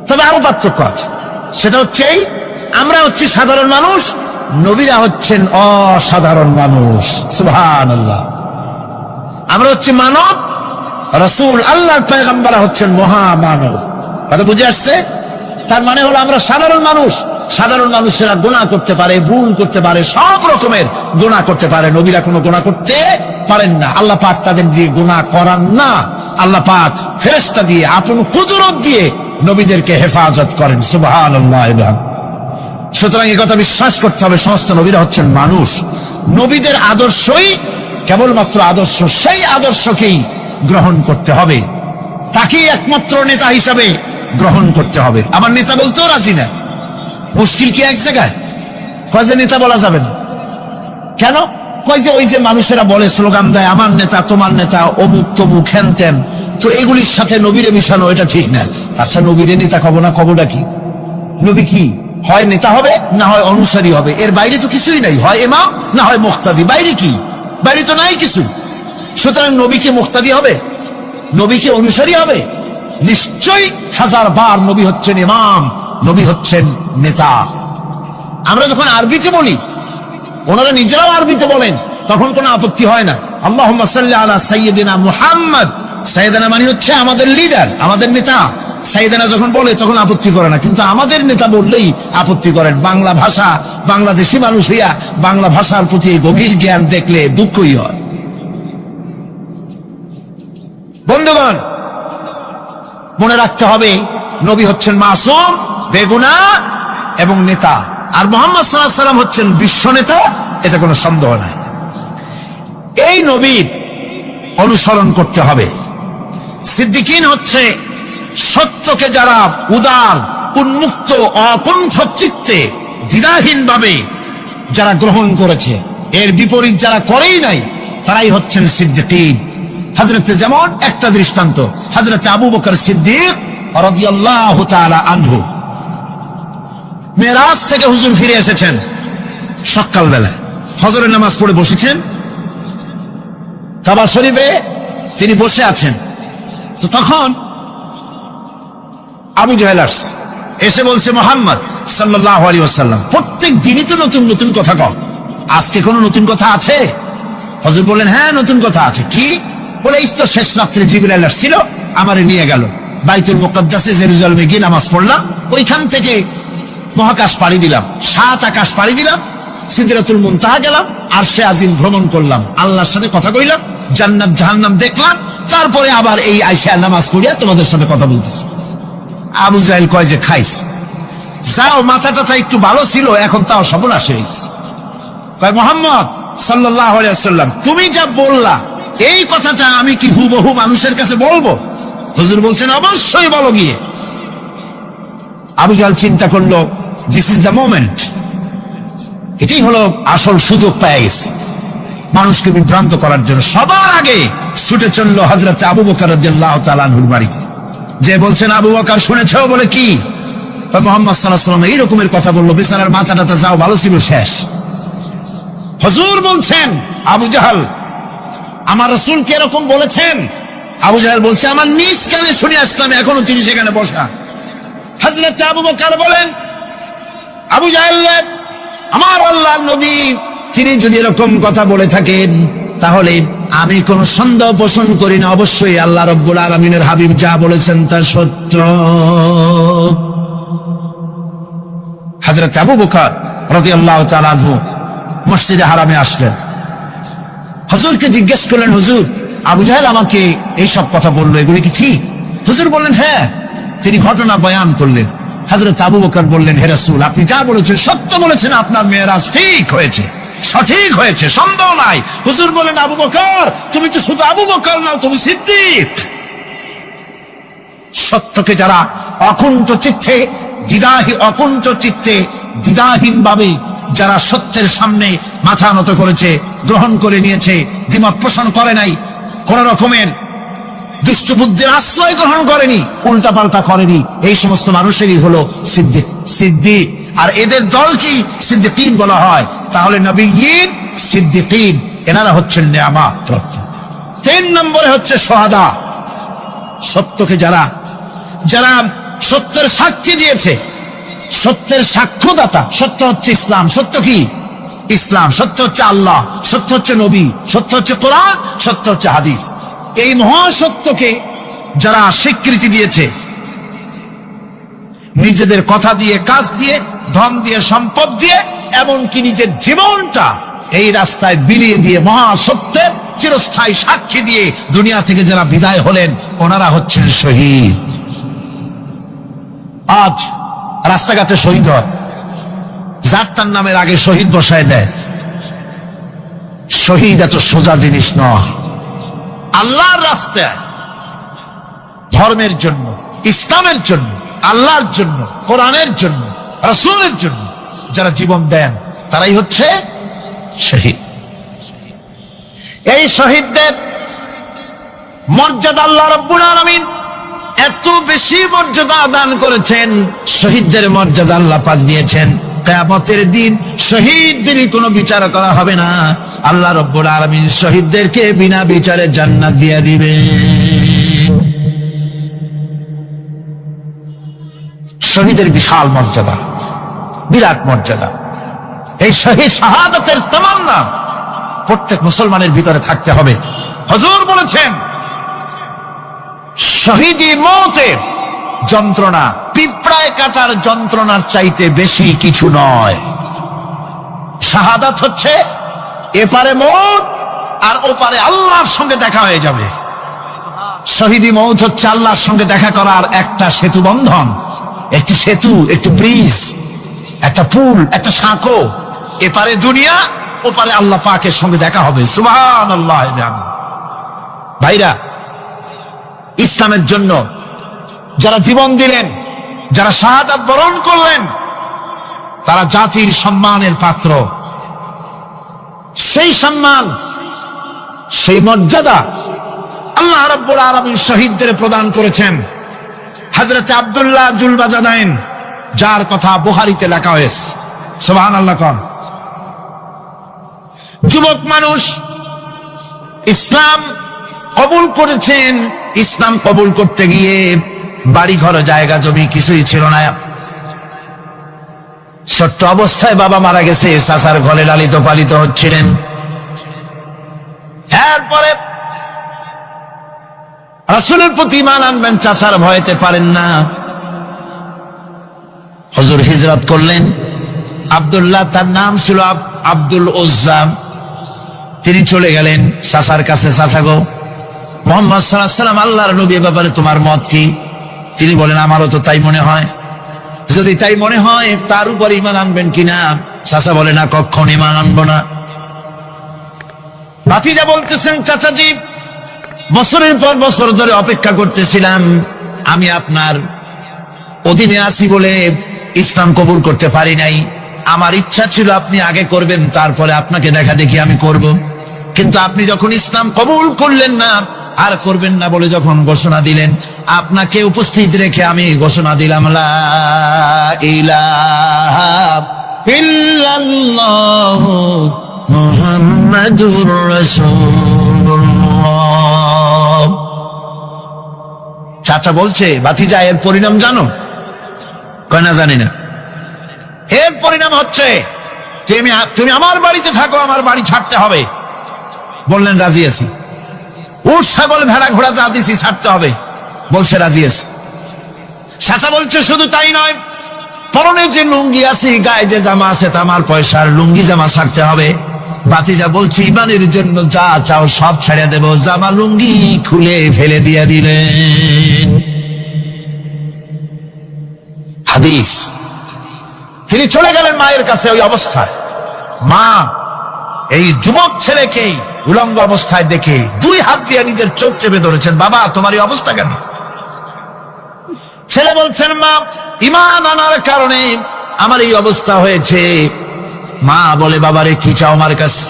তবে আরো পার্থক্য আছে, সেটা হচ্ছে আমরা হচ্ছি সাধারণ মানুষ, নবীরা হচ্ছেন অসাধারণ মানুষ। সুবহানাল্লাহ। আমরা হচ্ছি মানব, রাসূল আল্লাহর পয়গম্বররা হচ্ছেন মহামানব। কথা বুঝে আসছে? তার মানে হলো আমরা সাধারণ মানুষ। সাধারণ মানুষেরা গুনাহ করতে পারে, ভুল করতে পারে, সব রকমের গুনাহ করতে পারে। নবীরা কোনো গুনাহ করতে পারেন না। আল্লাহ পাক তাদের দিয়ে গুনাহ করান না। আল্লাহ পাক ফেরেশতা দিয়ে, আপন কুদরত দিয়ে নবীদেরকে হেফাজত করেন। সুবহানাল্লাহ। সুতরাং এই কথা বিশ্বাস করতে হবে, সমস্ত নবীরা হচ্ছেন মানুষ। নবীদের আদর্শই কেবলমাত্র আদর্শ, সেই আদর্শকেই গ্রহণ করতে হবে, তাকেই একমাত্র নেতা হিসাবে গ্রহণ করতে হবে। আবার নেতা বলতেও রাজি না। মুশকিল কি এক জায়গায়? কয় যে নেতা বলা যাবে না। কেন? কয় যে ওই যে মানুষেরা বলে, স্লোগান দেয়, আমার নেতা, তোমার নেতা, অমুক তমুক, হ্যান ত্যান, তো এগুলির সাথে নবীরে মিশানো এটা ঠিক না। আচ্ছা, নবীরে নেতা কব না, কবটা কি? নবী কি হয় নেতা হবে, না হয় অনুসারী হবে, এর বাইরে তো কিছুই নাই। হয় ইমাম, না হয় মুক্তাদি। বাইরে কি? বাইরে তো নাই কিছু। সুতরাং নবী কি মুক্তাদি হবে? নবী কি অনুসারী হবে? নিশ্চয়ই হাজার বার নবী হচ্ছেন ইমাম, নবী হচ্ছেন নেতা। আমরা যখন আরবিতে বলি, ওনারা নিজেরাও আরবিতে বলেন, তখন কোনো আপত্তি হয় না। আল্লাহুম্মা সাল্লি আলা সাইয়্যিদিনা মুহাম্মদ। সাইয়্যিদিনা মানে হচ্ছে আমাদের লিডার, আমাদের নেতা। সাইয়্যিদিনা যখন বলে তখন আপত্তি করে না, কিন্তু আমাদের নেতা বললেই আপত্তি করেন। বাংলা ভাষা, বাংলাদেশি মানুষ হইয়া বাংলা ভাষার প্রতি গভীর জ্ঞান দেখলে দুঃখই হয়। বন্ধুগণ, মনে রাখতে হবে, নবী হচ্ছেন মাসুম, বেগুনাহ এবং নেতা, আর মুহাম্মদ সাল্লাল্লাহু আলাইহি ওয়াসাল্লাম হচ্ছেন বিশ্ব নেতা, এটা কোনো সন্দেহ নাই। এই নবীর অনুসরণ করতে হবে। সিদ্দিকিন হচ্ছে সত্যকে যারা উদার, উন্মুক্ত, অকুণ্ঠ চিত্তে, দ্বিধাহীন ভাবে যারা গ্রহণ করেছে, এর বিপরীত যারা করেই নাই, তারাই হচ্ছেন সিদ্দিকিন। হযরতে, যেমন একটা দৃষ্টান্ত, হযরতে আবু বকর সিদ্দিক রাদিয়াল্লাহু তাআলা আনহু, মেরাজ থেকে হুজুর ফিরে এসেছেন সকালবেলা, ফজরের নামাজ পড়ে বসেছেন কাবা শরীফে, তিনি বসে আছেন। তো তখন আবু জাহেল এসে বলছে, মুহাম্মদ সাল্লাল্লাহু আলাইহি ওয়াসাল্লাম, প্রত্যেক দিনই তো নতুন নতুন কথা কও, আজকে কোনো নতুন কথা আছে? হুজুর বললেন, হ্যাঁ নতুন কথা আছে। কি? বলে, এই তো শেষ রাত্রে জিবরাইল আসছিল, আমারে নিয়ে গেল বাইতুল মুকাদ্দাসে, জেরুজালেমে গিয়ে নামাজ পড়লাম, ওইখান থেকে মহাকাশ পাড়ি দিলাম, 7 আকাশ পাড়ি দিলাম, সিদরাতুল মুনতাহা গেলাম, আরশে আজিম ভ্রমণ করলাম, আল্লাহর সাথে কথা কইলাম, জান্নাত জাহান্নাম দেখলাম, তারপরে আবার এই আয়েশা নামাজ পড়িয়া তোমাদের সাথে কথা বলতেছি। আবু জাহেল কয় যে, খাইস, যাও, মাথাটা একটু ভালো ছিল, এখন তাও সর্বনাশ হয়ে গেছে। কয়, মুহাম্মদ সাল্লাল্লাহু আলাইহি ওয়াসাল্লাম, তুমি যা বললা এই কথাটা আমি কি হুবহু মানুষের কাছে বলবো? হুজুর বলছেন, অবশ্যই বলো গিয়ে। আবু জাহেল চিন্তা করলো, দিস ইজ দ্য মোমেন্ট, এটাই হলো আসল সুযোগ পেয়ে গেছে মানুষকে বিভ্রান্ত করার জন্য। সবার আগে ছুটে চললো হযরত আবু বকর রাদিয়াল্লাহু তাআলা আনহুর বাড়িতে, যে বলছেন, আবু বকর শুনেছ? বলে, কি? মুহাম্মদ সাল্লাল্লাহু আলাইহি ওয়াসাল্লাম এই রকমের কথা বললো, বেচারার মাথাটা যাও ভালো ছিল, শেষ। হুজুর বলছেন, আবু জাহেল, আমার রাসূল কি এরকম বলেছেন? আবু জাহেল বলছে, আমার নিজ কানে শুনে আসলাম, এখনো তিনি সেখানে বসা। হযরত আবু বকর বলেন, আবু জাহেল আমার আল্লাহ নবী তিনি যদি এরকম কথা বলে থাকেন, তাহলে আমি কোন সন্দেহ পোষণ করি না, অবশ্যই আল্লাহ রাব্বুল আলামিনের হাবিব যা বলেছেন তা সত্য। হযরত আবু বকর রাদিয়াল্লাহু তাআলা আনহু মসজিদে হারামে আসলেন, হুজুরকে জিজ্ঞেস করলেন, হুজুর আবু জাহেল আমাকে এইসব কথা বললো, এগুলি কি ঠিক? হুজুর বললেন হ্যাঁ। তিনি ঘটনা বয়ান করলেন। হযরত আবু বকর বললেন, হে রাসূল, আপনি যা বলেছেন সত্য বলেছেন, আপনার মেরাজ ঠিক হয়েছে, সঠিক হয়েছে, সন্দেহ নাই। হুজুর বলেন, আবু বকর তুমি তো শুধু আবু বকর নাও, তুমি সিদ্দিক। সত্যকে যারা অকুণ্ঠ চিত্তে দ্বিধাহীন ভাবে যারা সত্যের সামনে মাথা নত করেছে, গ্রহণ করে নিয়েছে, দ্বিমত পোষণ করে নাই, কোন রকমের দুষ্টবুদ্ধির আশ্রয় গ্রহণ করেনি, উল্টাপাল্টা করেনি, এই সমস্ত মানুষেরই হলো সিদ্দিক। আর এদের দল কি সিদ্দিকিন বলা হয়, তাহলে নবিয়্যিন, সিদ্দিকিন এনারা হচ্ছেন নেয়ামত প্রাপ্ত। 3 নম্বরে হচ্ছে শুহাদা। সত্যকে যারা সত্যের সাক্ষী দিয়েছে, সত্যের সাক্ষ্যদাতা। সত্য হচ্ছে ইসলাম। সত্য কি? ইসলাম। সত্য হচ্ছে আল্লাহ, সত্য হচ্ছে নবী, সত্য হচ্ছে কোরআন, সত্য হচ্ছে হাদিস। এই মহাসত্যকে যারা স্বীকৃতি দিয়েছে, নিজেদের কথা দিয়ে, কাজ দিয়ে, ধন দিয়ে, সম্পদ দিয়ে, এমনকি নিজের জীবনটা এই রাস্তায় বিলিয়ে দিয়ে মহাসত্যের চিরস্থায়ী সাক্ষী দিয়ে দুনিয়া থেকে যারা বিদায় হলেন, ওনারা হচ্ছেন শহীদ। আজ রাস্তাঘাটে শহীদ হয়, যার তার নামের আগে শহীদ বসায় দেয়। শহীদ এত সোজা জিনিস নয়। আল্লাহর রাস্তায়, ধর্মের জন্য, ইসলামের জন্য, আল্লাহর জন্য, কোরআনের জন্য, রাসূলের জন্য যারা জীবন দেন, তারাই হচ্ছে শহীদ। এই শহীদদের মর্যাদা আল্লাহ রাব্বুল আলামিন এত বেশি মর্যাদা দান করেছেন। শহীদদের মর্যাদা আল্লাহ পাক দিয়েছেন, কিয়ামতের দিন শহীদদেরই কোনো বিচার করা হবে না। আল্লাহ রাব্বুল আলামিন শহীদদেরকে বিনা বিচারে জান্নাত দিয়ে দিবেন। শহীদের বিশাল মর্যাদা, বিরাট মর্যাদা। এই শহীদ শাহাদাতের তামান্না প্রত্যেক মুসলমানের ভিতরে থাকতে হবে। হুজুর বলেছেন, শহীদি মওতের যন্ত্রণা পিঁপড়ায় কাটার যন্ত্রণার চাইতে বেশি কিছু নয়। শাহাদাত হচ্ছে এপারে মওত আর ওপারে আল্লাহর সঙ্গে দেখা হয়ে যাবে। শহীদি মওত হচ্ছে আল্লাহর সঙ্গে দেখা করার একটা সেতু বন্ধন, একটি সেতু, একটি ব্রিজ, একটা পুল, একটা সাঁকো। এপারে দুনিয়া, ওপারে আল্লাহ পাকের সঙ্গে দেখা হবে। সুবহানাল্লাহ। ভাইরা, ইসলামের জন্য যারা জীবন দিলেন, যারা শাহাদাত বরণ করলেন, তারা জাতির সম্মানের পাত্র। সেই সম্মান, সেই মর্যাদা আল্লাহ রাব্বুল আলামিন শহীদদের প্রদান করেছেন। হযরত আব্দুল্লাহ জুলবাজাদাইন, যার কথা বুখারীতে লেখা হয়েছে, সুবহানাল্লাহ কোন যুবক মানুষ ইসলাম কবুল করেছেন। ইসলাম কবুল করতে গিয়ে বাড়ি ঘর, জায়গা জমি কিছুই ছিল না। ছোট্ট অবস্থায় বাবা মারা গেছে, চাচার ঘরে লালিত পালিত হচ্ছিলেন। এরপরে রাসূলের প্রতি ঈমান আনবেন, চাচার ভয়তে পারেন না। হুজুর হিজরত করলেন। আব্দুল্লাহ, তার নাম ছিল আব্দুল উজ্জা। তিনি চলে গেলেন চাচার কাছে। চাচা গো, মুহাম্মদ সাল্লাল্লাহু আলাইহি ওয়াসাল্লাম আল্লাহর নবী, ব্যাপারে তোমার মত কি? তিনি বলেন, আমারও তো তাই মনে হয়। যদি তাই মনে হয়, তার উপর ঈমান আনবেন কিনা? চাচা বলে, না, কখনো ঈমান আনবো না। ভাতিজা বলতেছেন, চাচাজি, বছরের পর বছর ধরে অপেক্ষা করতেছিলাম, আমি আপনার অধীনে আছি বলে ইসলাম কবুল করতে পারি নাই। আমার ইচ্ছা ছিল আপনি আগে করবেন, তারপরে আপনাকে দেখা দেখি আমি করব। কিন্তু আপনি যখন ইসলাম কবুল করলেন না, আর করবেন না বলে যখন ঘোষণা দিলেন, আপনাকে উপস্থিত রেখে আমি ঘোষণা দিলাম, লা ইলাহা ইল্লাল্লাহু মুহাম্মাদুর রাসূলুল্লাহ। চাচা বলছে, ভাতিজা, এর পরিণাম জানো? কয় না, জানি না। এর পরিণাম হচ্ছে তুমি আমার বাড়িতে থাকো, আমার বাড়ি ছাড়তে হবে। বললেন রাজি আছি। উট ছাগল ভেড়া ঘোড়া যা দিছি ছাড়তে হবে, বলছে রাজি আছি। চাচা বলছে শুধু তাই নয়, পরনে যে লুঙ্গি আছে, গায়ে যে জামা আছে, তা আমার পয়সার লুঙ্গি জামা ছাড়তে হবে। ভাতিজা বলছে ইমানের জন্য যা চাও সব ছেড়ে দেব। জামা লুঙ্গি খুলে ফেলে দিয়ে দিলেন। হাদিস। তিনি চলে গেলেন মায়ের কাছে ওই অবস্থায়। মা এই যুবক ছেলেকে উলঙ্গ অবস্থায় দেখে 2 হাত দিয়ে নিজের চোখ চেপে ধরেছেন। বাবা, তোমার এই অবস্থা কেন? ছেলে বলছেন, মা, ঈমান আনার কারণে আমার এই অবস্থা হয়েছে। মা বলে, বাবারে কি চাও আমার কাছে?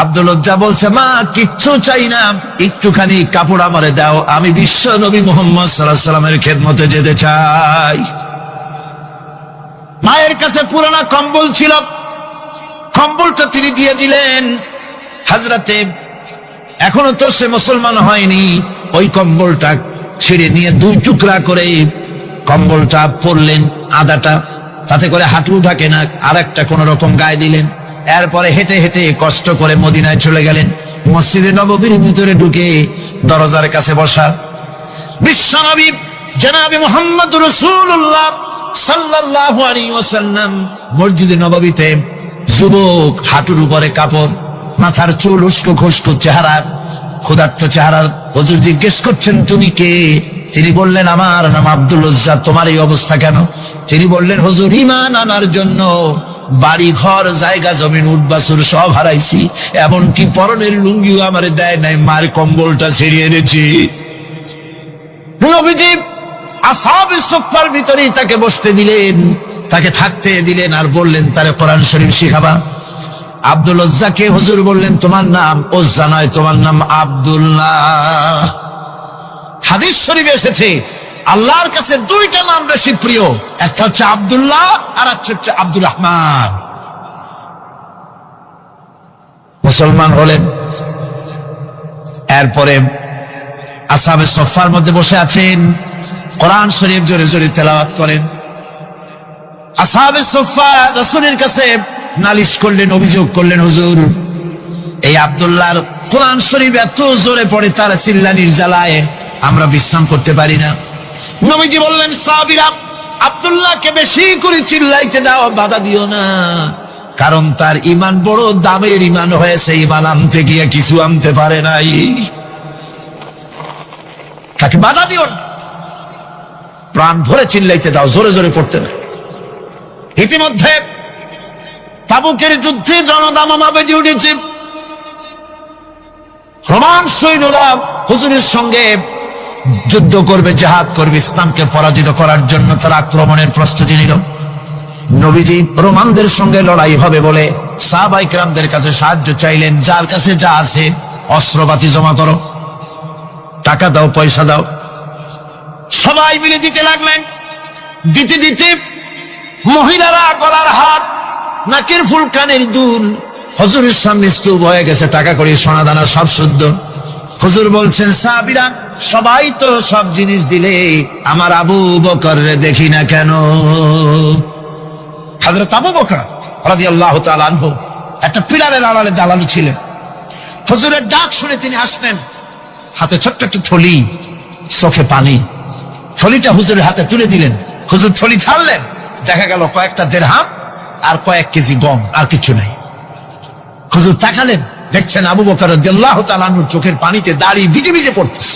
আব্দুল লজ্জা বলছে, মা কিচ্ছু চাই না, একটুখানি কাপড় আমারে দাও, আমি বিশ্ব নবী মুহাম্মদ সাল্লাল্লাহু আলাইহি ওয়াসাল্লামের খেদমতে যেতে চাই। মায়ের কাছে পুরানা কম্বল ছিল, কম্বলটা তিনি দিয়ে দিলেন। হযরতে এখনো তো সে মুসলমান হয়নি, ওই কম্বলটা ছিঁড়ে নিয়ে 2 টুকরা করে কম্বলটা পরলেন, আদাটা তাতে করে হাঁটু ঢাকে না, আর একটা কোন রকম গায়ে দিলেন। এরপরে হেঁটে হেঁটে কষ্ট করে মদিনায় চলে গেলেন। মসজিদে নববীর ভিতরে ঢুকে দরজার কাছে বসা বিশ্বনবী জনাবে মুহাম্মদ রাসূলুল্লাহ সাল্লাল্লাহু আলাইহি ওয়াসাল্লাম মসজিদে নববীতে, যুবক, হাঁটুর উপরে কাপড়, মাথার চুল উস্কো খুস্কো চেহারা, ক্ষুধার্ত চেহারা। হুজুর জিজ্ঞেস করছেন, তুমি কে? তিনি বললেন, আমার নাম আব্দুল লজ্জা। তোমার এই অবস্থা কেন? তিনি বললেন, হুজুর ঈমান আনার জন্য বাড়ি ঘর জায়গা জমিন উট বাছুর সব হারাইছি, এমনকি পরনের লুঙ্গিও আমারে দেয় নাই, মার কম্বলটা ছিঁড়িয়ে এনেছি। নবীজি আসহাবে সুফফার ভিতরেই তাকে বসতে দিলেন, তাকে থাকতে দিলেন, আর বললেন তারে কোরআন শরীফ শিখাবা। আব্দুল লজ্জাকে হুজুর বললেন, তোমার নাম ওজ্জা নয়, তোমার নাম আব্দুল্লাহ। হাদিস শরীফে এসেছে আল্লাহর কাছে 2টা নাম বেশি প্রিয়, একটা হচ্ছে আব্দুল্লাহ আর একটা হচ্ছে আব্দুর রহমান। মুসলমান হলেন। এরপরে আসহাবে সুফফার মধ্যে বসে আছেন, কোরআন শরীফ জোরে জোরে তেলাওয়াত করেন। আসহাবে সুফফা রাসূলের কাছে নালিশ করলেন, অভিযোগ করলেন, হুজুর এই আব্দুল্লাহর কোরআন শরীফ এত জোরে পড়ে, তার চিল্লানির জ্বালায় আমরা বিশ্রাম করতে পারি না। নবীজি বললেন, সাহাবীরা, আব্দুল্লাহকে বেশি করে চিল্লাইতে দাও, বাধা দিও না, কারণ তার ঈমান বড় দামের ঈমান হয়েছে, ঈমান আনতে গিয়ে কিছু আনতে পারে নাই, তাকে বাধা দিও না, প্রাণ ভরে চিল্লাইতে দাও, জোরে জোরে পড়তে না। ইতিমধ্যে তাবুকের যুদ্ধে রণদামামা বেজে উঠেছে। রোমান সৈন্যরা হুজুরের সঙ্গে যুদ্ধ করবে, জিহাদ করবে, ইসলামকে পরাজিত করার জন্য তারা আক্রমণের প্রস্তুতি নিল। নবীজি রোমানদের সঙ্গে লড়াই হবে বলে সাহাবায়ে কেরামদের কাছে সাহায্য চাইলেন। যার কাছে যা আছে অস্ত্রপাতি জমা করো, টাকা দাও, পয়সা দাও। সবাই মিলে দিতে লাগলেন। দিতে দিতে মহিলারা গলার হাত, নাকের ফুল, কানের দুল হুজুরের সামনে স্তূপ হয়ে গেছে, টাকা কড়ি সোনা দানা সব শুদ্ধ। হুজুর বলছেন, সাহাবীরা সবাই তো সব জিনিস দিলে, আমার আবু বকর দেখি না কেন? হযরত আবু বকর রাদিয়াল্লাহু তাআলা আনহু একটা পিলারের আড়ালে দাঁড়ানো ছিলেন। হুজুরের ডাক শুনে তিনি আসলেন, হাতে ছোট্ট একটা থলি, চোখে পানি। থলিটা হুজুরের হাতে তুলে দিলেন। হুজুর থলি ছাড়লেন, দেখা গেল কয়েকটা দিরহাম আর কয়েক কেজি গম, আর কিছু নাই। হুজুর তাকালেন, দেখছেন আবু বকর রাদিয়াল্লাহু তাআলা আনহুর চোখের পানিতে দাড়ি ভিজে ভিজে পড়তেছে।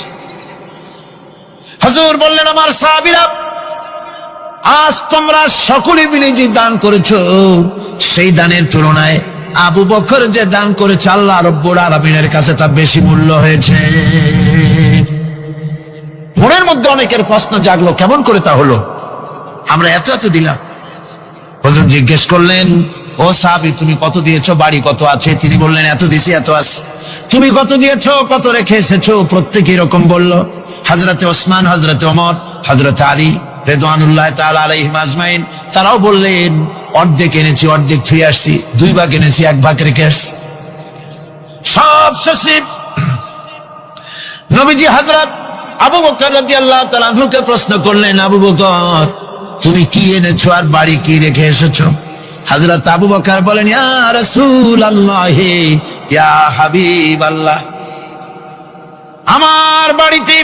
হুজুর বললেন, আমার সাহাবীরা, আজ তোমরা সকলে মিলে যে দান করেছো, সেই দানের তুলনায় আবু বকর যে দান করেছে, আল্লাহ রাব্বুল আলামিনের কাছে তা বেশি মূল্য হয়েছে। মনের মধ্যে অনেকের প্রশ্ন জাগলো, কেমন করে তা হলো? আমরা এত এত দিলাম। হুজুর জিজ্ঞেস করলেন, ও সাহাবী, তুমি কত দিয়েছো, বাড়ি কত আছে? তিনি বললেন, এত দিছি, এত আছে। তুমি কত দিয়েছো, কত রেখে এসেছো? প্রত্যেকে এরকম বলল। হযরতে ওসমান, হযরতে ওমর, হযরতে আলী রিদওয়ানুল্লাহ তাআলা আলাইহিম আজমাইন, তারাও বললেন, অর্ধেক এনেছি, অর্ধেক থুয়ে আসছি, 2 ভাগ এনেছি, 1 ভাগ রেখে আসছি। সব শেষে নবীজি হযরত আবু বকর রাদিয়াল্লাহু তাআলা আনহুকে প্রশ্ন করলেন, আবু বকর, তুমি কি এনেছো আর বাড়ি কি রেখে এসেছো? হযরত আবু বকর বলেন, ইয়া রাসূলুল্লাহ, ইয়া হাবিবাল্লাহ, আমার বাড়িতে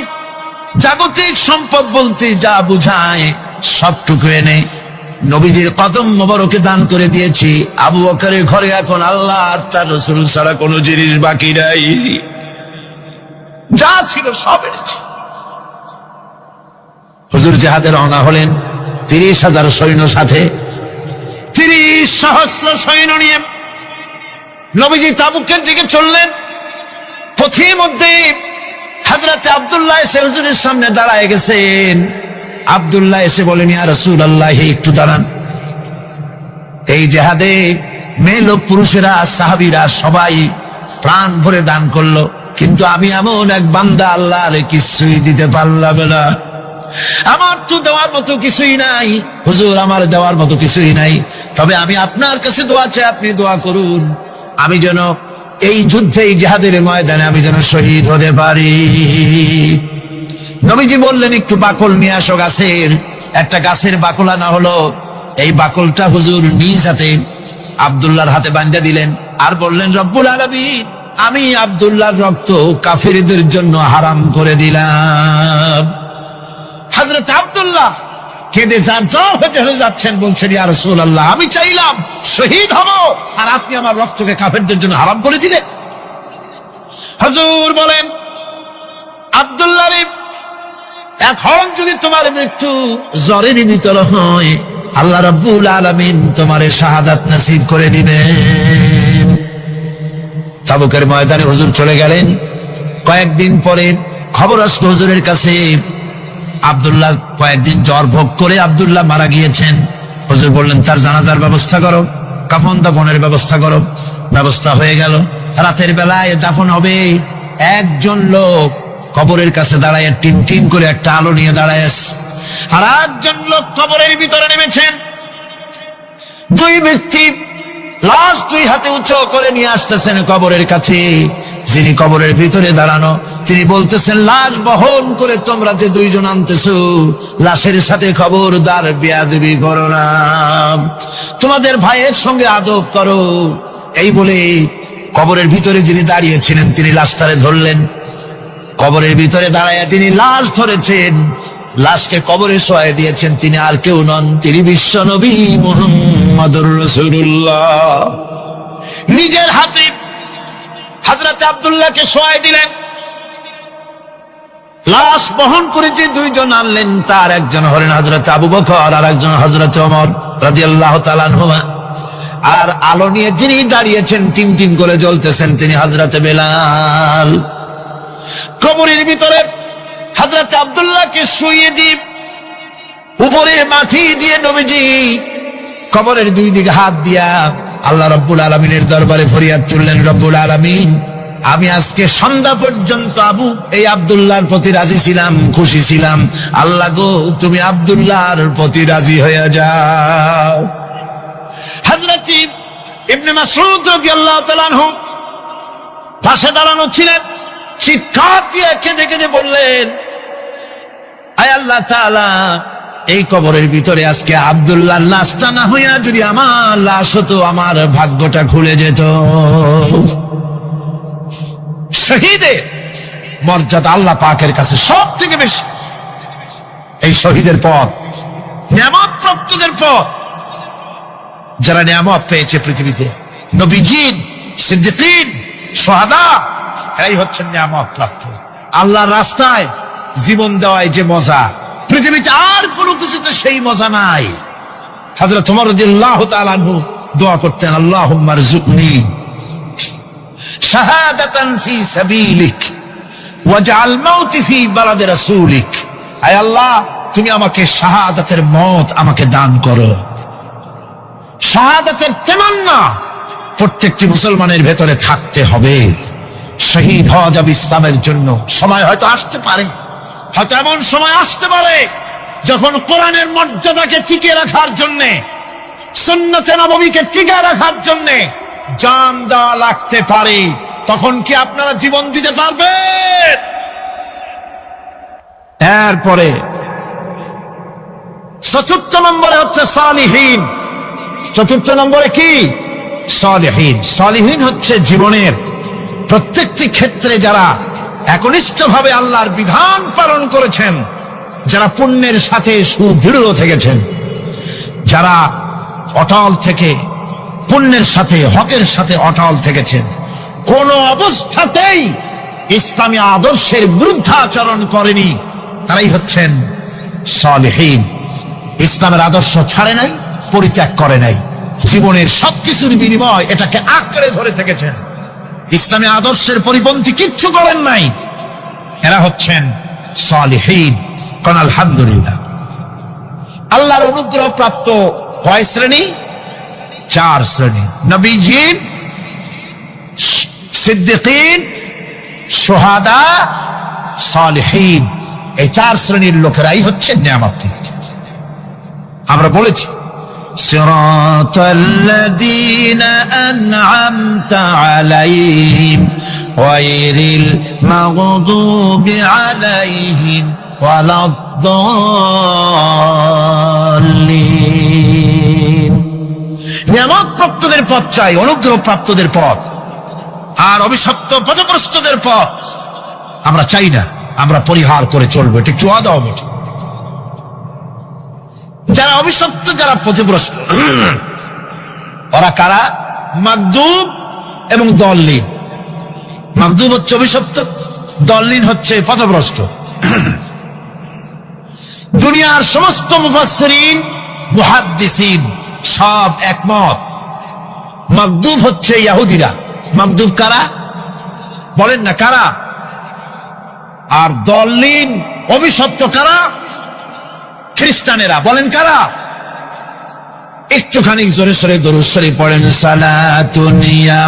জাগতিক সম্পদ বলতে যা বুঝায় সবটুকু এনে নবীজির কদম মোবারকে দান করে দিয়েছি। আবু বকরের ঘরে এখন আল্লাহ আর তার রাসূল ছাড়া কোনো জিনিস বাকি নাই, যা ছিল সব এনেছি। হুজুর জিহাদে রওনা হলেন 30,000 সৈন্য সাথে, 30 সহস্র সৈন্য নিয়ে নবীজি তাবুকের দিকে চললেন। পথের মধ্যে হযরত আব্দুল্লাহ এসে হুজুরের সামনে দাঁড়ায় গেছেন। আব্দুল্লাহ এসে বলেন, ইয়া রাসূলুল্লাহ, একটু দাঁড়ান। এই জিহাদে মেয়ে লোক পুরুষেরা সাহাবীরা সবাই প্রাণ ভরে দান করলো, কিন্তু আমি এমন এক বান্দা, আল্লাহর কিছুই দিতে পারলাম না। আমার তো দেওয়ার মতো কিছুই নাই হুজুর, আমার দেওয়ার মতো কিছুই নাই। তবে আমি আপনার কাছে দোয়া চাই, আপনি দোয়া করুন আমি যেন এই যুদ্ধে, এই জিহাদের ময়দানে আমি যেন শহীদ হতে পারি। নবীজি বললেন, একটু বাকল নিয়ে আসো গাছের। একটা গাছের বাকল আনা হলো। এই বাকলটা হুজুর নিজ হাতে আব্দুল্লাহর হাতে বাঁধা দিলেন আর বললেন, রব্বুল আলামিন, আমি আব্দুল্লাহর রক্ত কাফিরদের জন্য হারাম করে দিলাম। হযরত আব্দুল্লাহ কেঁদে যার হয়ে যাচ্ছেন, বলছেন, ইয়া রাসূলুল্লাহ, আমি চাইলাম শহীদ হব আর আপনি আমার রক্তকে কাফেরদের জন্য হারাম করে দিলেন। হুজুর বলেন, আব্দুল্লাহ রে, এখন যদি তোমার মৃত্যু জ্বরের ভিতর হয়, আল্লাহ রাব্বুল আলামিন তোমারে শাহাদাত নসিব করে দিবেন। তাবুকের ময়দানে হুজুর চলে গেলেন। কয়েকদিন পরে খবর আসলো হুজুরের কাছে, আব্দুল্লাহ কয়েকদিন জ্বর ভোগ করে আব্দুল্লাহ মারা গিয়েছেন। হুজুর বললেন, তার জানাজার ব্যবস্থা করো, কাফন দাফনের ব্যবস্থা করো। ব্যবস্থা হয়ে গেল। রাতের বেলায় দাফন হবে। একজন লোক কবরের কাছে দাঁড়ায় টিম টিম করে একটা আলো নিয়ে দাঁড়ায় আছে, আর একজন লোক কবরের ভিতরে নেমেছেন। দুই ব্যক্তি লাশ দুই হাতে উঁচু করে নিয়ে আসতেছেন কবরের কাছে। যিনি কবরের ভিতরে দাঁড়ানো, তিনি বলতেছেন, লাশ বহন করে তোমরা যে দুইজন আনতেছো, লাশের সাথে খবরদার বেয়াদবি করো না, তোমাদের ভাইয়ের সঙ্গে আদব করো। এই বলে কবরের ভিতরে যিনি দাঁড়িয়েছিলেন তিনি লাশটারে ধরলেন। কবরের ভিতরে দাঁড়াইয়া তিনি লাশ ধরেছেন, লাশকে কবরে শোয়াই দিয়েছেন। তিনি আর কেউ নন, তিনি বিশ্ব নবী মুহাম্মদুর রাসূলুল্লাহ। নিজের হাতে হযরত আব্দুল্লাহকে শোয়াই দিলেন। লাশ বহন করে যে দুইজন আনলেন, তার একজন হলেন হযরত আবু বকর আর একজন হযরত ওমর রাদিয়াল্লাহু তাআলা আনহুমা। আর আলো নিয়ে যিনি দাঁড়িয়েছেন, টিম টিম করে জ্বলতেছেন, তিনি হযরত বেলাল। কবরের ভিতরে হযরত আব্দুল্লাহকে শুইয়ে দিয়ে উপরে মাটি দিয়ে নবীজি কবরের দুই দিকে হাত দিয়া আল্লাহ রাব্বুল আলামিনের দরবারে ফরিয়াদ তুললেন, রব্বুল আলামিন, আমি আজকে সন্ধ্যা পর্যন্ত এই আব্দুল্লাহর প্রতি রাজি ছিলাম, খুশি ছিলাম। আল্লাহ গো, তুমি আব্দুল্লাহর প্রতি রাজি হয়ে যাও। হযরত ইবনে মাসউদ রাদিয়াল্লাহু তাআলা আনহু পাশে দাঁড়ানো ছিলেন। চিৎকার দিয়ে কেঁদে কেঁদে বললেন, আয় আল্লাহ তাআলা, এই কবরের ভিতরে আজকে আব্দুল্লাহর লাশটা না হইয়া যদি আমার লাশ হতো, আমার ভাগ্যটা খুলে যেত। শহীদের মর্যাদা আল্লাহ পাকের কাছে সব থেকে বেশি। এই শহীদের পথ নিয়ামত প্রাপ্তদের পথ। যারা নিয়ামত পেয়েছে পৃথিবীতে, নবীজিন, সিদ্দিকিন, শুহাদা, এরাই হচ্ছেন নিয়ামত প্রাপ্ত। আল্লাহর রাস্তায় জীবন দেওয়ায় যে মজা, পৃথিবীতে আর কোনো কিছুতে সেই মজা নাই। হযরত ওমর রাদিয়াল্লাহু তাআলা আনহু দোয়া করতেন, আল্লাহুম্মা রযুকনি শাহাদাতান ফি সাবিলিক ওয়াজআল মাউতি ফি বালাদি রাসূলিক। আয় আল্লাহ, তুমি আমাকে শাহাদাতের মত আমাকে দান করো। শাহাদাতের তামান্না প্রত্যেকটি মুসলমানের ভেতরে থাকতে হবে। শহীদ হওয়া যাবে ইসলামের জন্য। সময় হয়তো আসতে পারে, হয়তো এমন সময় আসতে পারে যখন কোরআনের মর্যাদাকে টিকিয়ে রাখার জন্যে, সুন্নতে নববীকে টিকিয়ে রাখার জন্যে জান দেওয়া লাগতে পারে। তখন কি আপনারা জীবন দিতে পারবেন? এরপরে চতুর্থ নম্বরে হচ্ছে সালিহীন। চতুর্থ নম্বরে কি? সলিহীন। সলিহীন হচ্ছে জীবনের প্রত্যেকটি ক্ষেত্রে যারা একনিষ্ঠভাবে আল্লাহর বিধান পালন করেছেন, যারা পুণ্যের সাথে সুদৃঢ় থেকেছেন, যারা অটল থেকে পুণ্যের সাথে হকের সাথে অটল থেকেছেন, কোন অবস্থাতেই ইসলামী আদর্শের বিরুদ্ধাচরণ করেনি, তারাই হচ্ছেন সলিহীন। ইসলামের আদর্শ ছাড়ে নাই, পরিত্যাগ করে নাই, জীবনের সবকিছুর বিনিময় এটাকে আঁকড়ে ধরে থেকেছেন, ইসলামী আদর্শের পরিপন্থী কিচ্ছু করেন নাই। এরা হচ্ছেন সলিহীন। কোন আলহামদুলিল্লাহ। আল্লাহর অনুগ্রহ প্রাপ্ত কয় শ্রেণী? 4 শ্রেণী। নবীজিন, সিদ্দিকিন, শুহাদা, সালিহিন, এই 4 শ্রেণীর লোকেরাই হচ্ছে নিয়ামত। আমরা বলেছি সিরাতাল্লাযীনা আন'আমতা আলাইহিম গায়রিল মাগদুবি আলাইহিম ওয়ালাদ-দাল্লিন। নিয়ামত প্রাপ্তদের পথ চাই, অনুগ্রহ প্রাপ্তদের পথ, আর অভিশপ্ত পথভ্রষ্টদের পথ আমরা চাই না, আমরা পরিহার করে চলবো। এটা একটু আদাও বেটি। যারা অভিশপ্ত, যারা পথভ্রষ্ট, ওরা কারা? মাগদুব এবং দল্লিন। মাগদুব হচ্ছে অভিশপ্ত, দল্লিন হচ্ছে পথভ্রষ্ট। দুনিয়ার সমস্ত মুফাসসিরিন, মুহাদ্দিসিন সব একমত, মাগদুব হচ্ছে ইহুদিরা। মাগদুব কারা? বলেন না কারা? আর দল্লিন অভিশপ্ত কারা? খ্রিস্টানেরা। বলেন কারা? একটুখানি জোরে সোরে দরুদ শরীফ পড়েন। সালাতুন ইয়া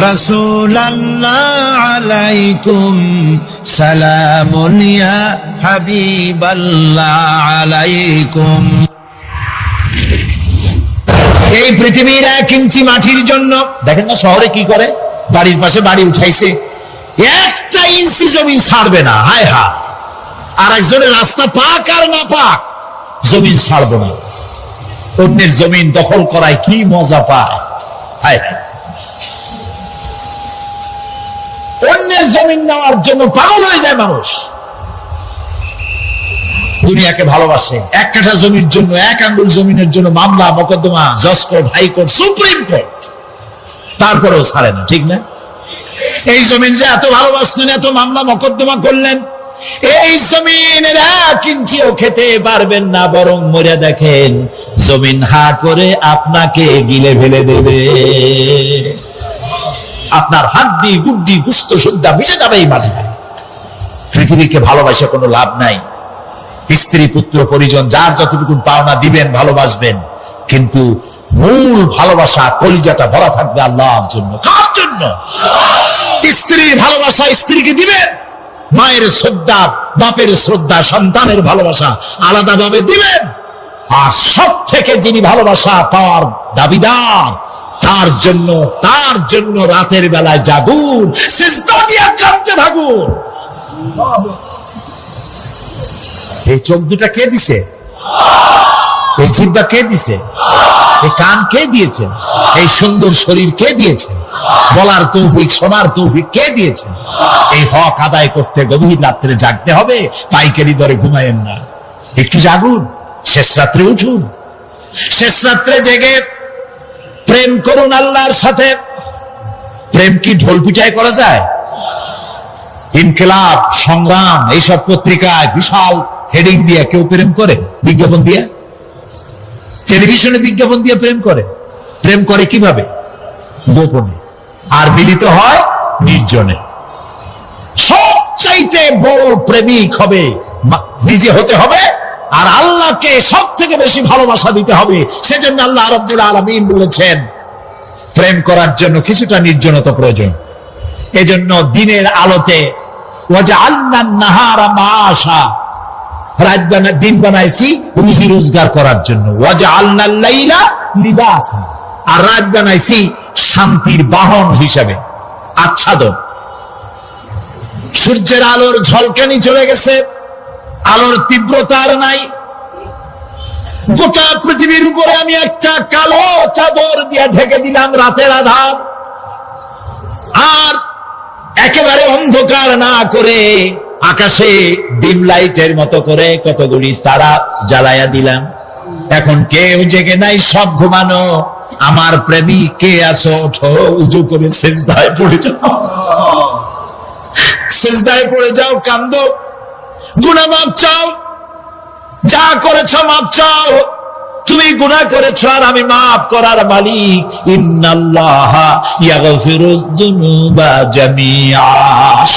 রাসূলুল্লাহ আলাইকুম, সালামুন ইয়া হাবিবাল্লাহ আলাইকুম। এই পৃথিবীর 1 ইঞ্চি মাটির জন্য দেখেন না শহরে কি করে, বাড়ির পাশে বাড়ি উঠাইছে, 1টা ইঞ্চি জমি ছাড়বে না। হায় হায়। আর একজনের রাস্তা পাক আর না পাক, জমিন ছাড়বো না। অন্যের জমিন দখল করায় কি মজা পায়। হায় হায়। অন্যের জমিন নেওয়ার জন্য পাগল হয়ে যায় মানুষ। দুনিয়াকে ভালোবাসে, 1 কাঠা জমির জন্য, 1 আঙ্গুল জমিনের জন্য মামলা মোকদ্দমা, জজ কোর্ট, হাইকোর্ট, সুপ্রিম কোর্ট, তারপরেও ছাড়ে না। ঠিক না? এই জমিনটা এত ভালোবাসলেন, এত মামলা মোকদ্দমা করলেন, এই জমিনের 1 ইঞ্চিও খেতে পারবেন না, বরং মরে দেখেন জমিন হা করে আপনাকে গিলে ফেলে দেবে। আপনার হাড্ডি গুড্ডি গুস্ত সুদ্ধা মিশে যাবে এই মাটিতে। পৃথিবীকে ভালোবাসে কোনো লাভ নাই। স্ত্রী পুত্র পরিজন যার যতটুকু পাওনা দিবেন, ভালোবাসবেন, কিন্তু মূল ভালোবাসা কলিজাটা ভরা থাকবে আল্লাহর জন্য। কার জন্য? স্ত্রীর ভালোবাসা স্ত্রীকে দিবেন, মায়ের শ্রদ্ধা, বাপের শ্রদ্ধা, সন্তানের ভালোবাসা আলাদাভাবে দিবেন। আর সব থেকে যিনি ভালোবাসা পাওয়ার দাবিদার, তার জন্য রাতের বেলায় জাগুন, সিজদা দিয়ে কাঁদতে থাকুন। এই চোখ দুটা কে দিছে? এই জিহ্বা কে দিছে? এই কান কে দিয়েছেন? এই সুন্দর শরীর কে দিয়েছেন? বলার তৌফিক, শোনার তৌফিক কে দিয়েছেন? এই হক আদায় করতে গভীর রাত্রে জাগতে হবে, পাইকারি দরে ঘুমায়েন না। একটু জাগুন, শেষ রাত্রে উঠুন, শেষ রাত্রে জেগে প্রেম করুন আল্লাহর সাথে। প্রেম কি ঢোল পিটায় করা যায়? ইনকিলাব, সংগ্রাম এইসব পত্রিকায় বিশাল হেডিং দিয়ে কেউ প্রেম করে? বিজ্ঞাপন দিয়ে, টেলিভিশনে বিজ্ঞাপন দিয়ে প্রেম করে। প্রেম করে কিভাবে? গোপনে। আর মিলিত হয় নির্জনে। সবচাইতে বড় প্রেমিক হবে নিজে হতে হবে, আর আল্লাহকে সব থেকে বেশি ভালোবাসা দিতে হবে। সেজন্য আল্লাহ রাব্বুল আলামিন বলেছেন প্রেম করার জন্য কিছুটা নির্জনতা প্রয়োজন। এজন্য দিনের আলোতে ওয়াজআলনান নাহারা মাআশা, দিন বানাইছি রুজি রোজগার করার জন্য। ওয়াজআলনাল লাইলা লিবাসা, আর রাত বানাইছি শান্তির বাহন হিসেবে, আচ্ছাদন। সূর্যের আলোর ঝলকানি চলে গেছে, আলোর তীব্রতা আর নাই। গোটা পৃথিবীর উপরে আমি একটা কালো চাদর দিয়ে ঢেকে দিলাম রাতের আধার, আর একেবারে অন্ধকার না করে আকাশে ডিম লাইটের মতো করে কতগুলি তারা জ্বালায়া দিলাম। এখন কেউ জেগে নাই, সব ঘুমানো। আমার প্রেমিক কে আছো, ওঠো, উজু করে সিজদায় পড়ে যাও, সিজদায় পড়ে যাও, কান্দো, গুনাহ মাপ চাও, যা করেছ মাপ চাও। তুমি গুনাহ করেছ আর আমি মাফ করার মালিক। ইন্নাল্লাহা ইয়াগফিরুয যুনুবা জামিআ,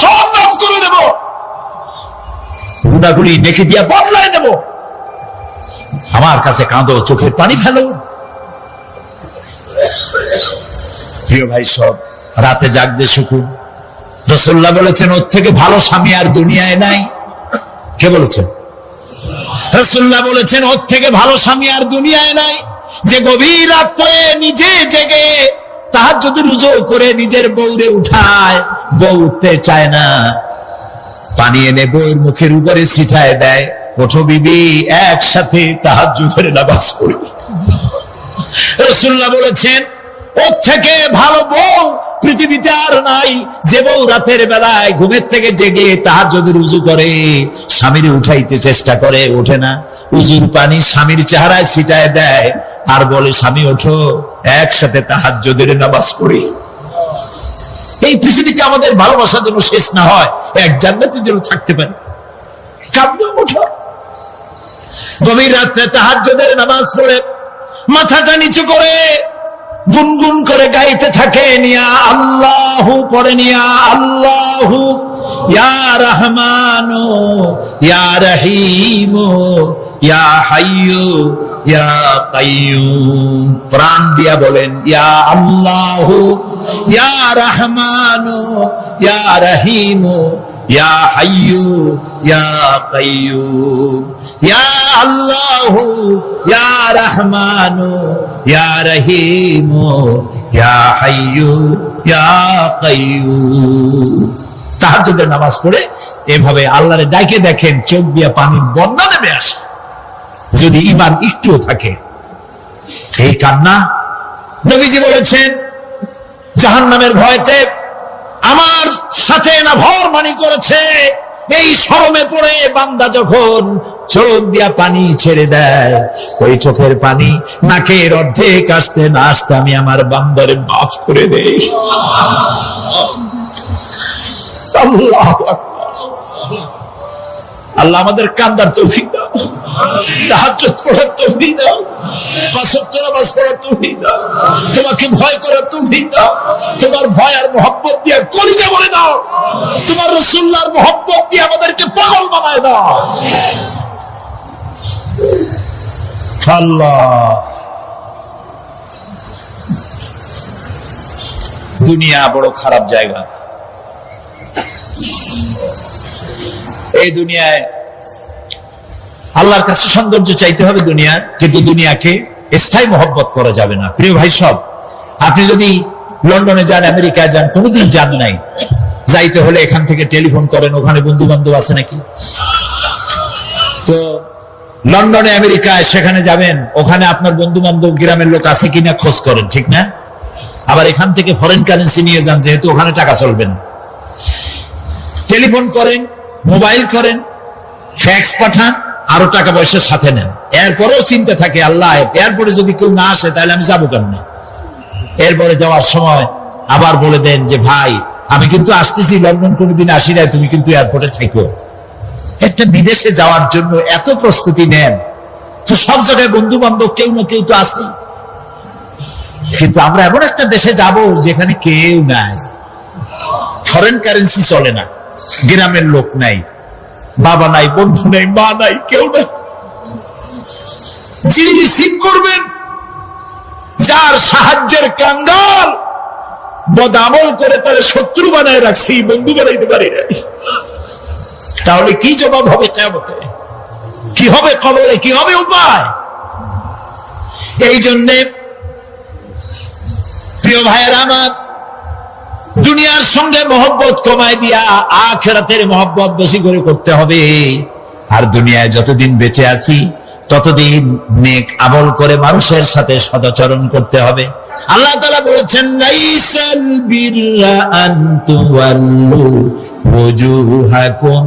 সব মাফ করে দেব, গুনাহগুলি নেকি দিয়া বদলায় দেব। আমার কাছে কাঁদো, চোখের পানি ফেলো। প্রিয় ভাই, সব রাতে জাগতে শুকুন। রাসূলুল্লাহ বলেছেন ওর থেকে ভালো স্বামী আর দুনিয়ায় নাই। কে বলেছেন? রাসূলুল্লাহ বলেছেন ওর থেকে ভালো স্বামী আর দুনিয়ায় নাই, যে গভীর রাত করে নিজে জেগে তাহাজ্জুদের রুজু করে নিজের বউরে উঠায়, বউ উঠতে চায় না, পানি এনে বউর মুখের উপরে ছিটায় দেয়, ওঠো বিবি একসাথে তাহাজ্জুদের নামাজ পড়ি। রাসূলুল্লাহ বলেছেন ওর থেকে ভালো বউ পৃথিবীতে আর নাই, যে বউ রাতের বেলায় ঘুমের থেকে জেগে তাহাজ্জুদের উযু করে, স্বামীর উঠাইতে চেষ্টা করে, ওঠে না, উযুর পানি স্বামীর চেহারায় ছিটায় দেয় আর বলে স্বামী ওঠো একসাথে তাহাজ্জুদের নামাজ পড়ি। এই পৃথিবীতে আমাদের ভালোবাসা যেন শেষ না হয়, এক জান্নাতে যেন থাকতে পারে। কাঁদো, ওঠো, গভীর রাত্রে তাহাজ্জুদের নামাজ পড়ে মাথাটা নিচু করে গুনগুন করে গাইতে থাকেন, ইয়া আল্লাহু পড়েন, ইয়া আল্লাহু, ইয়া রহমানু, ইয়া রহিমু, ইয়া হাইয়ু, ইয়া কাইয়ুম। প্রাণ দিয়া বলেন ইয়া আল্লাহু, ইয়া রহমানু, ইয়া রহিমু, ইয়া হাইয়ু, ইয়া কাইয়ুম। ইয়া আল্লাহু, ইয়া রহমানু, ইয়া রহিমু, ইয়া হাইয়ু, ইয়া কাইয়ুম। তাহাজ্জুদের নামাজ পড়ে এভাবে আল্লাহরে ডাকে দেখেন, চোখ দিয়া পানির বন্যা নেমে আসে, যদি ঈমান একটুও থাকে। এই কান্না নবীজি বলেছেন জাহান্নামের ভয়তে আমার সাথে না ভরমানি করেছে। এই শরমে পড়ে বান্দা যখন চোখ দিয়া পানি ছেড়ে দেয়, ওই চোখের পানি নাকের অর্ধেক আসতে না আসতে আমি আমার বান্দারে মাফ করে দেই। আল্লাহু আকবার। আল্লাহ আমাদের কান্দার তৌফিক দাও, তাহাজ্জুদ করার তৌফিক দাও, পাঁচ ওয়াক্ত নামাজ পড়ার তৌফিক দাও, তোমাকে ভয় করার তৌফিক দাও, তোমার ভয় আর মহব্বত দিয়ে কলিজা ভরে দাও, তোমার রাসূলুল্লাহর মহব্বত দিয়ে আমাদেরকে পাগল বানায় দাও। আল্লাহ, দুনিয়া বড় খারাপ জায়গা। এই দুনিয়ায় আল্লাহর কাছে সৌন্দর্য চাইতে হবে দুনিয়া, কিন্তু দুনিয়াকে স্থায়ী মহব্বত করা যাবে না। প্রিয় ভাই সব, আপনি যদি লন্ডনে যান, আমেরিকায় যান, কোনোদিন যান নাই, যাইতে হলে এখান থেকে টেলিফোন করেন, ওখানে বন্ধু বান্ধব আছে নাকি? তো লন্ডনে আমেরিকায় সেখানে যাবেন, ওখানে আপনার বন্ধু বান্ধব গ্রামের লোক আছে কিনা খোঁজ করেন, ঠিক না? আবার এখান থেকে ফরেন কারেন্সি নিয়ে যান, যেহেতু ওখানে টাকা চলবে না। টেলিফোন করেন, মোবাইল করেন, ফ্যাক্স পাঠান, আরো টাকা পয়সার সাথে নেন। এরপরেও চিন্তা থাকে আল্লাহ এরপরে যদি কেউ না আসে তাহলে আমি যাবো কেমনে? এরপরে যাওয়ার সময় আবার বলে দেন যে ভাই আমি কিন্তু আসতেছি, লন্ডন কোনোদিন আসি নাই, তুমি কিন্তু এয়ারপোর্টে থাকো। একটা বিদেশে যাওয়ার জন্য এত প্রস্তুতি নেন, তো সব জায়গায় বন্ধু বান্ধব কেউ না কেউ তো আছে, কিন্তু আমরা এমন একটা দেশে যাব যেখানে কেউ নাই, ফরেন কারেন্সি চলে না, গ্রামের লোক নাই, বাবা নাই, বন্ধু নাই, মা নাই, কেউ নাই। যিনি রিসিভ করবেন, যার সাহায্যের কাঙ্গাল, বদামল করে তার শত্রু বানায় রাখছি, বন্ধু বানাইতে পারি নাই, তাহলে কি জবাব হবে কিয়ামতে? কি হবে কবরে? কি হবে উপায়? এই জন্যে প্রিয় ভাইয়েরা আমার, দুনিয়ার সঙ্গে মহব্বত কমায় দিয়া আখিরাতের মহব্বত বেশি করে করতে হবে। আর দুনিয়ায় যতদিন বেঁচে আছি ততদিন নেক আমল করে মানুষের সাথে সদাচরণ করতে হবে। আল্লাহ তাআলা বলেছেন লাইসাল বিররা আন তুওয়াল্লু ওজুহাকুম